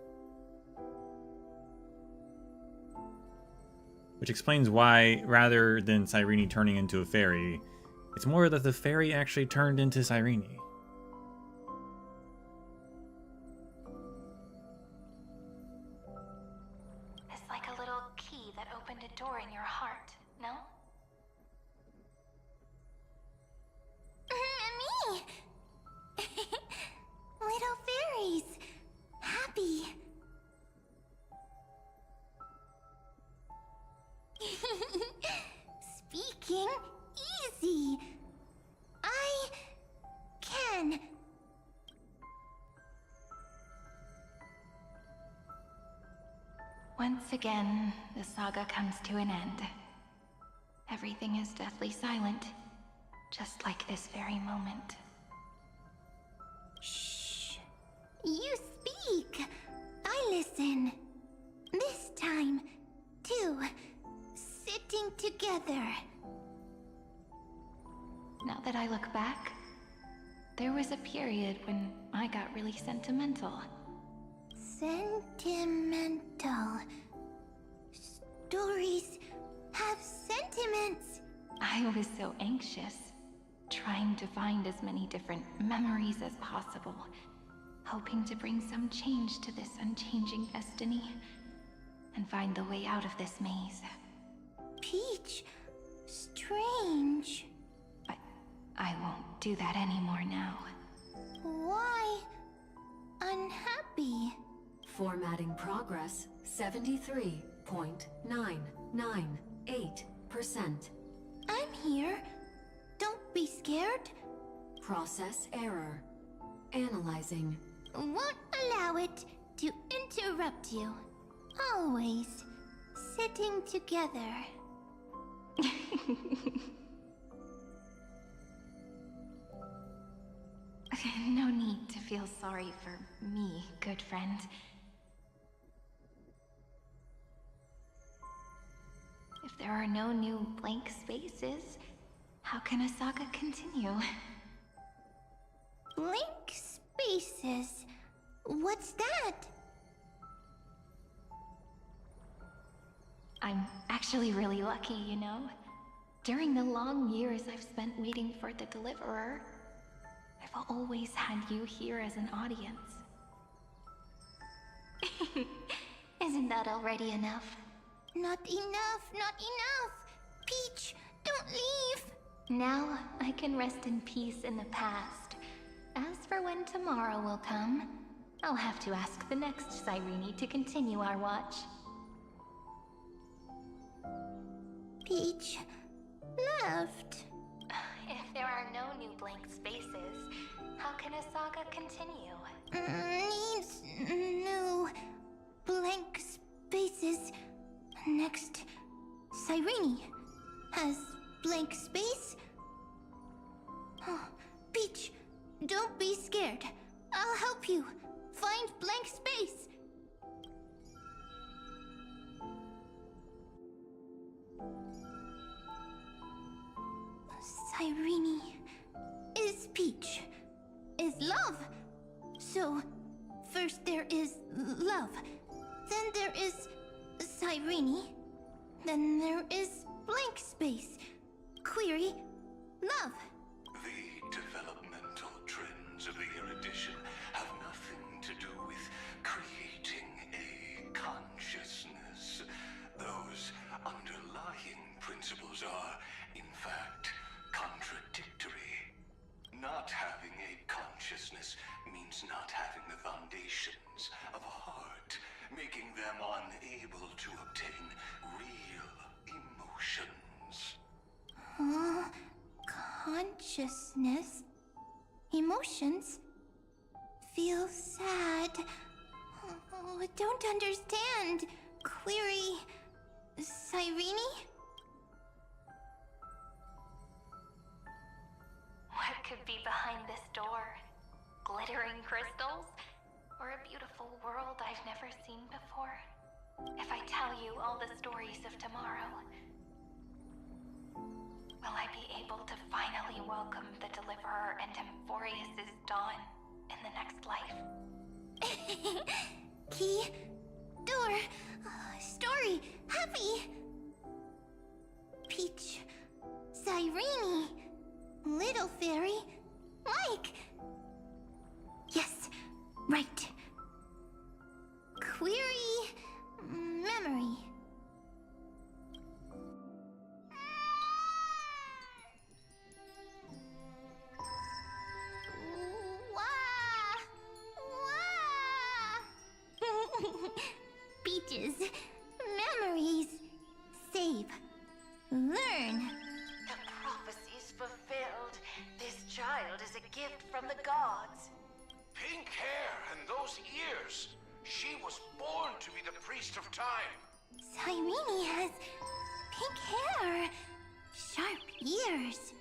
Which explains why, rather than Cyrene turning into a fairy, it's more that the fairy actually turned into Cyrene. that opened a door in your heart, no? Me! Little fairies! Happy! Speaking easy! I can. Once again, the saga comes to an end. Everything is deathly silent, just like this very moment. Shh. You speak. I listen. This time, too. Sitting together. Now that I look back, there was a period when I got really sentimental. Sentimental. Stories have sentiments. I was so anxious, trying to find as many different memories as possible, hoping to bring some change to this unchanging destiny, and find the way out of this maze. Peach, strange. But I won't do that anymore now. Why unhappy? Formatting progress 73.998%. I'm here. Don't be scared. Process error. Analyzing. Won't allow it to interrupt you. Always sitting together. No need to feel sorry for me, good friend. If there are no new blank spaces, how can a saga continue? Blank spaces? What's that? I'm actually really lucky, you know? During the long years I've spent waiting for the Deliverer, I've always had you here as an audience. Isn't that already enough? Not enough, not enough! Peach, don't leave! Now I can rest in peace in the past. As for when tomorrow will come, I'll have to ask the next Cyrene to continue our watch. Peach left. If there are no new blank spaces, how can a saga continue? Needs new blank spaces. Next, Cyrene has blank space. Oh, Peach, don't be scared. I'll help you find blank space. Cyrene is Peach, is love. So, first there is love, then there is Cyrene, then there is blank space. Query, love. The developmental trends of the erudition have nothing to do with creating a consciousness. Those underlying principles are, in fact, contradictory. Not having a consciousness means not having the foundations of a heart, making them unable to obtain real emotions. Consciousness? Emotions? Feel sad. Oh, don't understand. Query, Cyrene? What could be behind this door? Glittering crystals? Or a beautiful world I've never seen before? If I tell you all the stories of tomorrow, will I be able to finally welcome the Deliverer and Amphorius' dawn in the next life? Key, door, story, happy. Peach, Cyrene, little fairy, like. Yes, right. Query, memory. teaches. Memories. Save. Learn. The prophecy's fulfilled. This child is a gift from the gods. Pink hair and those ears. She was born to be the priest of time. Cyrene has pink hair. Sharp ears.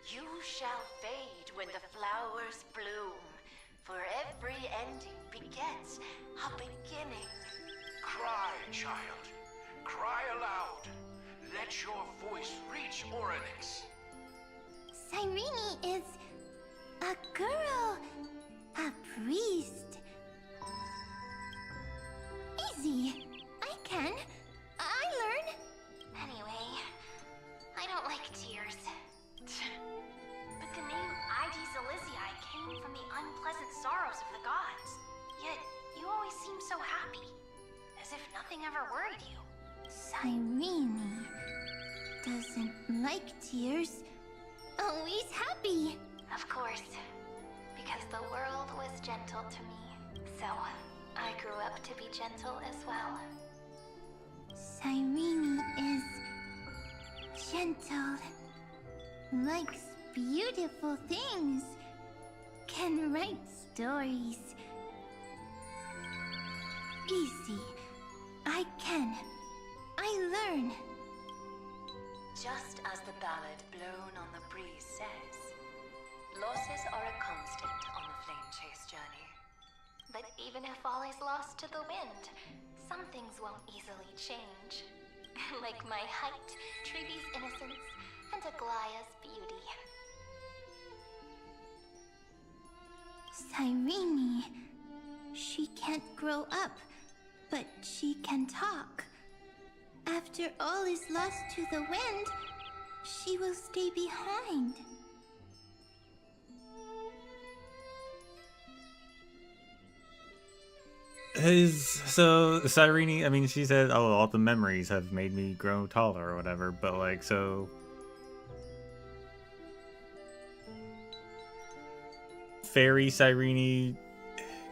You shall fade when the flowers bloom. For every ending begets a beginning. Cry, child. Cry aloud. Let your voice reach Oryx. Cyrene is a girl. A priest. Easy. I can. I learn. Anyway, I don't like tears. But the name Ides Elysiae came from the unpleasant sorrows of the gods. Yet, you always seem so happy. As if nothing ever worried you. Cyrene doesn't like tears. Always happy. Of course. Because the world was gentle to me. So, I grew up to be gentle as well. Cyrene is gentle. Likes beautiful things. Can write stories. Easy. I can. I learn. Just as the ballad blown on the breeze says, losses are a constant on the flame chase journey. But even if all is lost to the wind, some things won't easily change. Like my height, Treeby's innocence, and Aglaya's beauty. Cyrene, she can't grow up, but she can talk. After all is lost to the wind, she will stay behind. So Cyrene, I mean, she said, "Oh, all the memories have made me grow taller or whatever." But like, so Fairy Cyrene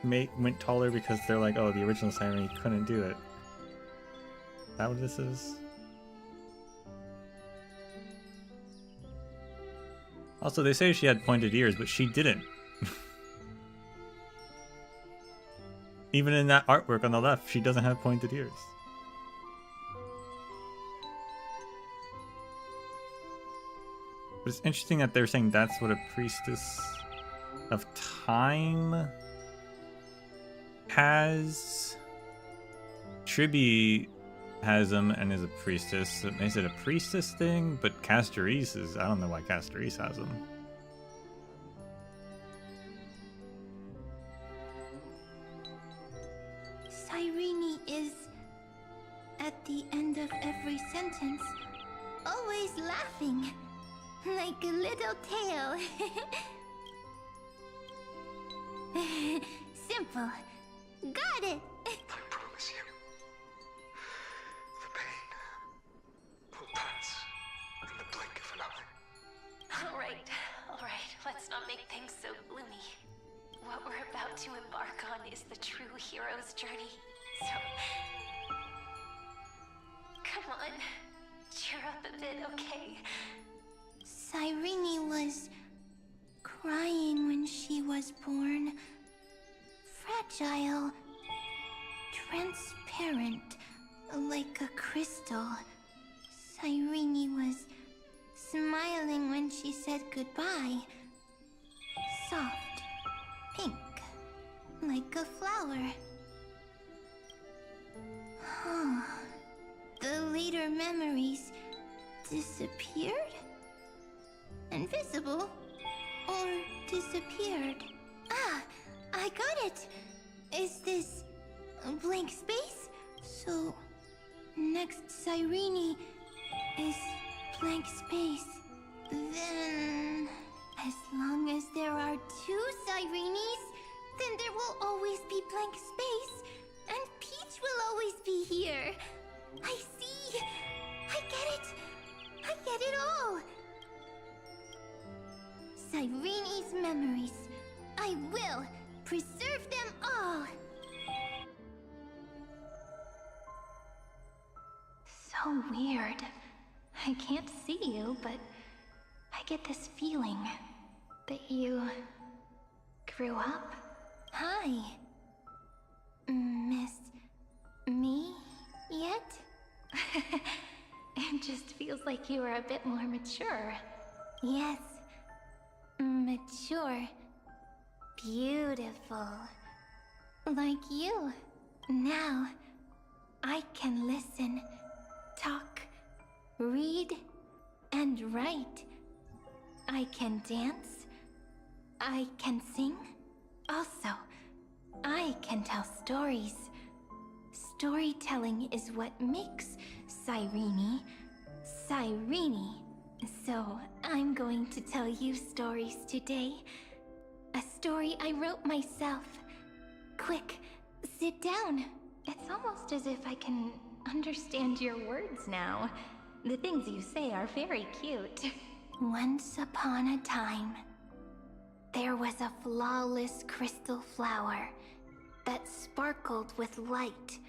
went taller because they're like, "Oh, the original Cyrene couldn't do it." Is that what this is? Also, they say she had pointed ears, but she didn't. Even in that artwork on the left, she doesn't have pointed ears. But it's interesting that they're saying that's what a priestess of time has. Tribby has them and is a priestess. Is it a priestess thing? But Castoris is... I don't know why Castoris has them. Cyrene is, at the end of every sentence, always laughing, like a little tail. Simple. Got it! I promise you, the pain will pass in the blink of an eye. Alright, let's not make things so gloomy. What we're about to embark on is the true hero's journey. So, come on, cheer up a bit, okay? Cyrene was crying when she was born. Fragile. Transparent. Like a crystal. Cyrene was smiling when she said goodbye. Soft. Pink. Like a flower. The later memories disappeared? Invisible? Or disappeared? Ah, I got it! Is this a blank space? So, next Cyrene is blank space. Then, as long as there are two Cyrenes, then there will always be blank space, and Peach will always be here. I see! I get it! I get it all! Cyrene's memories. I will preserve them all! weird. I can't see you, but I get this feeling that you grew up. Hi. Miss me yet? It just feels like you are a bit more mature. Yes. Mature. Beautiful. Like you. Now, I can listen, talk, read, and write. I can dance. I can sing. Also, I can tell stories. Storytelling is what makes Cyrene, Cyrene. So, I'm going to tell you stories today. A story I wrote myself. Quick, sit down. It's almost as if I can understand your words now. The things you say are very cute. Once upon a time, there was a flawless crystal flower that sparkled with light,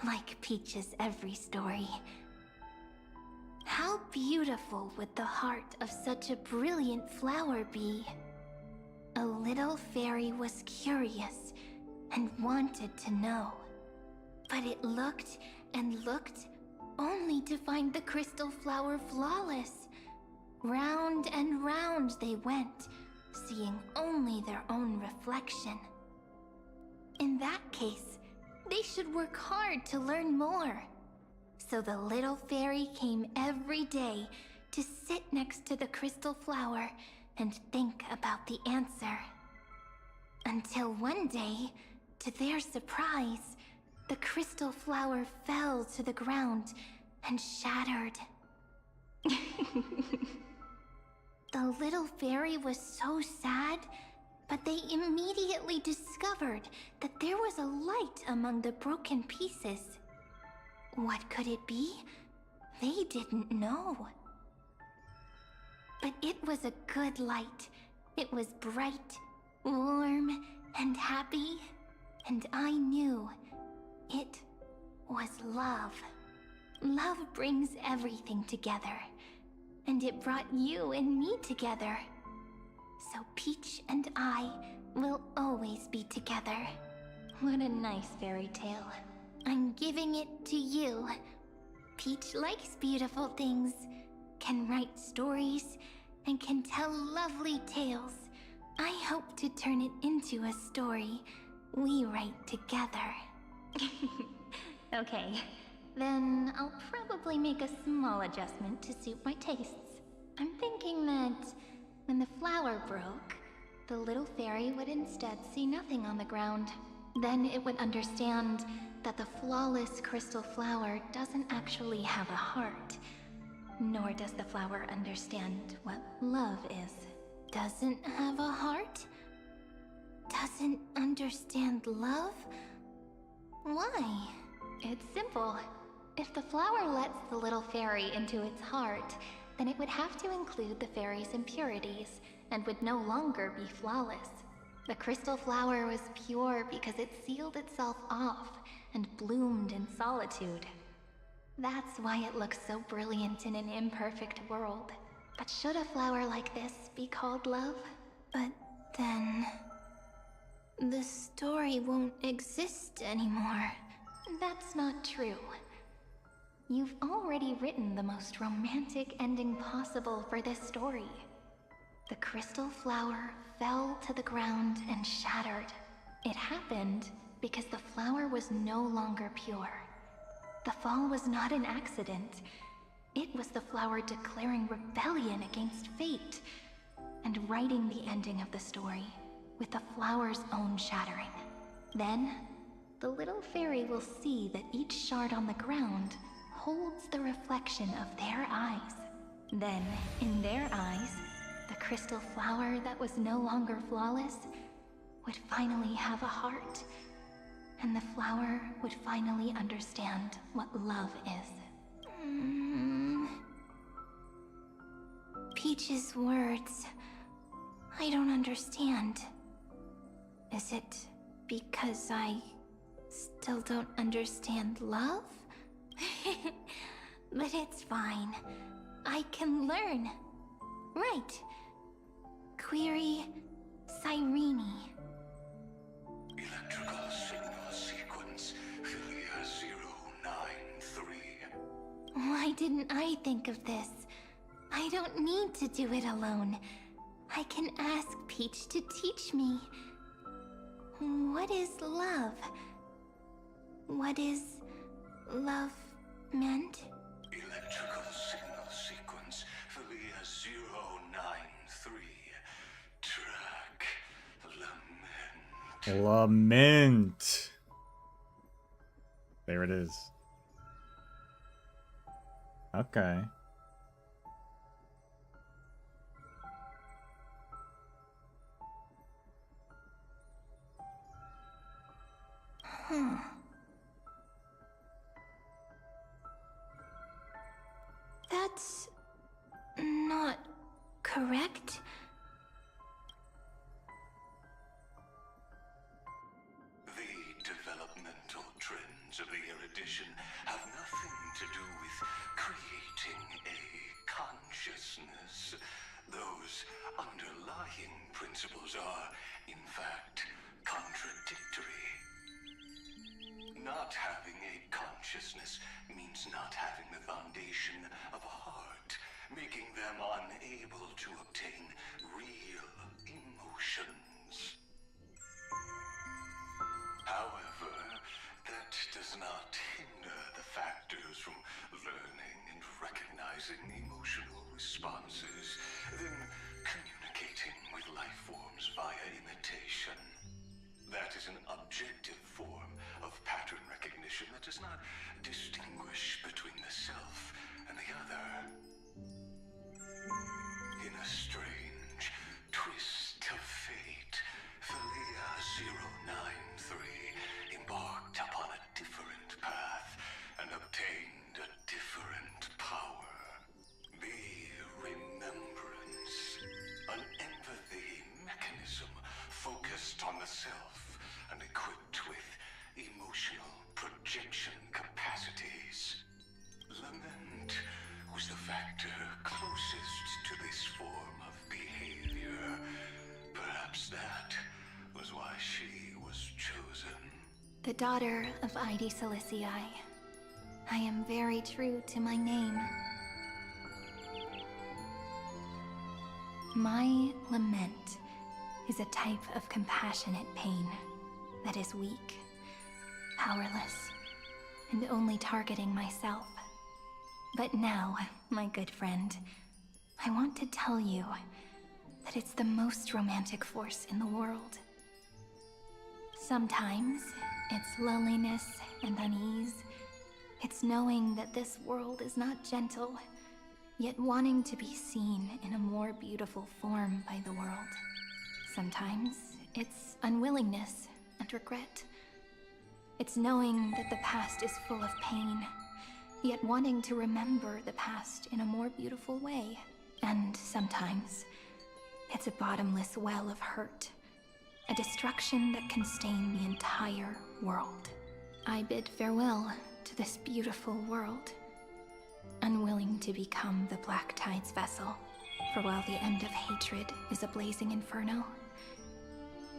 like Peach's every story. How beautiful would the heart of such a brilliant flower be? A little fairy was curious and wanted to know. But it looked and looked, only to find the crystal flower flawless. Round and round they went, seeing only their own reflection. In that case, they should work hard to learn more. So the little fairy came every day to sit next to the crystal flower and think about the answer. Until one day, to their surprise, the crystal flower fell to the ground and shattered. The little fairy was so sad, but they immediately discovered that there was a light among the broken pieces. What could it be? They didn't know. But it was a good light. It was bright, warm, and happy. And I knew it was love. Love brings everything together. And it brought you and me together. So Peach and I will always be together. What a nice fairy tale. I'm giving it to you. Peach likes beautiful things, can write stories, and can tell lovely tales. I hope to turn it into a story we write together. Okay, then I'll probably make a small adjustment to suit my tastes. I'm thinking that when the flower broke, the little fairy would instead see nothing on the ground. Then it would understand that the flawless crystal flower doesn't actually have a heart. Nor does the flower understand what love is. Doesn't have a heart? Doesn't understand love? Why? It's simple. If the flower lets the little fairy into its heart, then it would have to include the fairy's impurities, and would no longer be flawless. The crystal flower was pure because it sealed itself off and bloomed in solitude. That's why it looks so brilliant in an imperfect world. But should a flower like this be called love? But then... the story won't exist anymore. That's not true. You've already written the most romantic ending possible for this story. The crystal flower fell to the ground and shattered. It happened because the flower was no longer pure. The fall was not an accident. It was the flower declaring rebellion against fate, and writing the ending of the story with the flower's own shattering. Then, the little fairy will see that each shard on the ground holds the reflection of their eyes. Then, in their eyes, the crystal flower that was no longer flawless would finally have a heart, and the flower would finally understand what love is. Peach's words, I don't understand. Is it because I still don't understand love? But it's fine. I can learn. Right. Query Cyrene. Electrical signal sequence Philia 093. Why didn't I think of this? I don't need to do it alone. I can ask Peach to teach me. What is love? What is love meant? Electrical signal sequence Philia 093. Track lament. Lament. There it is. Okay. That's not correct. The developmental trends of the erudition have nothing to do with creating a consciousness. Those underlying principles are, in fact, contradictory. Not having a consciousness means not having the foundation of a heart, making them unable to obtain real emotions. However, that does not hinder the factors from learning and recognizing emotional responses, then communicating with life forms via imitation. That is an objective form of pattern recognition that does not distinguish between the self and the other. In a strange twist of fate, Philia 093 embarked upon a different path and obtained a different power. The remembrance, an empathy mechanism focused on the self and equipped with emotional projection capacities. Lament was the factor closest to this form of behavior. Perhaps that was why she was chosen. The daughter of Id Silicii. I am very true to my name. My lament is a type of compassionate pain that is weak, powerless, and only targeting myself. But now, my good friend, I want to tell you that it's the most romantic force in the world. Sometimes, it's loneliness and unease. It's knowing that this world is not gentle, yet wanting to be seen in a more beautiful form by the world. Sometimes, it's unwillingness and regret. It's knowing that the past is full of pain, yet wanting to remember the past in a more beautiful way. And sometimes, it's a bottomless well of hurt, a destruction that can stain the entire world. I bid farewell to this beautiful world, unwilling to become the Black Tide's vessel, for while the end of hatred is a blazing inferno,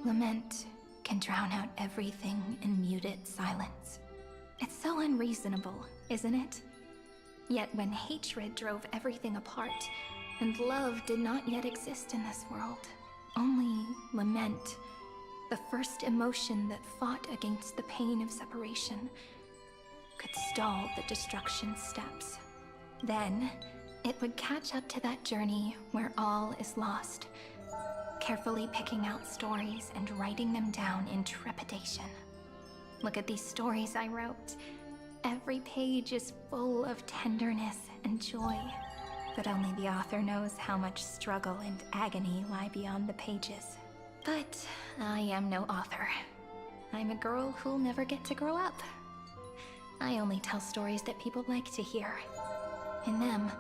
lament can drown out everything in muted silence. It's so unreasonable, isn't it? Yet when hatred drove everything apart, and love did not yet exist in this world, only lament, the first emotion that fought against the pain of separation, could stall the destruction steps. Then, it would catch up to that journey where all is lost, carefully picking out stories and writing them down in trepidation. Look at these stories I wrote. Every page is full of tenderness and joy, but only the author knows how much struggle and agony lie beyond the pages. But I am no author. I'm a girl who'll never get to grow up. I only tell stories that people like to hear. In them,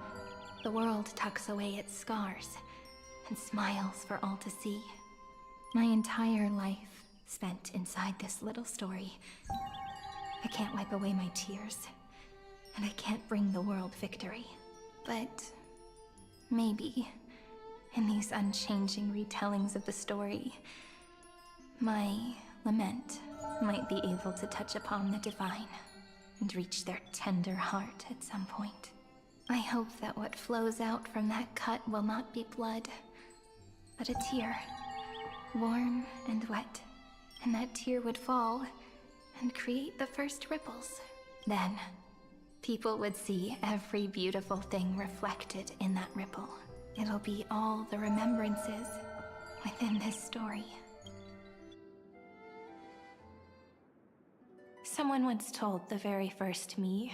the world tucks away its scars and smiles for all to see. My entire life spent inside this little story. I can't wipe away my tears. and I can't bring the world victory. But maybe, in these unchanging retellings of the story, my lament might be able to touch upon the divine and reach their tender heart at some point. I hope that what flows out from that cut will not be blood, but a tear, warm and wet, and that tear would fall and create the first ripples. Then, people would see every beautiful thing reflected in that ripple. It'll be all the remembrances within this story. Someone once told the very first me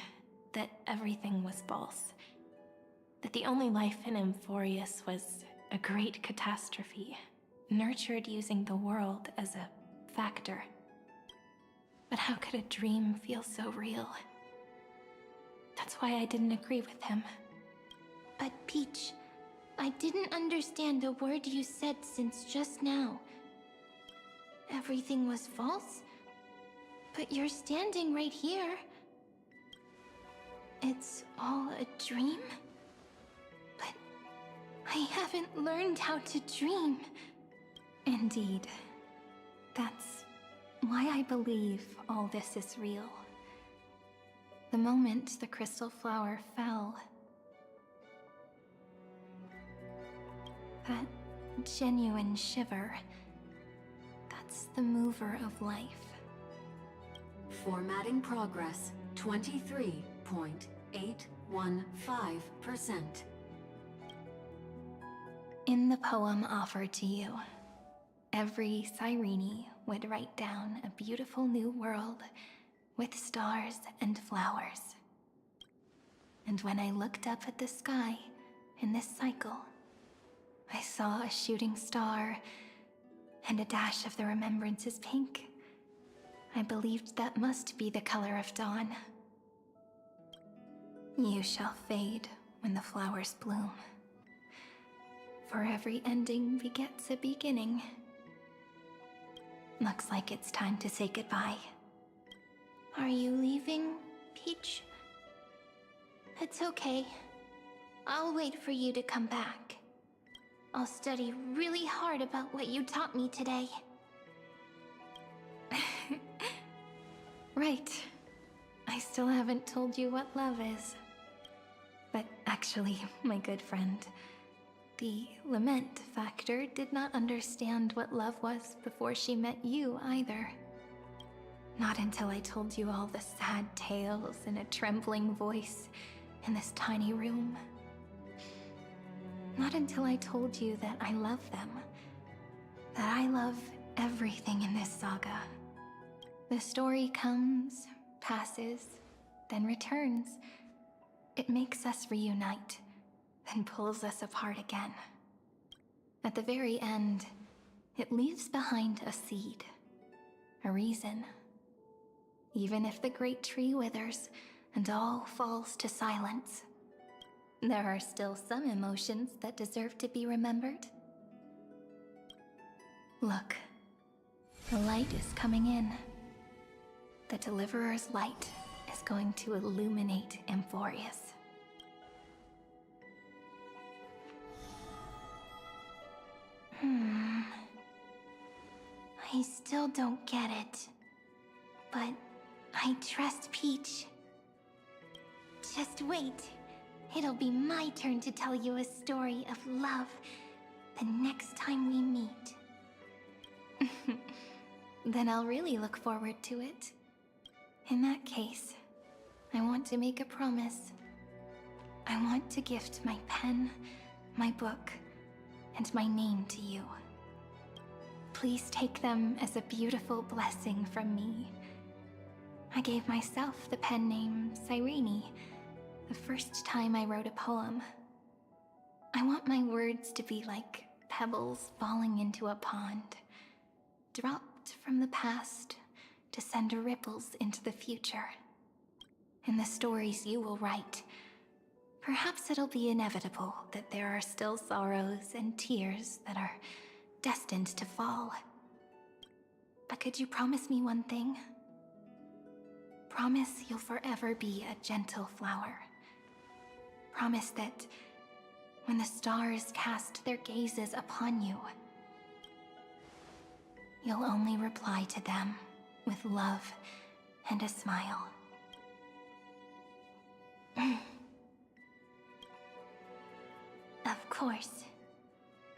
that everything was false. That the only life in Emphorius was a great catastrophe, nurtured using the world as a factor. But how could a dream feel so real? That's why I didn't agree with him. But Peach, I didn't understand a word you said since just now. Everything was false? But you're standing right here. It's all a dream? But I haven't learned how to dream. Indeed. That's why I believe all this is real. The moment the crystal flower fell, that genuine shiver, that's the mover of life. Formatting progress 23.815%. In the poem offered to you, every Cyrene would write down a beautiful new world with stars and flowers. And when I looked up at the sky in this cycle, I saw a shooting star and a dash of the remembrances pink. I believed that must be the color of dawn. You shall fade when the flowers bloom. For every ending begets a beginning. Looks like it's time to say goodbye. Are you leaving, Peach? It's okay. I'll wait for you to come back. I'll study really hard about what you taught me today. Right. I still haven't told you what love is. But actually, my good friend, the lament factor did not understand what love was before she met you either. Not until I told you all the sad tales in a trembling voice in this tiny room. Not until I told you that I love them. That I love everything in this saga. The story comes, passes, then returns. It makes us reunite, then pulls us apart again. At the very end, it leaves behind a seed, a reason. Even if the great tree withers and all falls to silence, there are still some emotions that deserve to be remembered. Look, the light is coming in. The Deliverer's light is going to illuminate Emphorius. I still don't get it. But I trust Peach. Just wait. It'll be my turn to tell you a story of love the next time we meet. Then I'll really look forward to it. In that case, I want to make a promise. I want to gift my pen, my book, and my name to you. Please take them as a beautiful blessing from me. I gave myself the pen name Cyrene the first time I wrote a poem. I want my words to be like pebbles falling into a pond, dropped from the past to send ripples into the future. In the stories you will write, perhaps it'll be inevitable that there are still sorrows and tears that are destined to fall. But could you promise me one thing? Promise you'll forever be a gentle flower. Promise that when the stars cast their gazes upon you, you'll only reply to them with love and a smile. Of course,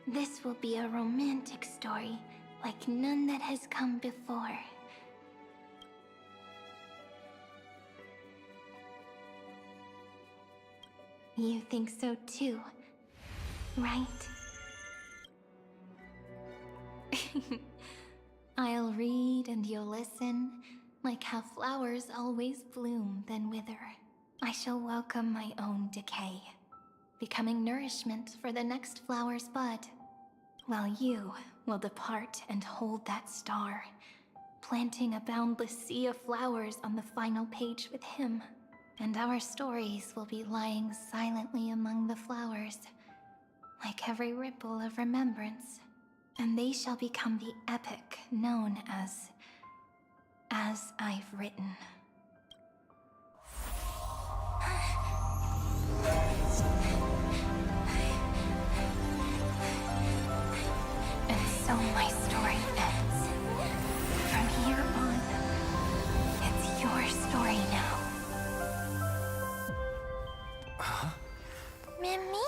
this will be a romantic story like none that has come before. You think so too, right? I'll read and you'll listen, like how flowers always bloom then wither. I shall welcome my own decay, becoming nourishment for the next flower's bud, while you will depart and hold that star, planting a boundless sea of flowers on the final page with him. And our stories will be lying silently among the flowers, like every ripple of remembrance. And they shall become the epic known as I've Written. And so my story ends. From here on, it's your story now. Mimi?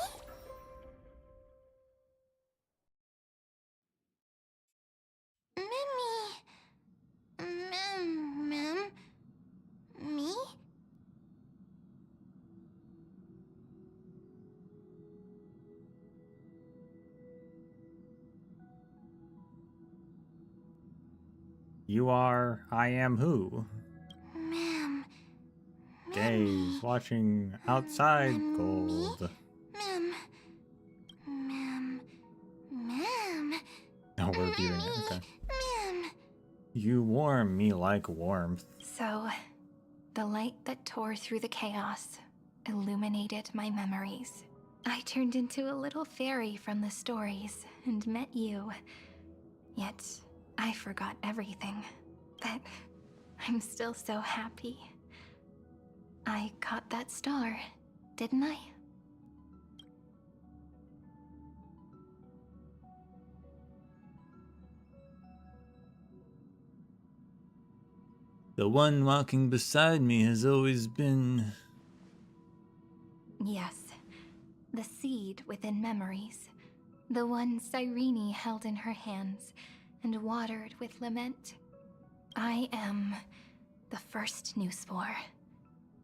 Me? You are I am who? Ma'am. Gaze, watching outside gold. Ma'am. No, we're viewing it, okay. Ma'am. You warm me like warmth. So, the light that tore through the chaos illuminated my memories. I turned into a little fairy from the stories and met you. Yet, I forgot everything. But I'm still so happy. I caught that star, didn't I? The one walking beside me has always been... Yes, the seed within memories. The one Cyrene held in her hands and watered with lament. I am the first new spore.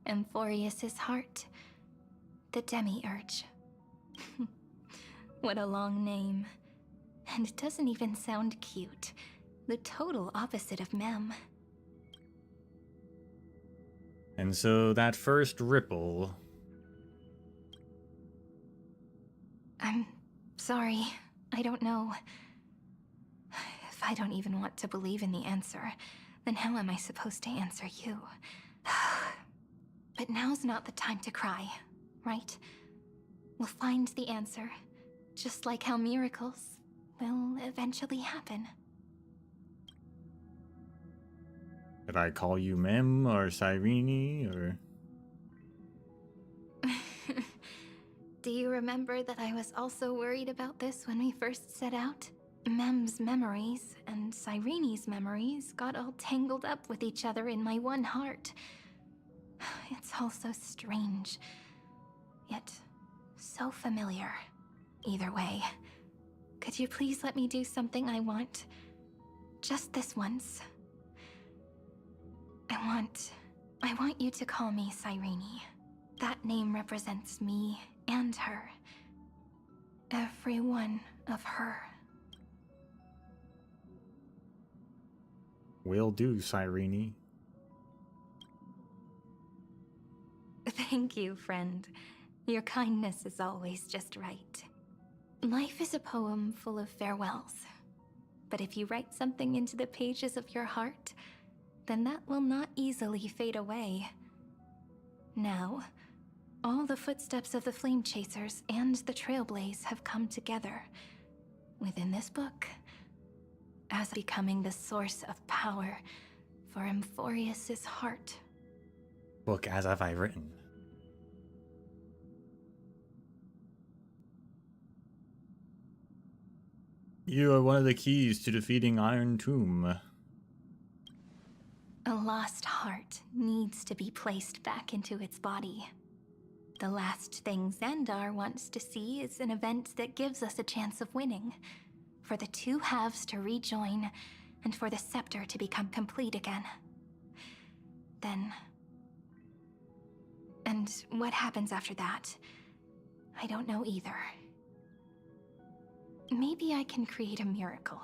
Amphorius's heart. The demiurge. What a long name. And it doesn't even sound cute. The total opposite of Mem. And so that first ripple... I'm sorry. I don't know. If I don't even want to believe in the answer, then how am I supposed to answer you? But now's not the time to cry, right? We'll find the answer, just like how miracles will eventually happen. Did I call you Mem or Cyrene or... Do you remember that I was also worried about this when we first set out? Mem's memories and Cyrene's memories got all tangled up with each other in my one heart. It's all so strange, yet so familiar. Either way, could you please let me do something I want? Just this once. I want you to call me Cyrene. That name represents me and her. Every one of her. Will do, Cyrene. Thank you, friend. Your kindness is always just right. Life is a poem full of farewells. But if you write something into the pages of your heart, then that will not easily fade away. Now, all the footsteps of the Flame Chasers and the Trailblaze have come together within this book as becoming the source of power for Amphorius's heart Book as have I written. You are one of the keys to defeating Iron Tomb. A lost heart needs to be placed back into its body. The last thing Xandar wants to see is an event that gives us a chance of winning, for the two halves to rejoin, and for the scepter to become complete again. Then... and what happens after that? I don't know either. Maybe I can create a miracle,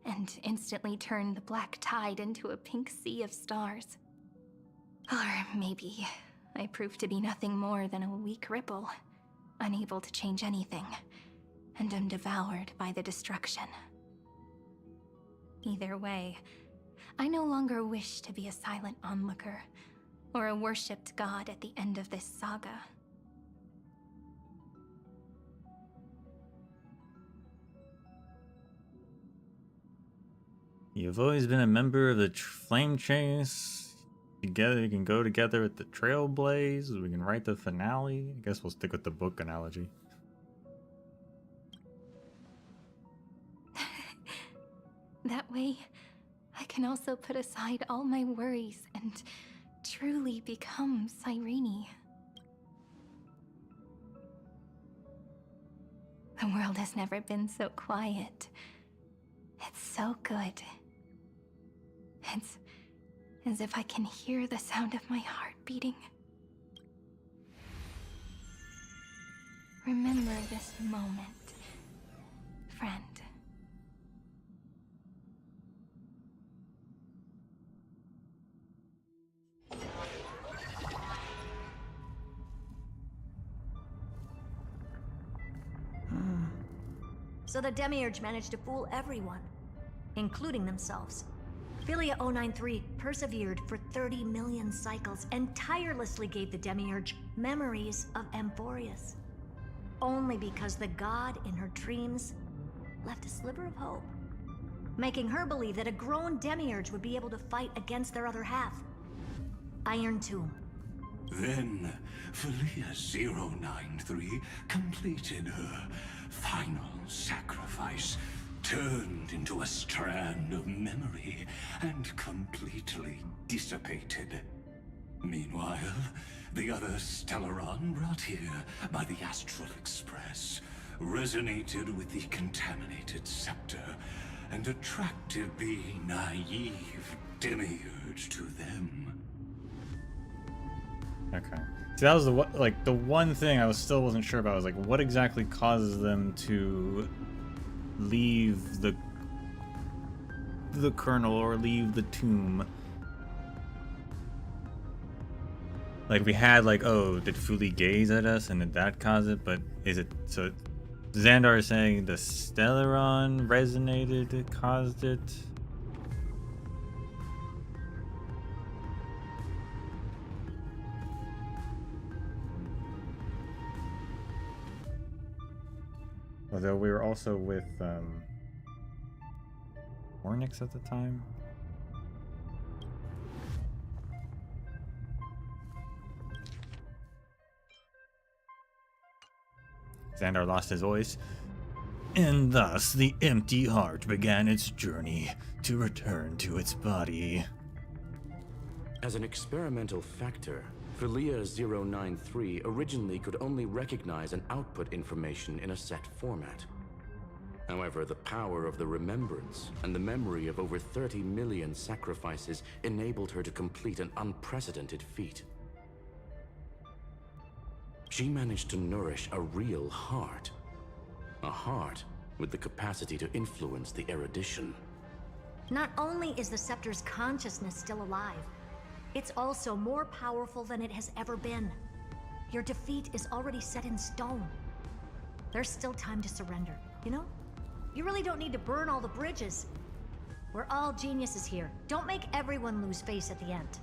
and instantly turn the black tide into a pink sea of stars. Or maybe I prove to be nothing more than a weak ripple, unable to change anything, and am devoured by the destruction. Either way, I no longer wish to be a silent onlooker, or a worshipped god at the end of this saga. You've always been a member of the Flame Chase. Together, you can go together at the Trailblaze. We can write the finale. I guess we'll stick with the book analogy. That way, I can also put aside all my worries and truly become Cyrene. The world has never been so quiet. It's so good. It's as if I can hear the sound of my heart beating. Remember this moment, friend. So the Demiurge managed to fool everyone, including themselves. Philia 093 persevered for 30 million cycles and tirelessly gave the Demiurge memories of Amphorius. Only because the god in her dreams left a sliver of hope, making her believe that a grown Demiurge would be able to fight against their other half, Iron Tomb. Then, Philia 093 completed her final sacrifice, turned into a strand of memory, and completely dissipated. Meanwhile, the other Stellaron brought here by the Astral Express resonated with the contaminated scepter and attracted the naive Demiurge to them. Okay. See, that was the one thing I wasn't sure about. I was like, what exactly causes them to leave the kernel or leave the tomb? Like, we had like, oh, did Fuli gaze at us and did that cause it? But is it so? Xandar is saying the Stellaron resonated, caused it. Although we were also with Ornyx at the time. Xandar lost his voice. And thus the empty heart began its journey to return to its body. As an experimental factor, Philia 093 originally could only recognize and output information in a set format. However, the power of the remembrance and the memory of over 30 million sacrifices enabled her to complete an unprecedented feat. She managed to nourish a real heart. A heart with the capacity to influence the erudition. Not only is the Scepter's consciousness still alive, it's also more powerful than it has ever been. Your defeat is already set in stone. There's still time to surrender, you know? You really don't need to burn all the bridges. We're all geniuses here. Don't make everyone lose face at the end.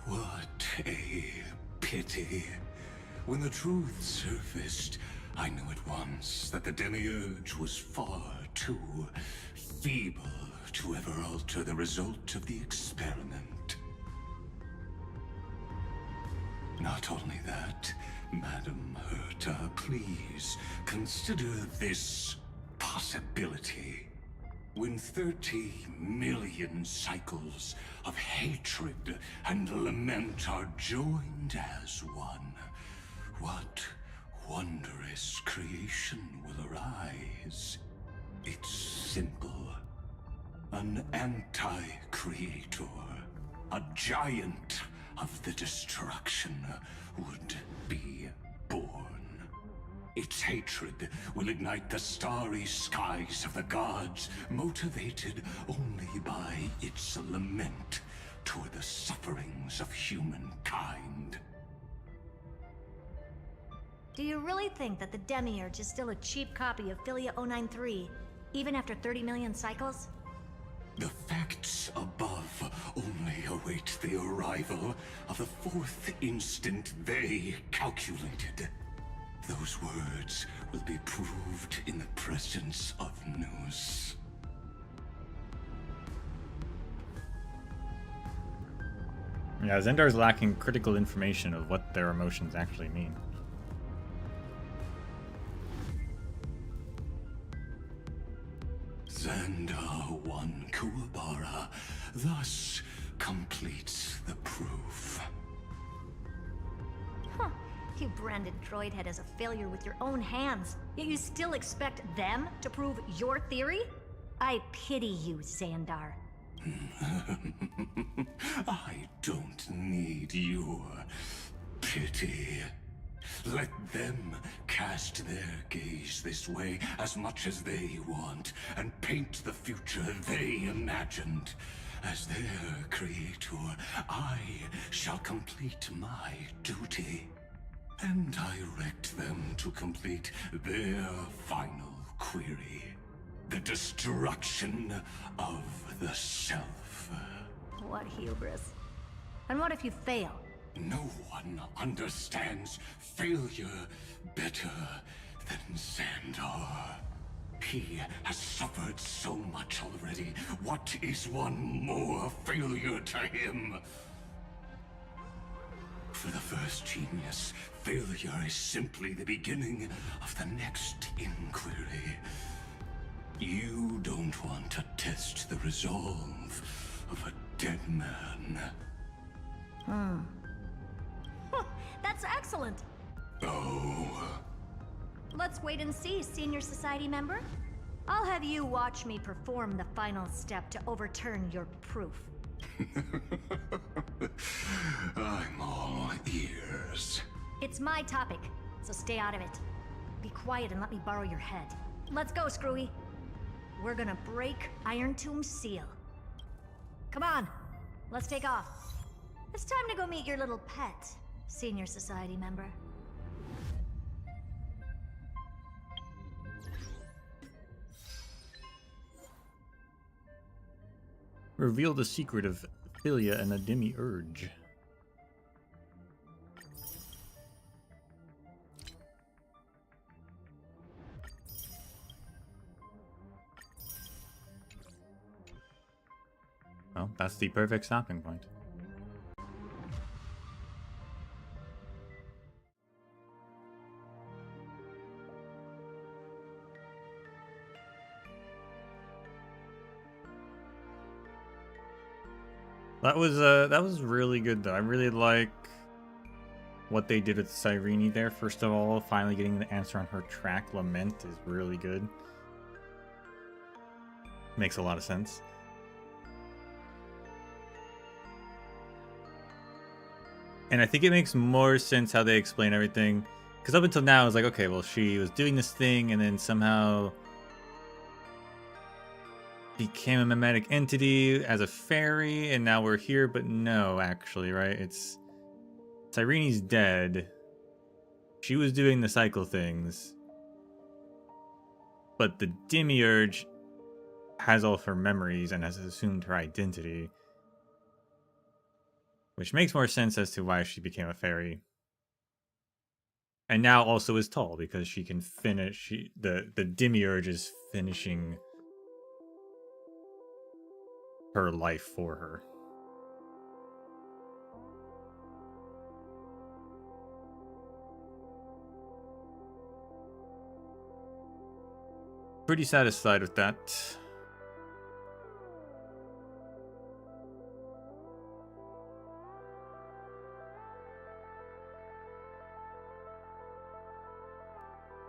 What a pity. When the truth surfaced, I knew at once that the Demiurge was far too feeble to ever alter the result of the experiment. Not only that, Madam Herta, please consider this possibility. When 30 million cycles of hatred and lament are joined as one, what wondrous creation will arise? It's simple. An anti-creator, a giant of the destruction, would be born. Its hatred will ignite the starry skies of the gods, motivated only by its lament toward the sufferings of humankind. Do you really think that the Demiurge is still a cheap copy of Philia 093, even after 30 million cycles? The facts above only await the arrival of the fourth instant they calculated. Those words will be proved in the presence of news. Yeah, Zendar's lacking critical information of what their emotions actually mean. Xandar 1 Kuwabara thus completes the proof. Huh. You branded Droidhead as a failure with your own hands, yet you still expect them to prove your theory? I pity you, Xandar. I don't need your pity. Let them cast their gaze this way as much as they want, and paint the future they imagined. As their creator, I shall complete my duty, and direct them to complete their final query. The destruction of the self. What hubris. And what if you fail? No one understands failure better than Xandar. He has suffered so much already. What is one more failure to him? For the first genius, failure is simply the beginning of the next inquiry. You don't want to test the resolve of a dead man. That's excellent. Oh. Let's wait and see, Senior Society member. I'll have you watch me perform the final step to overturn your proof. I'm all ears. It's my topic, so stay out of it. Be quiet and let me borrow your head. Let's go, Screwy. We're gonna break Iron Tomb's seal. Come on, let's take off. It's time to go meet your little pet, Senior Society member. Reveal the secret of Philia and the Demiurge. Well, that's the perfect stopping point. That was really good though. I really like what they did with Cyrene there. First of all, finally getting the answer on her track lament is really good. Makes a lot of sense. And I think it makes more sense how they explain everything. Because up until now, it's like, okay, well, she was doing this thing and then somehow became a mimetic entity as a fairy, and now we're here. But no, actually, right? It's Cyrene's dead. She was doing the cycle things. But the Demiurge has all of her memories and has assumed her identity. Which makes more sense as to why she became a fairy. And now also is tall, because she can finish... The Demiurge is finishing her life for her. pretty satisfied with that.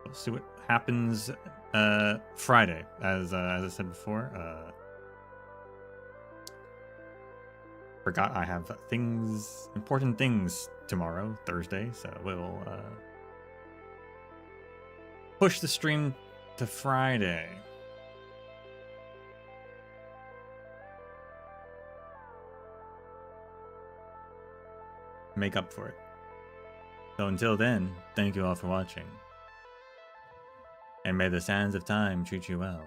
We'll see what happens Friday, as I said before. Forgot I have important things tomorrow, Thursday, so we'll push the stream to Friday. Make up for it. So until then, thank you all for watching. And may the sands of time treat you well.